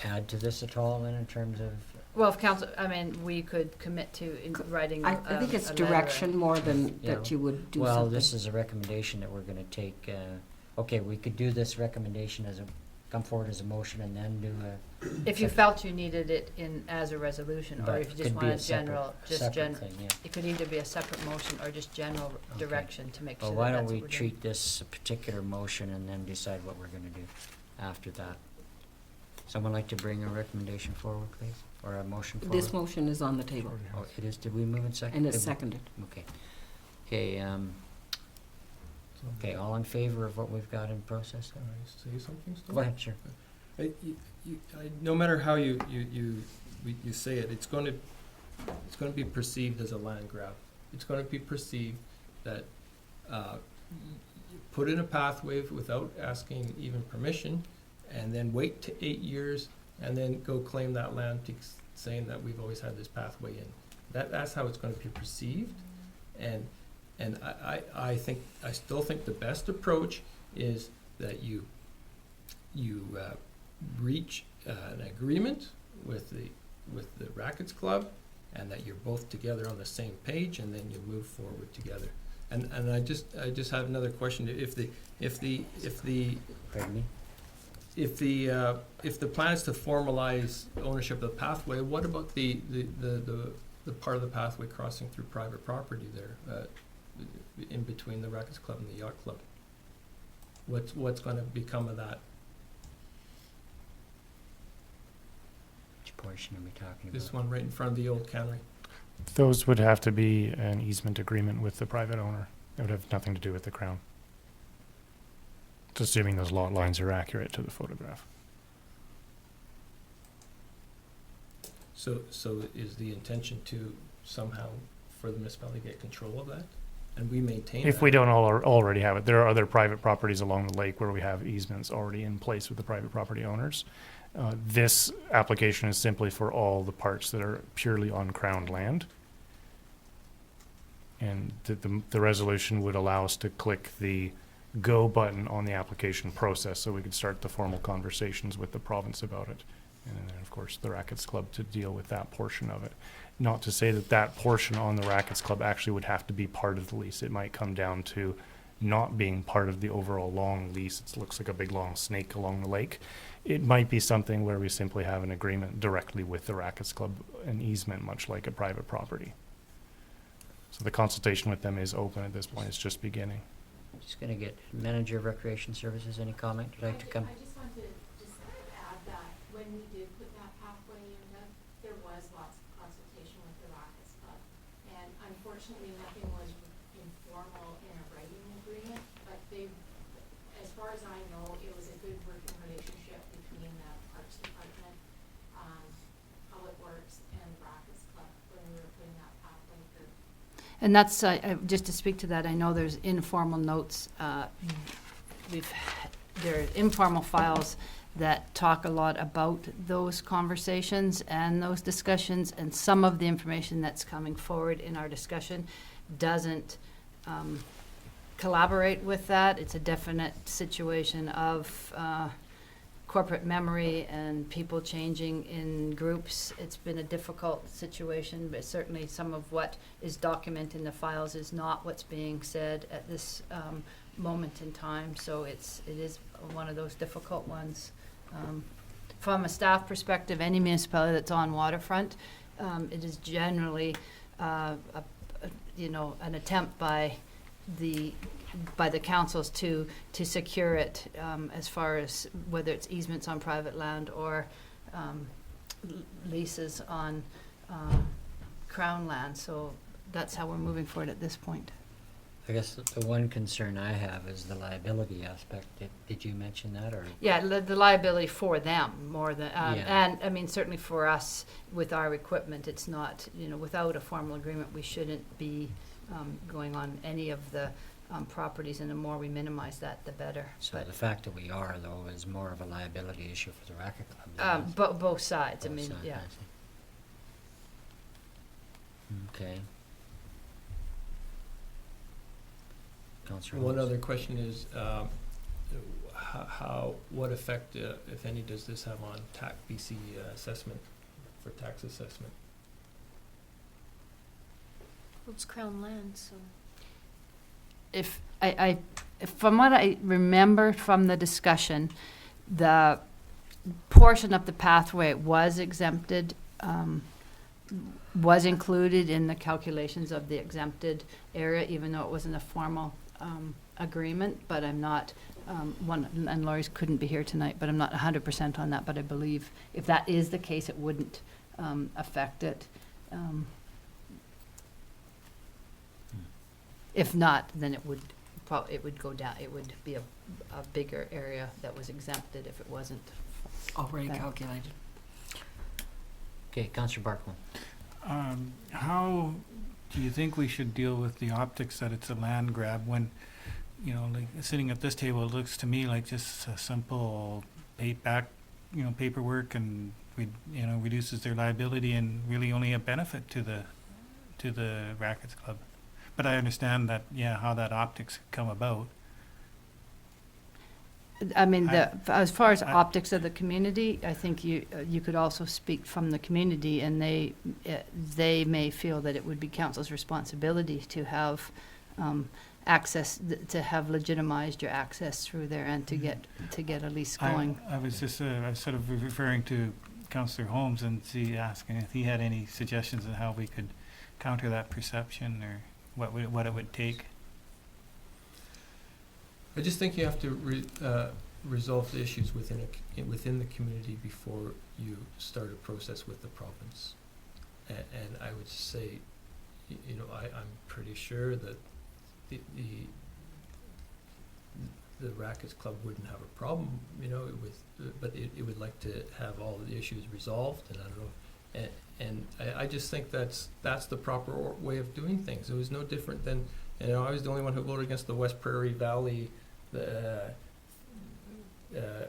add to this at all, then, in terms of? Well, if council, we could commit to writing I think it's a letter. direction more than that you would do something. Well, this is a recommendation that we're going to take. Okay, we could do this recommendation come forward as a motion and then do a. If you felt you needed it as a resolution, or But if you it just could be wanted a separate- separate thing, yeah. It could either be a separate motion or just general direction to make sure Well, that why that's don't what we we're treat this a particular motion and then decide what we're going to do after that? Someone like to bring a recommendation forward, please, or a motion forward? This motion is on the table. Oh, it is. Did we move it second? And it's Did we- seconded. Okay. Okay, all in favor of what we've got in process? Can I say something still? Go ahead, sure. No matter how you say it, it's going to be perceived as a land grab. It's going to be perceived that you put in a pathway without asking even permission, and then wait to 8 years, and then go claim that land, saying that we've always had this pathway in. That's how it's going to be perceived, and I still think the best approach is that you reach an agreement with the Rackets Club, and that you're both together on the same page, and then you move forward together. And I just have another question. If Pardon me? If the plan is to formalize ownership of the pathway, what about the part of the pathway crossing through private property there, in between the Rackets Club and the Yacht Club? What's going to become of that? Which portion are we talking about? This one right in front of the old cannery. Those would have to be an easement agreement with the private owner. It would have nothing to do with the Crown. It's assuming those lot lines are accurate to the photograph. So is the intention to somehow, for the municipality, get control of that? And we maintain If that? we don't already have it, there are other private properties along the lake where we have easements already in place with the private property owners. This application is simply for all the parts that are purely on Crown land. And the resolution would allow us to click the go button on the application process so we could start the formal conversations with the province about it. And then, of course, the Rackets Club to deal with that portion of it. Not to say that that portion on the Rackets Club actually would have to be part of the lease. It might come down to not being part of the overall long lease. It looks like a big long snake along the lake. It might be something where we simply have an agreement directly with the Rackets Club, an easement, much like a private property. So the consultation with them is open at this point. It's just beginning. Just going to get Manager of Recreation Services, any comment you'd like to come? I just want to nothing was informal in a writing agreement, but they, as far as I know, it was a good working relationship between the Parks Department, Public Works, and Rackets Club when we were putting that pathway through. And that's, just to speak to that, I know there's informal notes, there are informal files that talk a lot about those conversations and those discussions, and some of the information that's coming forward in our discussion doesn't collaborate with that. It's a definite situation of corporate memory and people changing in groups. It's been a difficult situation, but certainly some of what is documented in the files is not what's being said at this moment in time. So it is one of those difficult ones. From a staff perspective, any municipality that's on waterfront, it is generally an attempt by the councils to secure it, as far as whether it's easements on private land or leases on crown land. So that's how we're moving forward at this point. I guess the one concern I have is the liability aspect. Did you mention that, or? Yeah, the liability for them more than, Yeah. and I mean, certainly for us with our equipment, it's not, without a formal agreement, we shouldn't be going on any of the properties, and the more we minimize that, the better. So the fact that we are, though, is more of a liability issue for the racket club. Both sides, I Both mean, sides, yeah. I see. Okay. Councillor One Holmes? other question is, what effect, if any, does this have on BC assessment, for tax assessment? Well, it's Crown land, so. If from what I remember from the discussion, the portion of the pathway was exempted, was included in the calculations of the exempted area, even though it wasn't a formal agreement. But I'm not, and Laurie's couldn't be here tonight, but I'm not 100% on that. But I believe if that is the case, it wouldn't affect it. If not, then it would go down. It would be a bigger area that was exempted if it wasn't Already that. calculated. Okay, Councillor Barkman. How do you think we should deal with the optics that it's a land grab when, like sitting at this table, it looks to me like just a simple paperwork, and reduces their liability and really only a benefit to the Rackets Club. But I understand that, how that optics come about. I mean, as far as optics of the community, I think you could also speak from the community, and they may feel that it would be council's responsibility to have access, to have legitimized your access through there, and to get a lease going. I was just I was sort of referring to Councillor Holmes and asking if he had any suggestions on how we could counter that perception, or what it would take. I just think you have to resolve the issues within the community before you start a process with the province. And I would say, I'm pretty sure that the Rackets Club wouldn't have a problem, but it would like to have all the issues resolved, and I don't know. And I just think that's the proper way of doing things. It was no different than, I was the only one who voted against the West Prairie Valley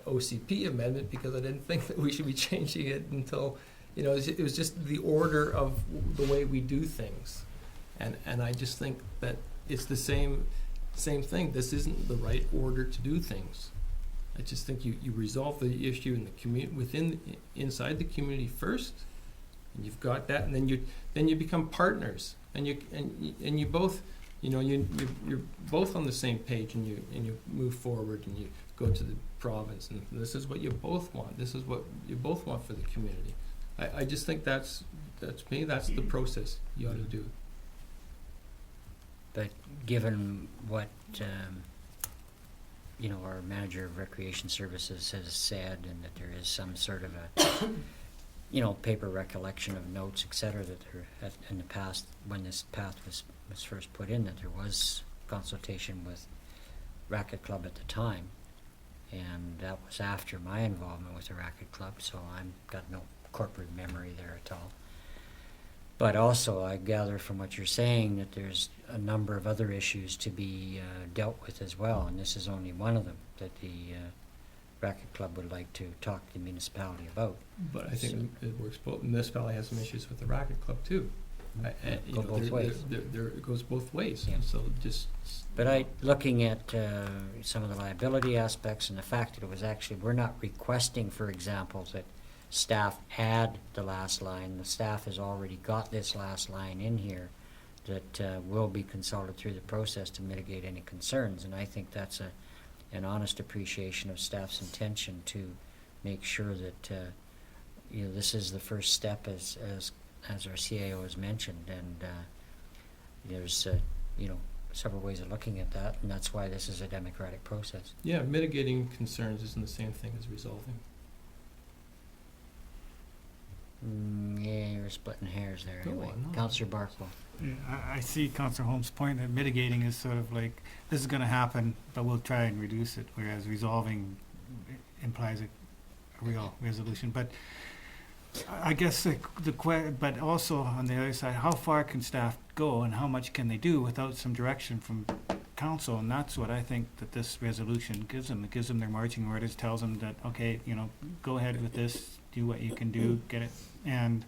OCP amendment, because I didn't think that we should be changing it until, it was just the order of the way we do things. And I just think that it's the same thing. This isn't the right order to do things. I just think you resolve the issue in the inside the community first, and you've got that, and then you become partners, and you both, you're both on the same page, and you move forward, and you go to the province, and this is what you both want. This is what you both want for the community. I just think that's me. That's the process you ought to do. But given what our manager of recreation services has said, and that there is some sort of paper recollection of notes, et cetera, that there had in the past, when this path was first put in, that there was consultation with Racket Club at the time. And that was after my involvement with the Racket Club, so I've got no corporate memory there at all. But also, I gather from what you're saying that there's a number of other issues to be dealt with as well, and this is only one of them that the Racket Club would like to talk to the municipality about. But I think it works both, municipality has some issues with the Racket Club too. Go both ways. It goes both ways, Yeah. and so just. But looking at some of the liability aspects and the fact that it was actually, we're not requesting, for example, that staff add the last line. The staff has already got this last line in here that will be consulted through the process to mitigate any concerns. And I think that's an honest appreciation of staff's intention to make sure that this is the first step, as our CAO has mentioned, and there's several ways of looking at that, and that's why this is a democratic process. Yeah, mitigating concerns isn't the same thing as resolving. Yeah, you're splitting hairs there. No, Anyway. I'm not. Councillor Barklow. Yeah, I see Councillor Holmes' point that mitigating is sort of like, this is gonna happen, but we'll try and reduce it, whereas resolving implies a real resolution. But I guess but also on the other side, how far can staff go and how much can they do without some direction from council? And that's what I think that this resolution gives them. It gives them their marching orders, tells them that, okay, go ahead with this, do what you can do, get it. And,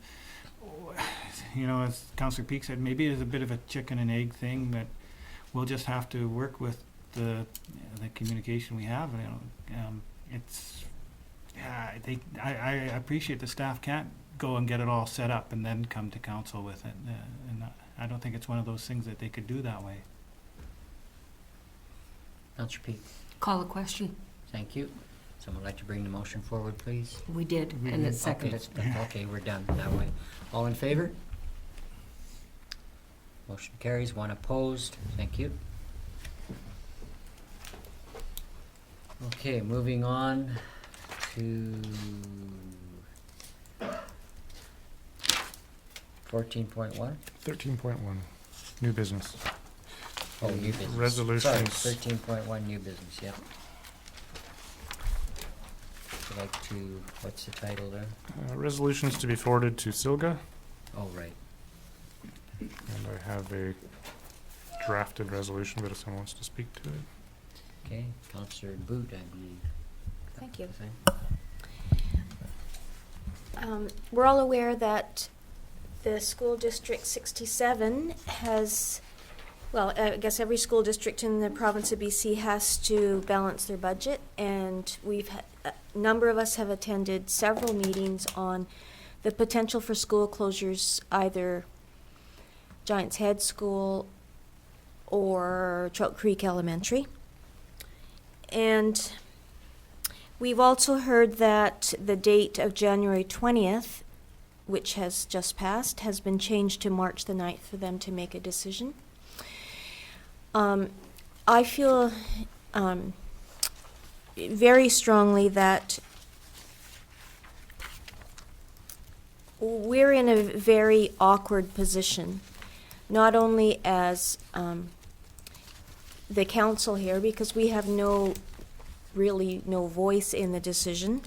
as Councillor Peake said, maybe it's a bit of a chicken and egg thing that we'll just have to work with the communication we have. I appreciate the staff can't go and get it all set up and then come to council with it. And I don't think it's one of those things that they could do that way. Councillor Peake. Call a question. Thank you. Someone like to bring the motion forward, please? We did, and it's seconded. Okay, we're done that way. All in favor? Motion carries. One opposed. Thank you. Okay, moving on to 14.1. 13.1, new business. Oh, new business. Resolutions. Sorry, 13.1, new business, yep. Would you like to, what's the title there? Resolutions to be forwarded to SILGA, Oh, right. and I have a drafted resolution, but if someone wants to speak to it. Okay, Councillor Boot, I believe. Thank you. We're all aware that the school district 67 has, well, I guess every school district in the province of BC has to balance their budget, and a number of us have attended several meetings on the potential for school closures, either Giants Head School or Trout Creek Elementary. And we've also heard that the date of January 20th, which has just passed, has been changed to March the 9th for them to make a decision. I feel very strongly that we're in a very awkward position, not only as the council here, because we have really no voice in the decision,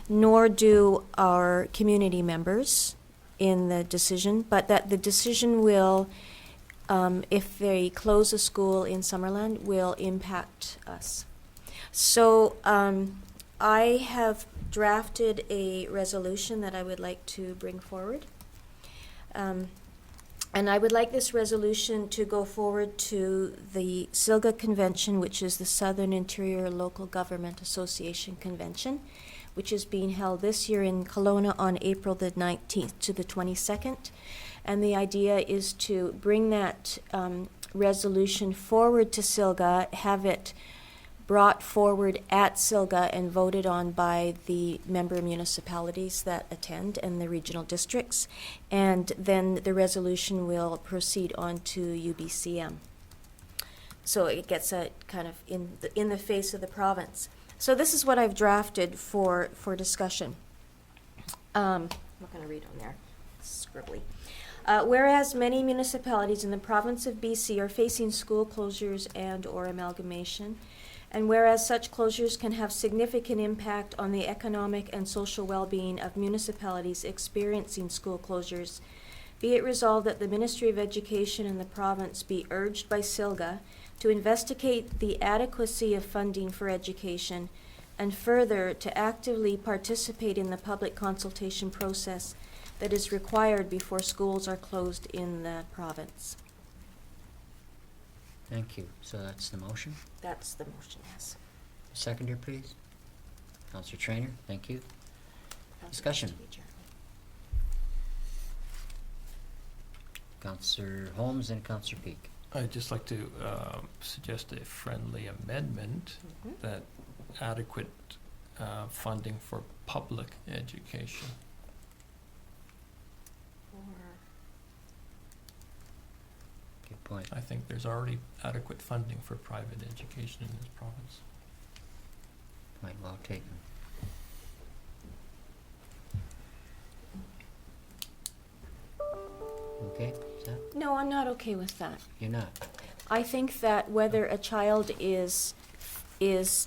nor do our community members in the decision, but that the decision will, if they close a school in Summerland, will impact us. So I have drafted a resolution that I would like to bring forward. And I would like this resolution to go forward to the SILGA Convention, which is the Southern Interior Local Government Association Convention, which is being held this year in Kelowna on April the 19th to the 22nd. And the idea is to bring that resolution forward to SILGA, have it brought forward at SILGA and voted on by the member municipalities that attend and the regional districts. And then the resolution will proceed on to UBCM. So it gets a kind of in the face of the province. So this is what I've drafted for discussion. not going to read on there. It's scribbly. Whereas many municipalities in the province of BC are facing school closures and or amalgamation, and whereas such closures can have significant impact on the economic and social well-being of municipalities experiencing school closures, be it resolved that the Ministry of Education in the province be urged by SILGA to investigate the adequacy of funding for education, and further to actively participate in the public consultation process that is required before schools are closed in the province. Thank you. So that's the motion. That's the motion, yes. Seconder, please. Councillor Trainer, thank you. Discussion. Councillor Holmes and Councillor Peak. I'd just like to suggest a friendly amendment that adequate funding for public education. Good point. I think there's already adequate funding for private education in this province. Point well taken. Okay, is that, No, I'm not okay with that. you're not? I think that whether a child is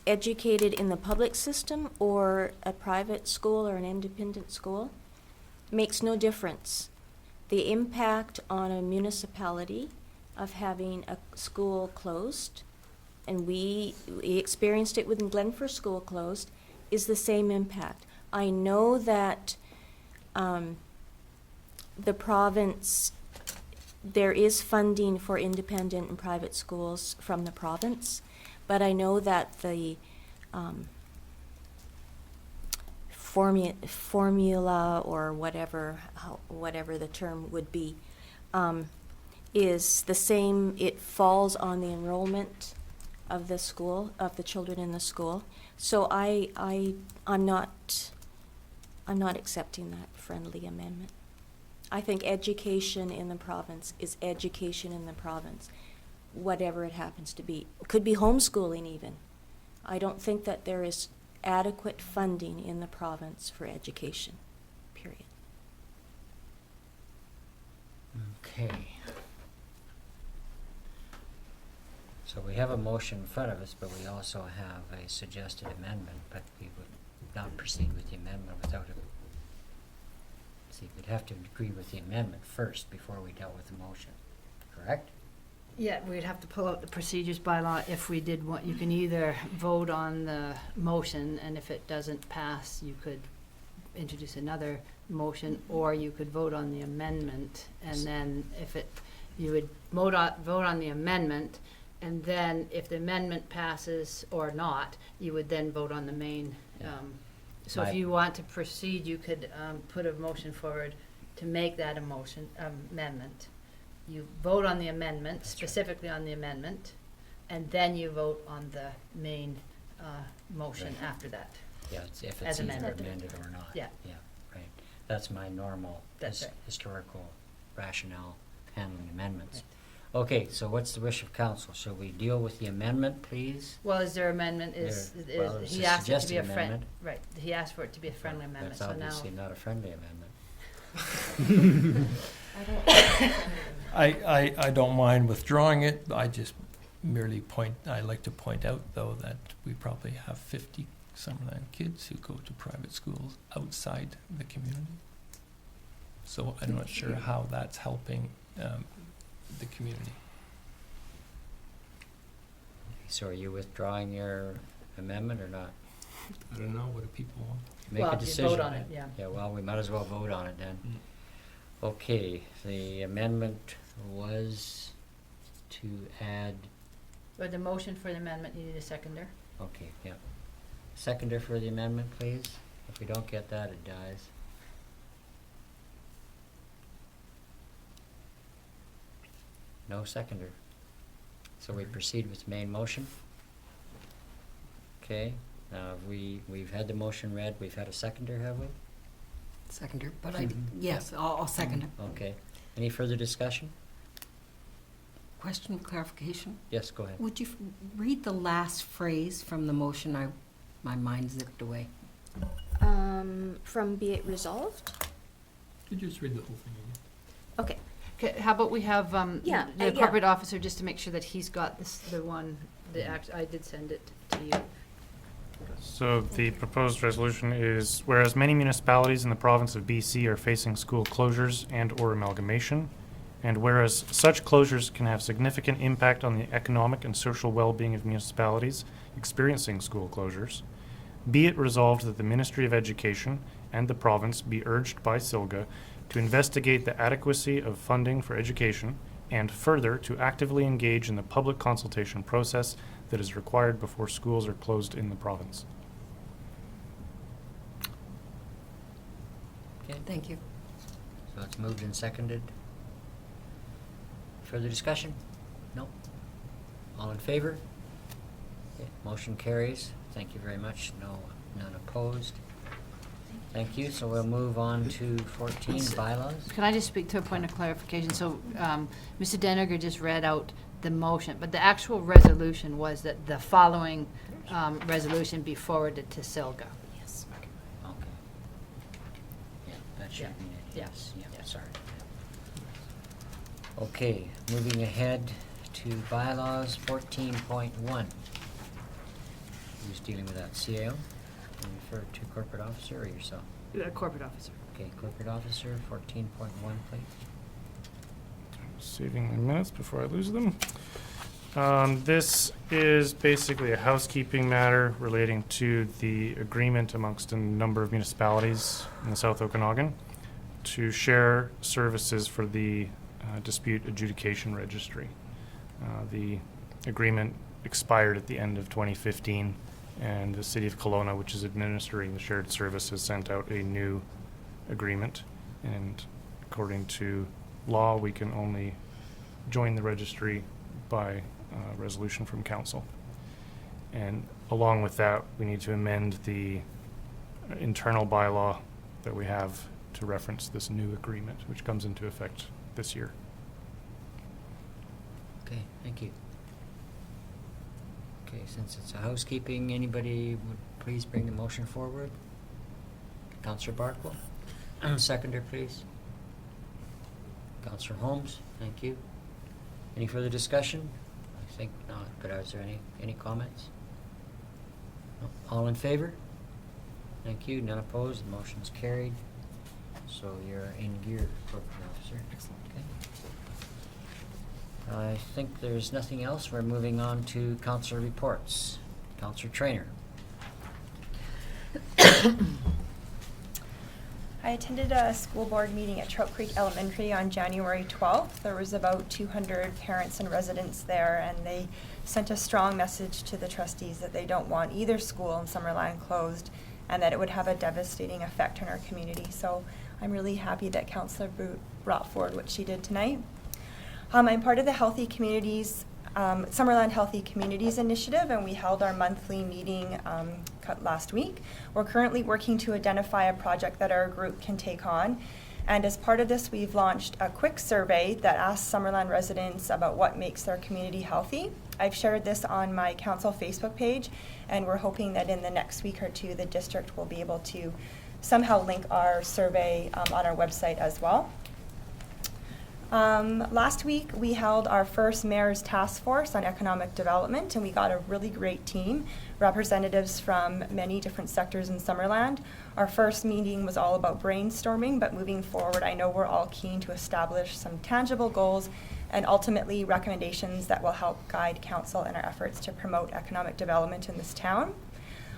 educated in the public system or a private school or an independent school makes no difference. The impact on a municipality of having a school closed, and we experienced it when Glenfir School closed, is the same impact. I know that the province, there is funding for independent and private schools from the province, but I know that the formula or whatever the term would be is the same. It falls on the enrollment of the school, of the children in the school. So I'm not accepting that friendly amendment. I think education in the province is education in the province, whatever it happens to be. It could be homeschooling even. I don't think that there is adequate funding in the province for education, period. Okay. So we have a motion in front of us, but we also have a suggested amendment, but we would not proceed with the amendment without it. See, we'd have to agree with the amendment first before we dealt with the motion, correct? Yeah, we'd have to pull out the procedures bylaw if we did want, you can either vote on the motion, and if it doesn't pass, you could introduce another motion, or you could vote on the amendment, and then if it, you would vote on the amendment, and then if the amendment passes or not, you would then vote on the main. So if you want to proceed, you could put a motion forward to make that a motion, amendment. You vote on the amendment, specifically on the amendment, and then you vote on the main motion after that. Yeah, if As it's either amended. amended or not. Yeah. Yeah, right. That's my normal That's right. historical rationale handling amendments. Okay, so what's the wish of council? Shall we deal with the amendment, please? Well, is there amendment, Well, it's he a asked it to be suggested a friend, amendment. right, he asked for it to be a friendly amendment, so now. That's obviously not a friendly amendment. I don't mind withdrawing it. I just merely I'd like to point out, though, that we probably have 50 Summerland kids who go to private schools outside the community. So I'm not sure how that's helping the community. So are you withdrawing your amendment or not? I don't know, what do people want? Make Well, a you decision. vote on it, yeah. Yeah, well, we might as well vote on it then. Okay, the amendment was to add, But the motion for the amendment, you need a seconder. okay, yeah. Seconder for the amendment, please. If we don't get that, it dies. No seconder. So we proceed with the main motion. Okay, now we've had the motion read, we've had a seconder, have we? Seconder, but yes, I'll second it. Okay. Any further discussion? Question, clarification? Yes, go ahead. Would you read the last phrase from the motion? My mind zipped away. From be it resolved? Could you just read the whole thing again? Okay. How about we have Yeah, the yeah. corporate officer, just to make sure that he's got this, the one, I did send it to you. So the proposed resolution is, whereas many municipalities in the province of BC are facing school closures and/or amalgamation, and whereas such closures can have significant impact on the economic and social well-being of municipalities experiencing school closures, be it resolved that the Ministry of Education and the province be urged by SILGA to investigate the adequacy of funding for education and further to actively engage in the public consultation process that is required before schools are closed in the province. Okay, Thank you. so it's moved and seconded. Further discussion? No? All in favor? Okay, motion carries. Thank you very much. None opposed. Thank you. So we'll move on to 14, bylaws. Can I just speak to a point of clarification? So, Mr. Deniger just read out the motion, but the actual resolution was that the following resolution be forwarded to SILGA. Yes. Okay. Yeah, that should be it. Yeah. Yes, yeah, sorry. Okay, moving ahead to bylaws 14.1. Who's dealing with that? CAO? Can you refer to corporate officer or yourself? Corporate officer. Okay, corporate officer, 14.1, please. Saving my minutes before I lose them. This is basically a housekeeping matter relating to the agreement amongst a number of municipalities in the South Okanagan to share services for the dispute adjudication registry. The agreement expired at the end of 2015, and the City of Kelowna, which is administering the shared service, has sent out a new agreement. And according to law, we can only join the registry by resolution from council. And along with that, we need to amend the internal bylaw that we have to reference this new agreement, which comes into effect this year. Okay, thank you. Okay, since it's a housekeeping, anybody would please bring the motion forward? Councillor Barkwell? Seconder, please. Councillor Holmes, thank you. Any further discussion? I think not, but is there any comments? No. All in favor? Thank you, none opposed, the motion's carried. So you're in gear, corporate officer. Excellent. Okay. I think there's nothing else. We're moving on to councillor reports. Councillor Trainer. I attended a school board meeting at Trout Creek Elementary on January 12th. There was about 200 parents and residents there, and they sent a strong message to the trustees that they don't want either school in Summerland closed and that it would have a devastating effect on our community. So I'm really happy that Councillor brought forward what she did tonight. I'm part of the Healthy Communities, Summerland Healthy Communities Initiative, and we held our monthly meeting last week. We're currently working to identify a project that our group can take on. And as part of this, we've launched a quick survey that asks Summerland residents about what makes their community healthy. I've shared this on my council Facebook page, and we're hoping that in the next week or two, the district will be able to somehow link our survey on our website as well. Last week, we held our first Mayor's Task Force on Economic Development, and we got a really great team, representatives from many different sectors in Summerland. Our first meeting was all about brainstorming, but moving forward, I know we're all keen to establish some tangible goals and ultimately recommendations that will help guide council in our efforts to promote economic development in this town.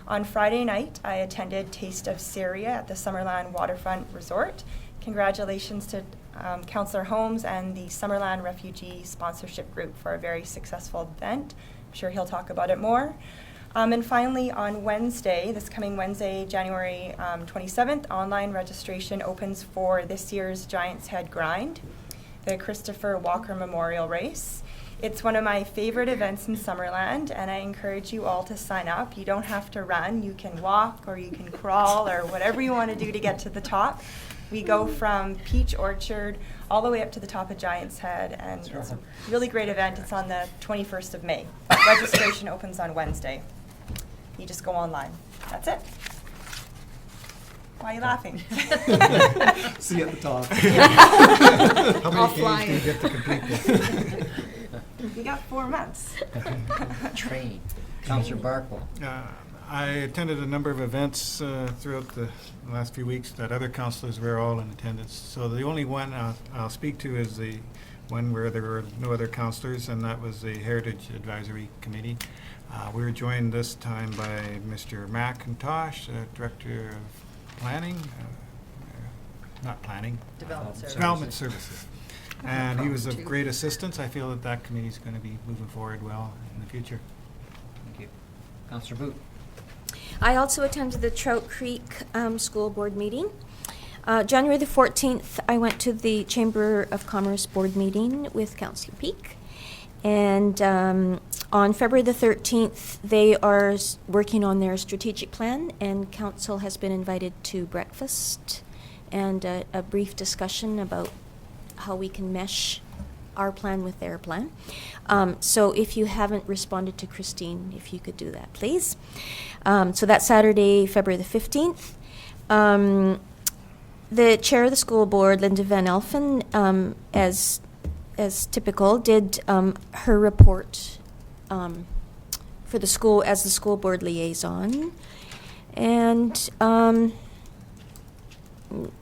On Friday night, I attended Taste of Syria at the Summerland Waterfront Resort. Congratulations to Councillor Holmes and the Summerland Refugee Sponsorship Group for a very successful event. I'm sure he'll talk about it more. And finally, on Wednesday, this coming Wednesday, January 27th, online registration opens for this year's Giants Head Grind, the Christopher Walker Memorial Race. It's one of my favorite events in Summerland, and I encourage you all to sign up. You don't have to run. You can walk or you can crawl or whatever you want to do to get to the top. We go from Peach Orchard all the way up to the top of Giants Head, and it's a really great event. It's on the 21st of May. Registration opens on Wednesday. You just go online. That's it. Why are you laughing? See you at the top. How many days do you get to complete this? You got 4 months. Train. Councillor Barkle. I attended a number of events throughout the last few weeks that other councillors were all in attendance. So the only one I'll speak to is the one where there were no other councillors, and that was the Heritage Advisory Committee. We were joined this time by Mr. McIntosh, Director of Planning, not Planning, Development Services. And he was of great assistance. I feel that that committee is going to be moving forward well in the future. Thank you. Councillor Boot. I also attended the Trout Creek School Board meeting. January the 14th, I went to the Chamber of Commerce Board meeting with Councillor Peak. And on February the 13th, they are working on their strategic plan, and Council has been invited to breakfast and a brief discussion about how we can mesh our plan with their plan. So if you haven't responded to Christine, if you could do that, please. So that's Saturday, February the 15th. The chair of the school board, Linda Van Elfen, as typical, did her report for the school as the school board liaison. And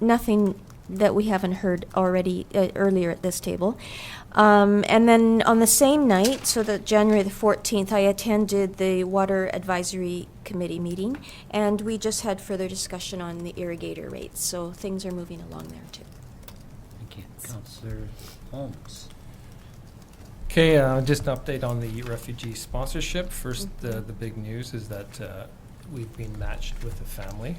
nothing that we haven't heard already earlier at this table. And then on the same night, so that January the 14th, I attended the Water Advisory Committee meeting, and we just had further discussion on the irrigator rates, so things are moving along there too. Thank you. Councillor Holmes. Okay, just an update on the refugee sponsorship. First, the big news is that we've been matched with a family.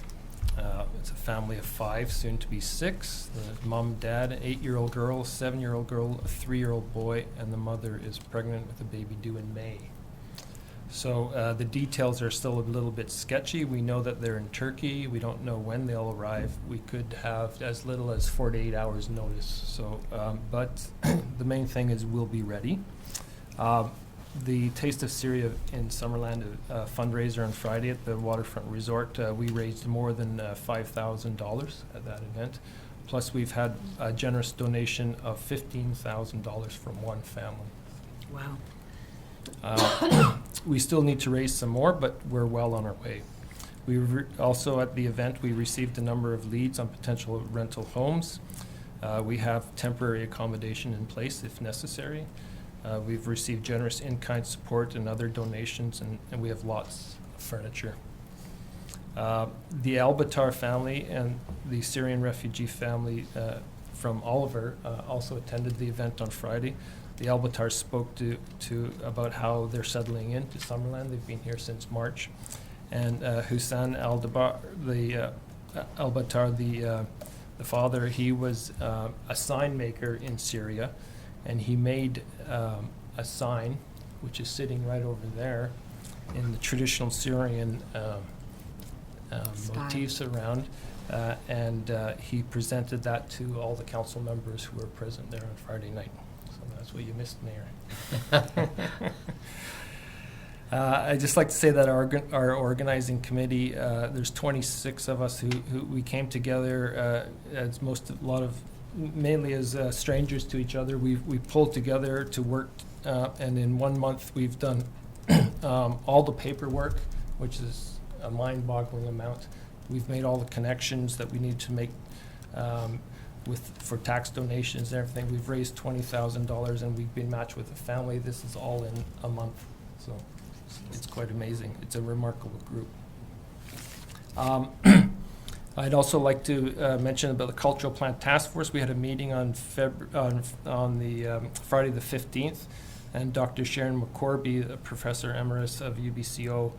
It's a family of 5, soon to be 6. The mom, dad, an 8-year-old girl, a 7-year-old girl, a 3-year-old boy, and the mother is pregnant with a baby due in May. So the details are still a little bit sketchy. We know that they're in Turkey. We don't know when they'll arrive. We could have as little as 4 to 8 hours notice. So, but the main thing is we'll be ready. The Taste of Syria in Summerland fundraiser on Friday at the Waterfront Resort, we raised more than $5,000 at that event. Plus, we've had a generous donation of $15,000 from one family. Wow. We still need to raise some more, but we're well on our way. We also at the event, we received a number of leads on potential rental homes. We have temporary accommodation in place if necessary. We've received generous in-kind support and other donations, and we have lots of furniture. The Albatar family and the Syrian refugee family from Oliver also attended the event on Friday. The Albatar spoke to about how they're settling into Summerland. They've been here since March. And Hussein Albatar, the father, he was a sign maker in Syria, and he made a sign, which is sitting right over there, in the traditional Syrian motifs around, and he presented that to all the council members who were present there on Friday night. So that's what you missed, Mayor. I'd just like to say that our organizing committee, there's 26 of us who we came together as mainly as strangers to each other. We pulled together to work, and in 1 month we've done all the paperwork, which is a mind-boggling amount. We've made all the connections that we need to make for tax donations and everything. We've raised $20,000, and we've been matched with a family. This is all in a month, so it's quite amazing. It's a remarkable group. I'd also like to mention about the Cultural Plant Task Force. We had a meeting on Friday the 15th, and Dr. Sharon McCorby, a professor emeritus of UBCO,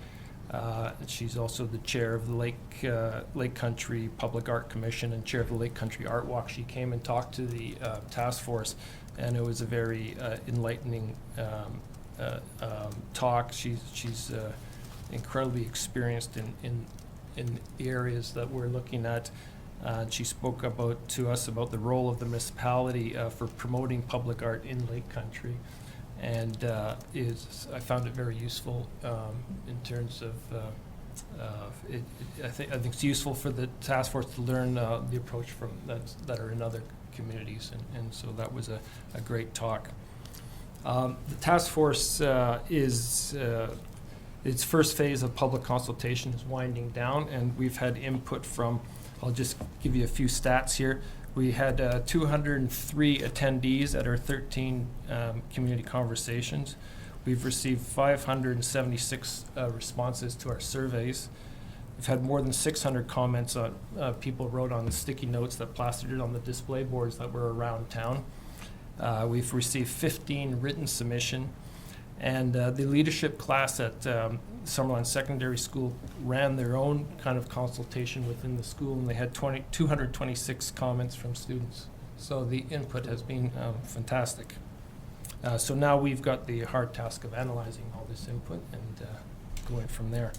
she's also the chair of the Lake Country Public Art Commission and chair of the Lake Country Art Walk. She came and talked to the task force, and it was a very enlightening talk. She's incredibly experienced in the areas that we're looking at. She spoke to us about the role of the municipality for promoting public art in Lake Country, and I found it very useful in terms of I think it's useful for the task force to learn the approach from that are in other communities, and so that was a great talk. The task force is its first phase of public consultation is winding down, and we've had input from, I'll just give you a few stats here. We had 203 attendees at our 13 community conversations. We've received 576 responses to our surveys. We've had more than 600 comments on people wrote on the sticky notes that plastered on the display boards that were around town. We've received 15 written submission, and the leadership class at Summerland Secondary School ran their own kind of consultation within the school, and they had 226 comments from students. So the input has been fantastic. So now we've got the hard task of analyzing all this input and going from there.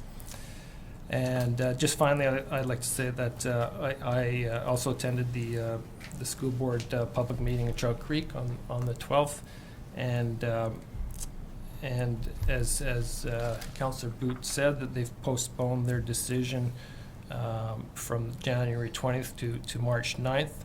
And just finally, I'd like to say that I also attended the school board public meeting at Trout Creek on the 12th, and as Councillor Boot said, that they've postponed their decision from January 20th to March 9th,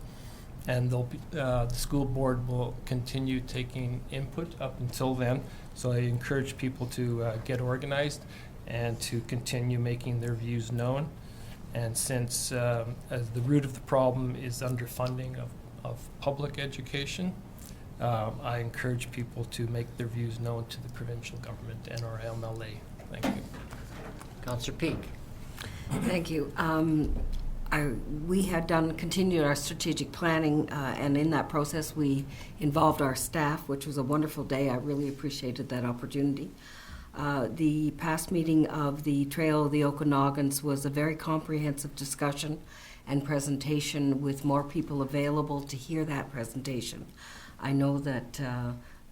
and they'll be, the school board will continue taking input up until then. So I encourage people to get organized and to continue making their views known. And since as the root of the problem is underfunding of public education, I encourage people to make their views known to the provincial government and our MLA. Thank you. Councillor Peak. Thank you. We had continued our strategic planning, and in that process we involved our staff, which was a wonderful day. I really appreciated that opportunity. The past meeting of the Trail of the Okanogans was a very comprehensive discussion and presentation with more people available to hear that presentation. I know that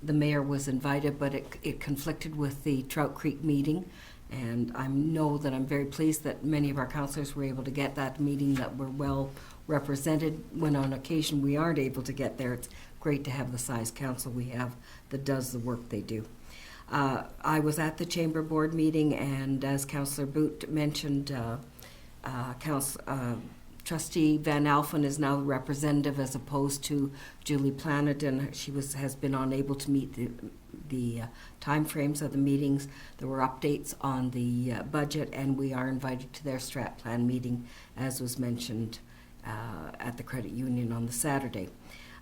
the mayor was invited, but it conflicted with the Trout Creek meeting, and I know that I'm very pleased that many of our councillors were able to get that meeting, that were well represented. When on occasion we aren't able to get there, it's great to have the size council we have that does the work they do. I was at the Chamber Board meeting, and as Councillor Boot mentioned, Trustee Van Alphen is now the representative as opposed to Julie Planadon. She has been unable to meet the timeframes of the meetings. There were updates on the budget, and we are invited to their strat plan meeting, as was mentioned at the credit union on the Saturday.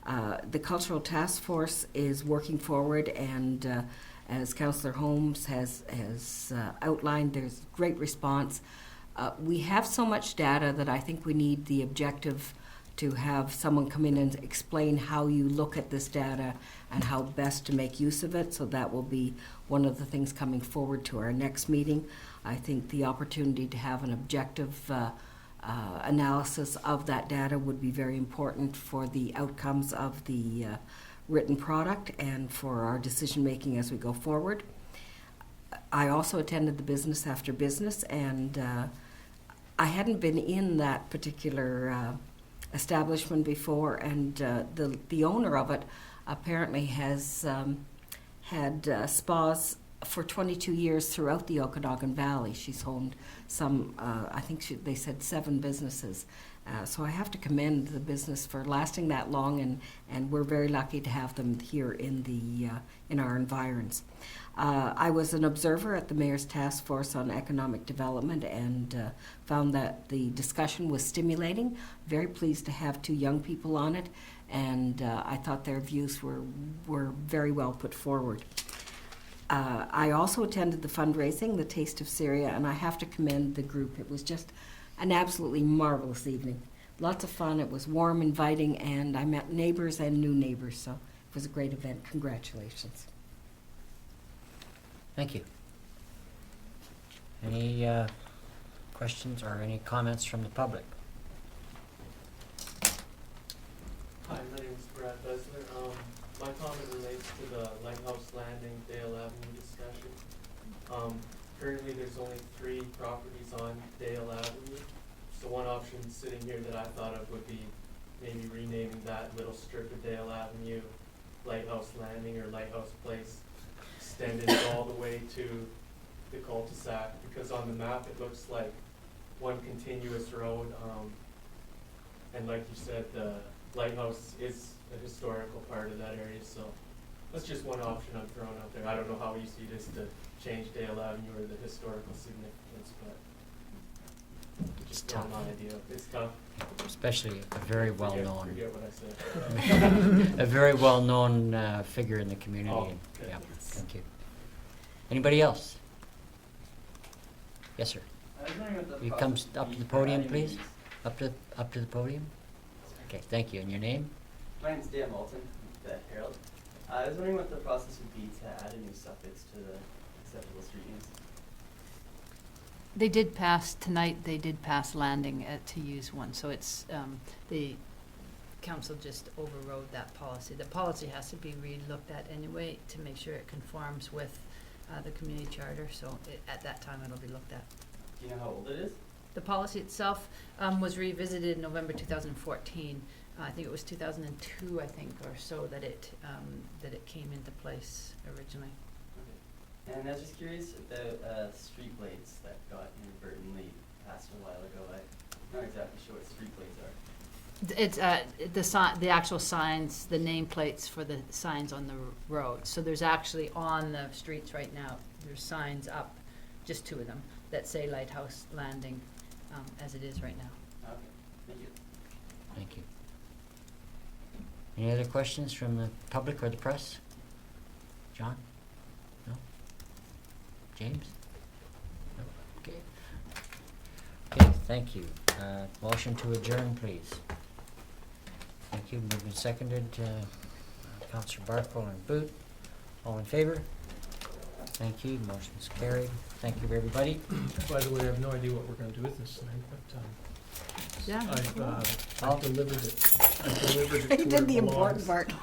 The Cultural Task Force is working forward, and as Councillor Holmes has outlined, there's great response. We have so much data that I think we need the objective to have someone come in and explain how you look at this data and how best to make use of it. So that will be one of the things coming forward to our next meeting. I think the opportunity to have an objective analysis of that data would be very important for the outcomes of the written product and for our decision making as we go forward. I also attended the Business After Business, and I hadn't been in that particular establishment before, and the owner of it apparently has had spas for 22 years throughout the Okanagan Valley. She's owned some, I think they said 7 businesses. So I have to commend the business for lasting that long, and we're very lucky to have them here in our environs. I was an observer at the Mayor's Task Force on Economic Development, and found that the discussion was stimulating. Very pleased to have 2 young people on it, and I thought their views were very well put forward. I also attended the fundraising, the Taste of Syria, and I have to commend the group. It was just an absolutely marvelous evening. Lots of fun. It was warm, inviting, and I met neighbors and new neighbors, so it was a great event. Congratulations. Thank you. Any questions or any comments from the public? Hi, my name is Brad Besler. My comment relates to the Lighthouse Landing Dale Avenue discussion. Currently, there's only 3 properties on Dale Avenue. So one option sitting here that I thought of would be maybe renaming that little strip of Dale Avenue Lighthouse Landing or Lighthouse Place, extended all the way to the cul-de-sac, because on the map it looks like one continuous road. And like you said, the lighthouse is a historical part of that area, so that's just one option I'm throwing out there. I don't know how easy it is to change Dale Avenue or the historical significance, but It's just throwing tough. an idea. It's tough. Especially a very well-known, Forget what I said. a very well-known figure in the community. Oh, okay. Yeah, thank you. Anybody else? Yes, sir. You come up to the podium, please. Up to the podium. Okay, thank you. And your name? My name's Dan Moulton, the Herald. I was wondering what the process would be to add a new suffix to the acceptable street names. They did pass, tonight, they did pass landing to use one, so it's, the council just overrode that policy. The policy has to be re-looked at anyway to make sure it conforms with the community charter, so at that time it'll be looked at. Do you know how old it is? The policy itself was revisited in November 2014. I think it was 2002, I think, or so that it came into place originally. Okay. And I was just curious about street blades that got inadvertently passed a while ago. I'm not exactly sure what street blades are. It's the actual signs, the nameplates for the signs on the road. So there's actually on the streets right now, there's signs up, just 2 of them, that say Lighthouse Landing, as it is right now. Okay, thank you. Thank you. Any other questions from the public or the press? John? No? James? No? Okay. Okay, thank you. Motion to adjourn, please. Thank you. Moved and seconded. Councillor Barkle and Boot. All in favor? Thank you. Motion's carried. Thank you, everybody. By the way, I have no idea what we're gonna do with this tonight, but, Yeah. I've delivered it. I've delivered it You to where did it the belongs. important part.